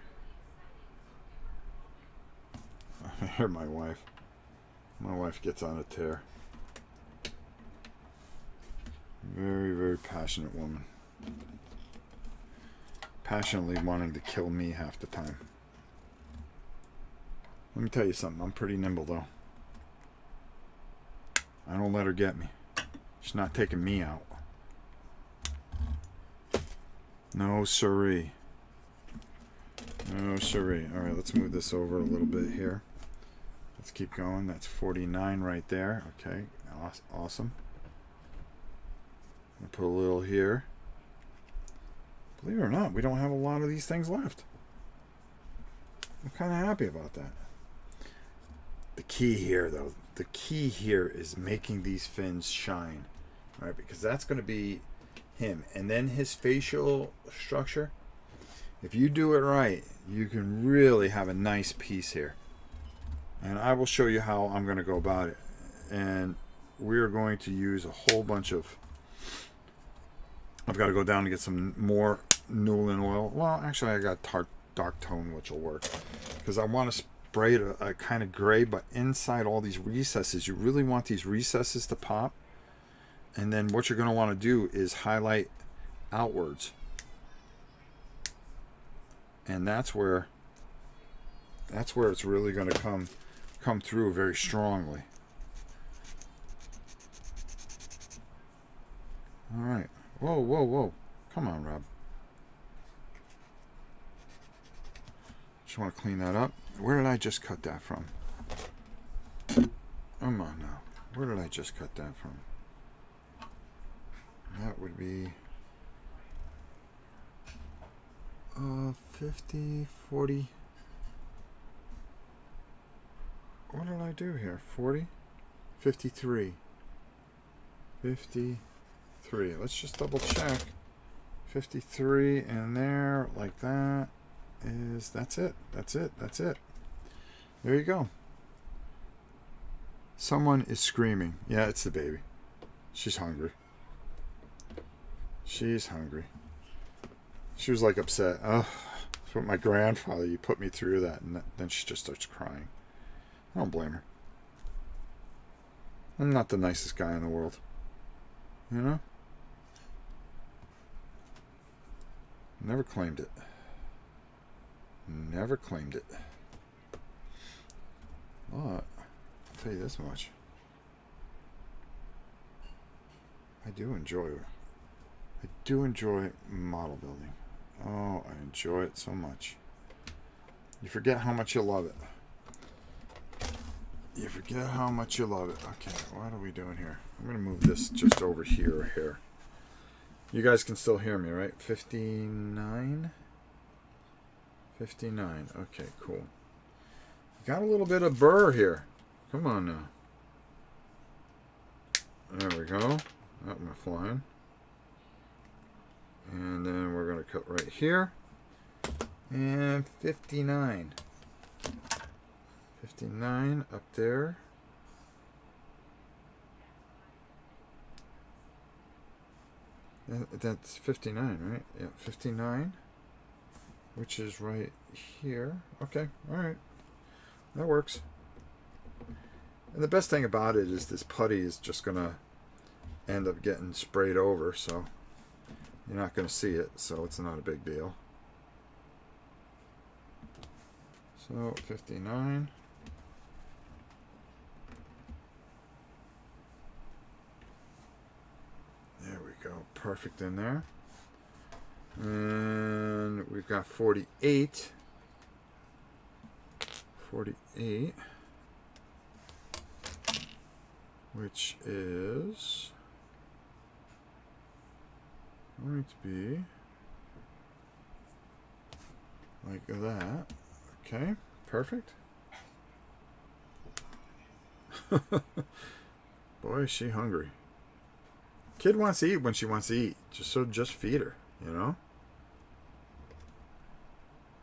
I hear my wife. My wife gets on a tear. Very, very passionate woman. Passionately wanting to kill me half the time. Let me tell you something. I'm pretty nimble, though. I don't let her get me. She's not taking me out. No siree. No siree. All right, let's move this over a little bit here. Let's keep going. That's 49 right there. Okay, awesome. I'll put a little here. Believe it or not, we don't have a lot of these things left. I'm kind of happy about that. The key here, though, the key here is making these fins shine, right? Because that's going to be him. And then his facial structure, if you do it right, you can really have a nice piece here. And I will show you how I'm going to go about it. And we're going to use a whole bunch of... I've got to go down and get some more Newland oil. Well, actually, I got dark tone, which will work. Because I want to spray it a kind of gray, but inside all these recesses. You really want these recesses to pop. And then what you're going to want to do is highlight outwards. And that's where it's really going to come through very strongly. All right. Whoa, whoa, whoa. Come on, Rob. Just want to clean that up. Where did I just cut that from? Come on now. Where did I just cut that from? That would be 50, 40. What did I do here? 40? 53. 53. Let's just double check. 53 and there, like that. That's it. That's it. That's it. There you go. Someone is screaming. Yeah, it's the baby. She's hungry. She's hungry. She was like upset. Oh, it's what my grandfather, you put me through that. And then she just starts crying. I don't blame her. I'm not the nicest guy in the world. You know? Never claimed it. Never claimed it. But I'll tell you this much. I do enjoy model building. Oh, I enjoy it so much. You forget how much you love it. You forget how much you love it. Okay, what are we doing here? I'm going to move this just over here or here. You guys can still hear me, right? 59? 59. Okay, cool. Got a little bit of burr here. Come on now. There we go. Up my flying. And then we're going to cut right here. And 59. 59 up there. That's 59, right? Yeah, 59. Which is right here. Okay, alright. That works. And the best thing about it is this putty is just going to end up getting sprayed over, so you're not going to see it, so it's not a big deal. So, 59. There we go. Perfect in there. And we've got 48. 48. Which is going to be like that. Okay, perfect. Boy, is she hungry. Kid wants to eat when she wants to eat. Just feed her, you know?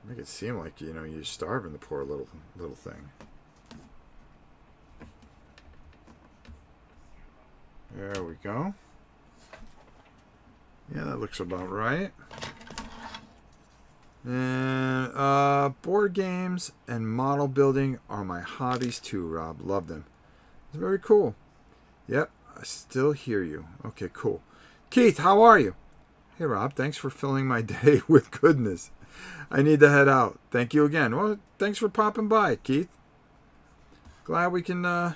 Make it seem like, you know, you're starving the poor little thing. There we go. Yeah, that looks about right. And board games and model building are my hobbies too, Rob. Love them. It's very cool. Yep, I still hear you. Okay, cool. Keith, how are you? Hey, Rob, thanks for filling my day with goodness. I need to head out. Thank you again. Well, thanks for popping by, Keith. Glad we can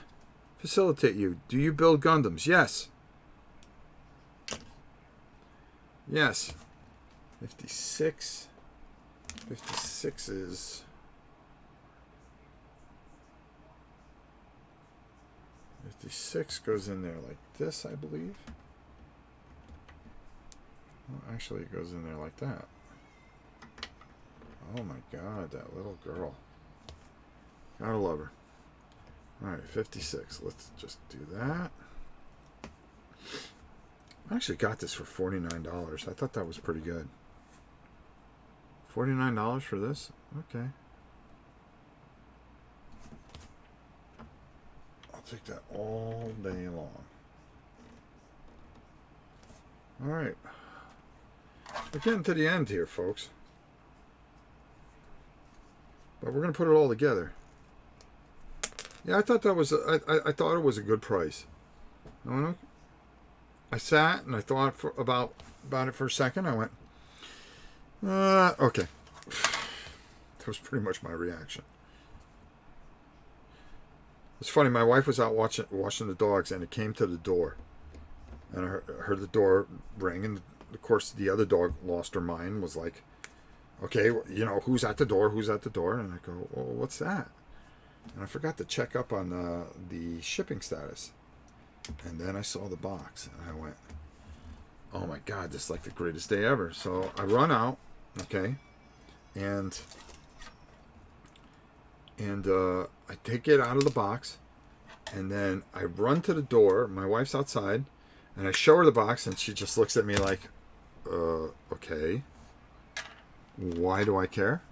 facilitate you. Do you build Gundams? Yes. Yes. 56. 56 is... 56 goes in there like this, I believe. Well, actually, it goes in there like that. Oh my god, that little girl. Gotta love her. Alright, 56. Let's just do that. I actually got this for $49. I thought that was pretty good. $49 for this? Okay. I'll take that all day long. All right. We're getting to the end here, folks. But we're going to put it all together. Yeah, I thought that was I thought it was a good price. I sat and I thought about it for a second. I went, okay. That was pretty much my reaction. It's funny. My wife was out washing the dogs, and it came to the door, and I heard the door ring, and of course the other dog lost her mind. Was like, okay, you know, who's at the door? Who's at the door? And I go, well, what's that? And I forgot to check up on the shipping status. And then I saw the box. And I went, oh my God, this is like the greatest day ever. So I run out, okay, and I take it out of the box. And then I run to the door. My wife's outside. And I show her the box. And she just looks at me like, okay. Why do I care?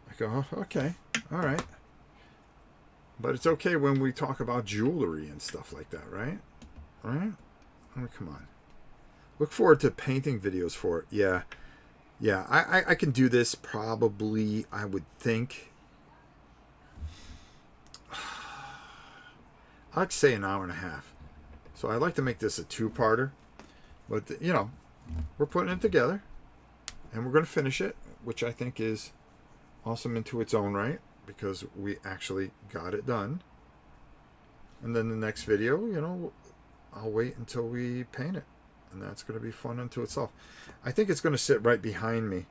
I go, oh, okay, all right. But it's okay when we talk about jewelry and stuff like that, right? Right? Oh, come on. Look forward to painting videos for it. Yeah. Yeah, I can do this probably, I would think, I'd say an hour and a half. So I'd like to make this a two-parter. But, you know, we're putting it together. And we're going to finish it, which I think is awesome into its own right, because we actually got it done. And then the next video, you know, I'll wait until we paint it, and that's going to be fun unto itself. I think it's going to sit right behind me,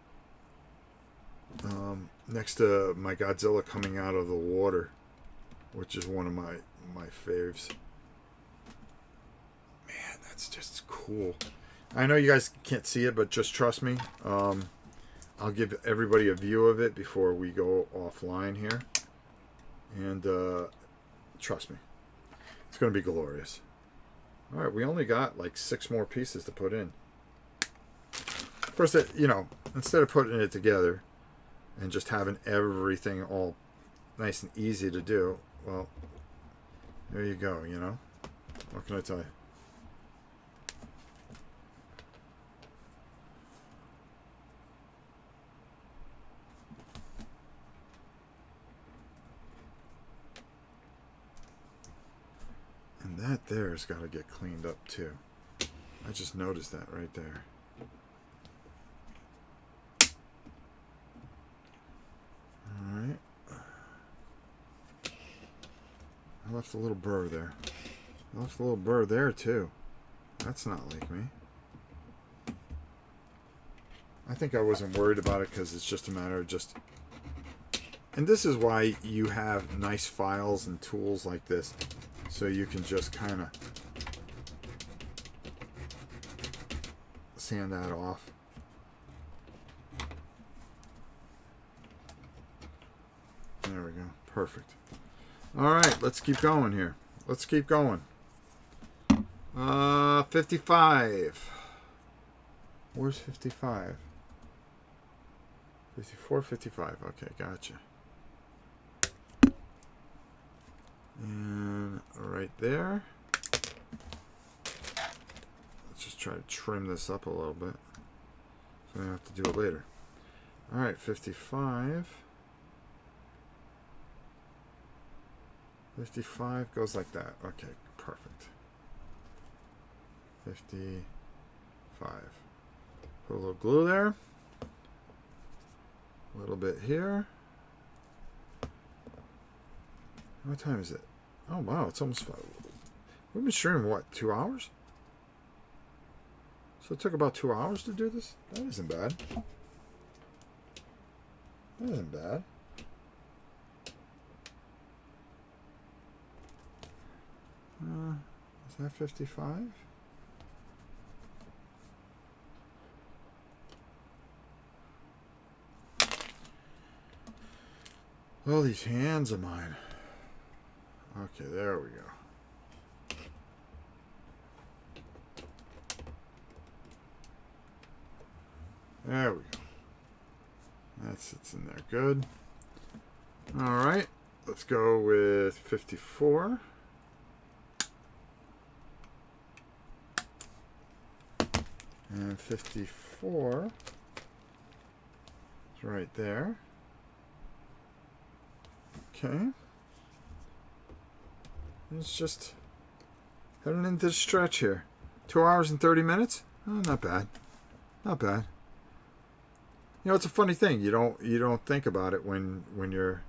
next to my Godzilla coming out of the water, which is one of my faves. Man, that's just cool. I know you guys can't see it, but just trust me. I'll give everybody a view of it before we go offline here. And trust me, it's going to be glorious. All right, we only got like 6 more pieces to put in. First, you know, instead of putting it together and just having everything all nice and easy to do, well, there you go, you know. What can I tell you? And that there's got to get cleaned up too. I just noticed that right there. Alright. I left a little burr there. I left a little burr there too. That's not like me. I think I wasn't worried about it because it's just a matter of just... And this is why you have nice files and tools like this. So you can just kind of sand that off. There we go. Perfect. All right, let's keep going here. Let's keep going. 55. Where's 55? 54, 55. Okay, gotcha. And right there. Let's just try to trim this up a little bit. So I have to do it later. Alright, 55. 55 goes like that. Okay, perfect. 55. Put a little glue there. A little bit here. What time is it? Oh, wow, it's almost 5. We've been streaming, what, 2 hours? So it took about 2 hours to do this? That isn't bad. That isn't bad. Is that 55? Oh, these hands of mine. Okay, there we go. There we go. That sits in there good. Alright, let's go with 54. And 54 is right there. Okay. It's just heading into the stretch here. 2 hours and 30 minutes? Oh, not bad. Not bad. You know, it's a funny thing. You don't think about it when you're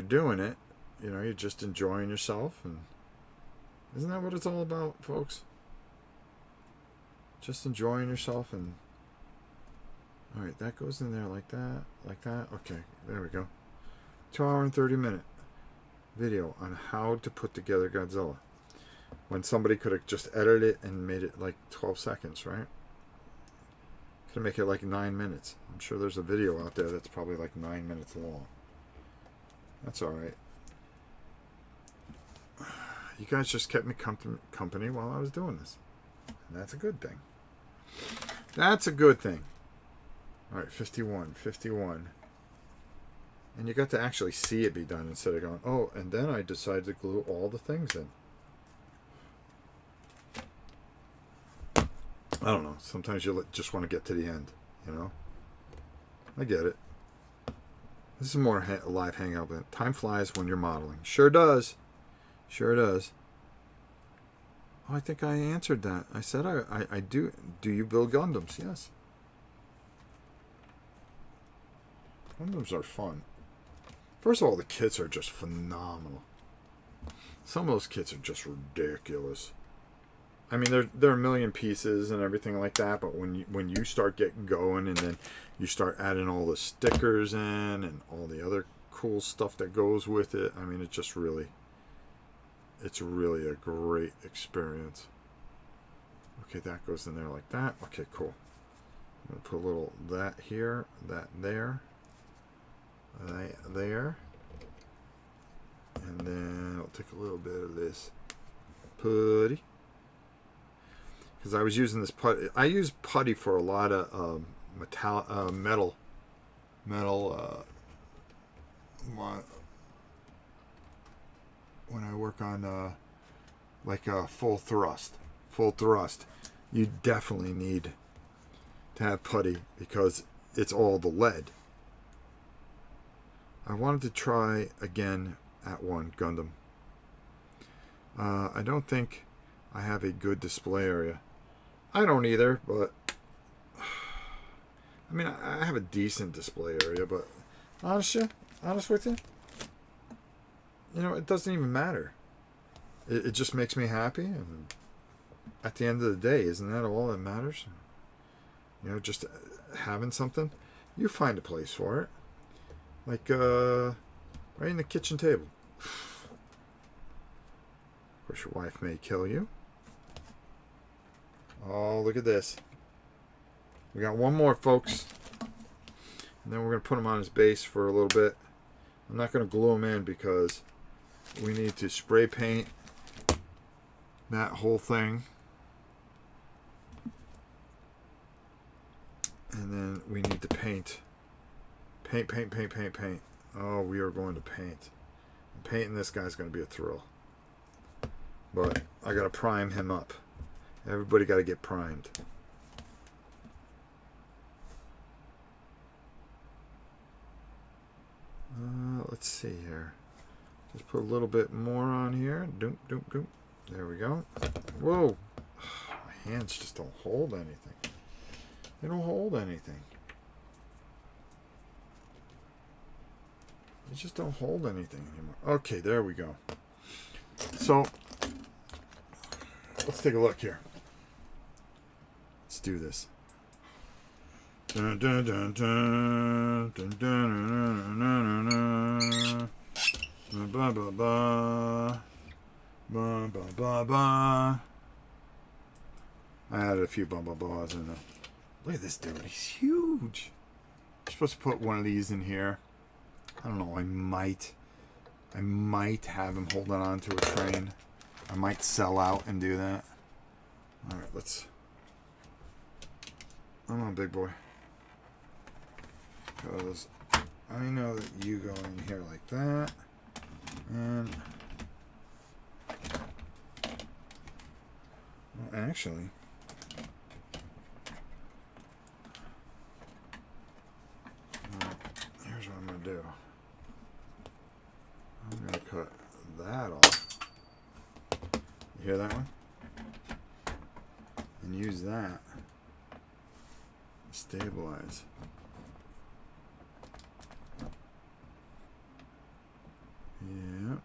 doing it. You know, you're just enjoying yourself, and isn't that what it's all about, folks? Just enjoying yourself. And all right, that goes in there like that, like that. Okay, there we go. 2 hour and 30 minute video on how to put together Godzilla, when somebody could have just edited it and made it like 12 seconds, right? Could make it like 9 minutes. I'm sure there's a video out there that's probably like 9 minutes long. That's all right. You guys just kept me company while I was doing this, and that's a good thing. That's a good thing. All right, 51. And you got to actually see it be done instead of going, oh, and then I decided to glue all the things in. I don't know. Sometimes you just want to get to the end, you know? I get it. This is more a live hangout, but time flies when you're modeling. Sure does. Sure does. Oh, I think I answered that. I said I do. Do you build Gundams? Yes. Gundams are fun. First of all, the kits are just phenomenal. Some of those kits are just ridiculous. I mean, they're a million pieces and everything like that, but when you start getting going and then you start adding all the stickers in and all the other cool stuff that goes with it, I mean, it's really a great experience. Okay, that goes in there like that. Okay, cool. I'm going to put a little that here, that there, that there. And then I'll take a little bit of this putty. Because I was using this putty. I use putty for a lot of metal. When I work on like full thrust, you definitely need to have putty because it's all the lead. I wanted to try again at one Gundam. I don't think I have a good display area. I don't either, but I mean, I have a decent display area, but honest with you, you know, it doesn't even matter. It just makes me happy, and at the end of the day, isn't that all that matters? You know, just having something. You find a place for it, like right in the kitchen table. Of course, your wife may kill you. Oh, look at this. We got one more, folks. And then we're going to put him on his base for a little bit. I'm not going to glue him in because we need to spray paint that whole thing. And then we need to paint. Paint. Oh, we are going to paint. And painting this guy's going to be a thrill. But I got to prime him up. Everybody got to get primed. Let's see here. Just put a little bit more on here. Doom. There we go. Whoa. My hands just don't hold anything. They don't hold anything. They just don't hold anything anymore. Okay, there we go. So, let's take a look here. Let's do this. Dun, dun, dun, dun, dun, dun, dun, dun, dun, dun. Blah, blah, blah. Blah, blah, blah, blah. I added a few blah, blah, blahs in there. Look at this dude. He's huge. You're supposed to put one of these in here. I don't know. I might have him holding on to a train. I might sell out and do that. All right, let's... Come on, big boy. Because I know that you go in here like that. And well, actually, here's what I'm going to do. I'm going to cut that off. You hear that one? And use that to stabilize. Yep.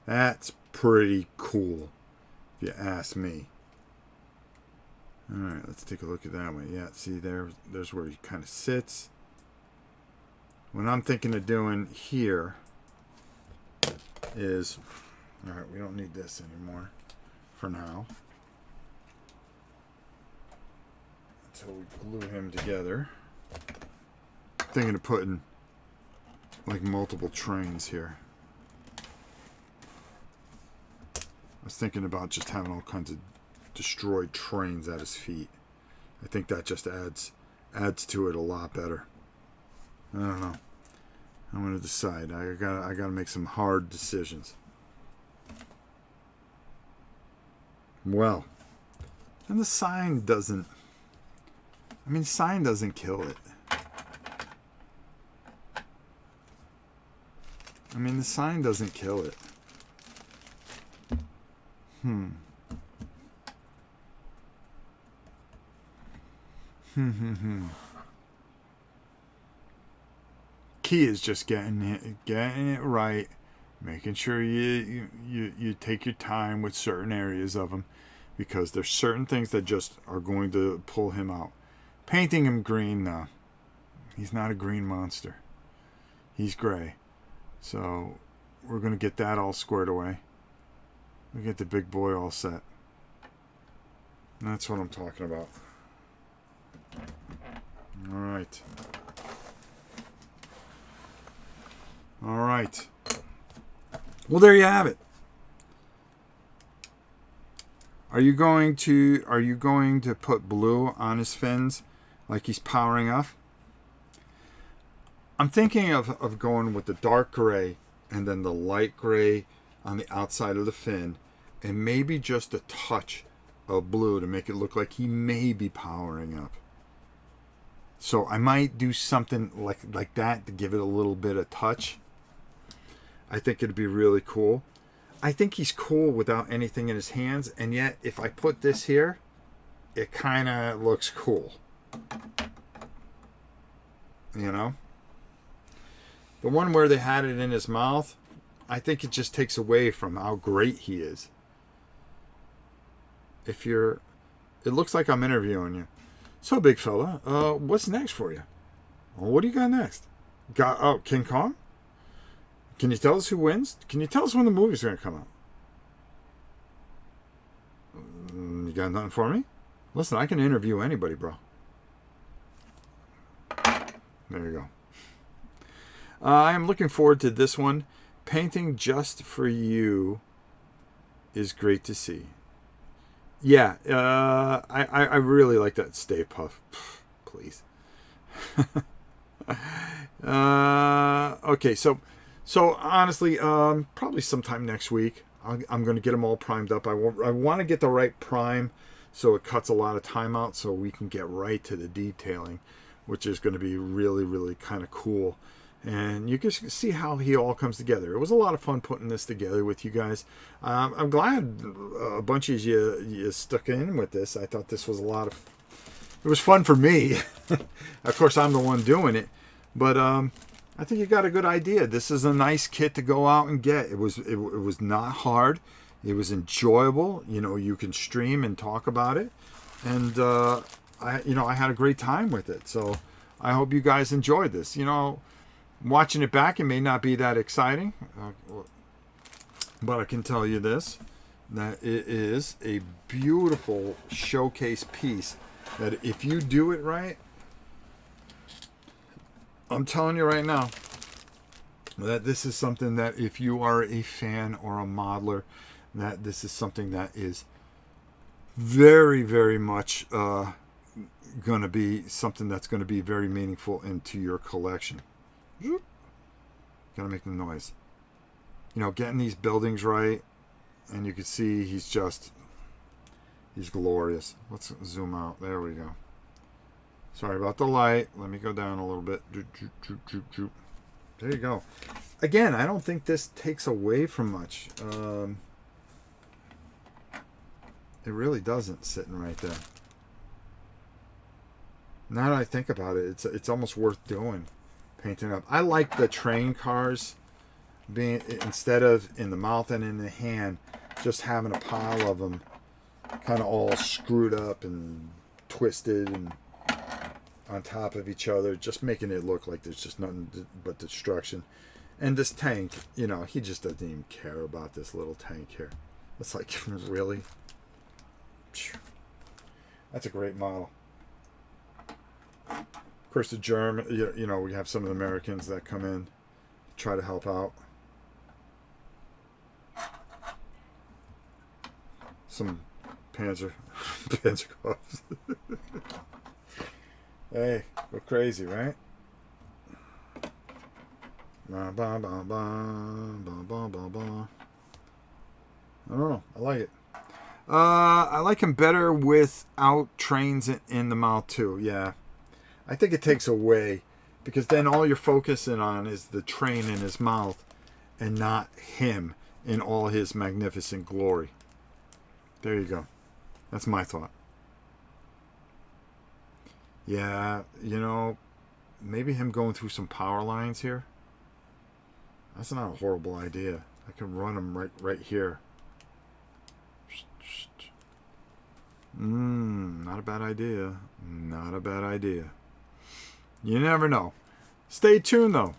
That's pretty cool, if you ask me. All right, let's take a look at that one. Yeah, see there's where he kind of sits. What I'm thinking of doing here is, all right, we don't need this anymore for now. Until we glue him together. Thinking of putting like multiple trains here. I was thinking about just having all kinds of destroyed trains at his feet. I think that just adds to it a lot better. I don't know. I'm gonna decide. I gotta make some hard decisions. Well, and the sign doesn't. I mean, sign doesn't kill it. I mean, the sign doesn't kill it. Key is just getting it right, making sure you take your time with certain areas of him, because there's certain things that just are going to pull him out. Painting him green, no, he's not a green monster. He's gray, so we're gonna get that all squared away. We get the big boy all set. That's what I'm talking about. All right. All right. Well, there you have it. Are you going to put blue on his fins like he's powering up? I'm thinking of going with the dark gray and then the light gray on the outside of the fin, and maybe just a touch of blue to make it look like he may be powering up. So I might do something like that to give it a little bit of touch. I think it'd be really cool. I think he's cool without anything in his hands, and yet if I put this here, it kind of looks cool. You know? The one where they had it in his mouth, I think it just takes away from how great he is. It looks like I'm interviewing you. So, big fella, what's next for you? Well, what do you got next? King Kong? Can you tell us who wins? Can you tell us when the movie's going to come out? You got nothing for me? Listen, I can interview anybody, bro. There you go. I am looking forward to this one. Painting just for you is great to see. Yeah, I really like that Stay Puff. Please. Okay, so honestly, probably sometime next week, I'm going to get them all primed up. I want to get the right prime so it cuts a lot of time out so we can get right to the detailing, which is going to be really, really kind of cool. And you can see how he all comes together. It was a lot of fun putting this together with you guys. I'm glad a bunch of you stuck in with this. I thought this was it was fun for me. Of course, I'm the one doing it. But I think you got a good idea. This is a nice kit to go out and get. It was not hard. It was enjoyable. You know, you can stream and talk about it. And, I had a great time with it. So I hope you guys enjoyed this. Watching it back, it may not be that exciting, but I can tell you this, that it is a beautiful showcase piece that if you do it right, I'm telling you right now, that this is something that if you are a fan or a modeler, that this is something that is very, very much going to be something that's going to be very meaningful into your collection. Gotta make the noise. You know, getting these buildings right, and you can see he's glorious. Let's zoom out. There we go. Sorry about the light. Let me go down a little bit. There you go. Again, I don't think this takes away from much. It really doesn't, sitting right there. Now that I think about it, it's almost worth doing, painting up. I like the train cars being, instead of in the mouth and in the hand, just having a pile of them kind of all screwed up and twisted and on top of each other, just making it look like there's just nothing but destruction. And this tank, you know, he just doesn't even care about this little tank here. It's like, really? That's a great model. Of course, the German, you know, we have some of the Americans that come in, try to help out. Some Panzer cars. Hey, go crazy, right? Ba, ba, ba, ba, ba, ba, ba, ba. I don't know. I like it. I like him better without trains in the mouth too. Yeah. I think it takes away, because then all you're focusing on is the train in his mouth and not him in all his magnificent glory. There you go. That's my thought. Yeah, you know, maybe him going through some power lines here. That's not a horrible idea. I can run him right here. Not a bad idea. Not a bad idea. You never know. Stay tuned though.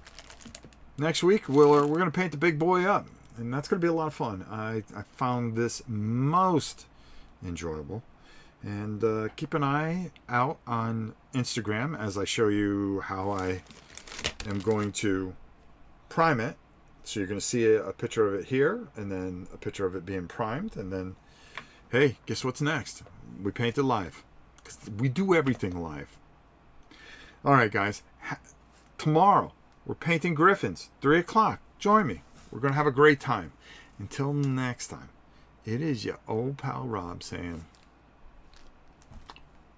Next week we're going to paint the big boy up, and that's going to be a lot of fun. I found this most enjoyable. And keep an eye out on Instagram as I show you how I am going to prime it. So you're going to see a picture of it here, and then a picture of it being primed, and then, hey, guess what's next? We paint it live. 'Cause we do everything live. All right, guys. Tomorrow, we're painting griffins. 3 o'clock. Join me. We're going to have a great time. Until next time, it is your old pal Rob saying,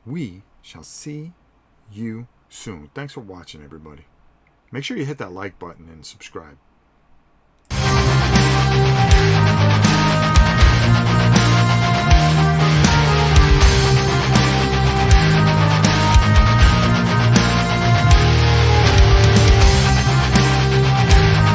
we shall see you soon. Thanks for watching, everybody. Make sure you hit that like button and subscribe.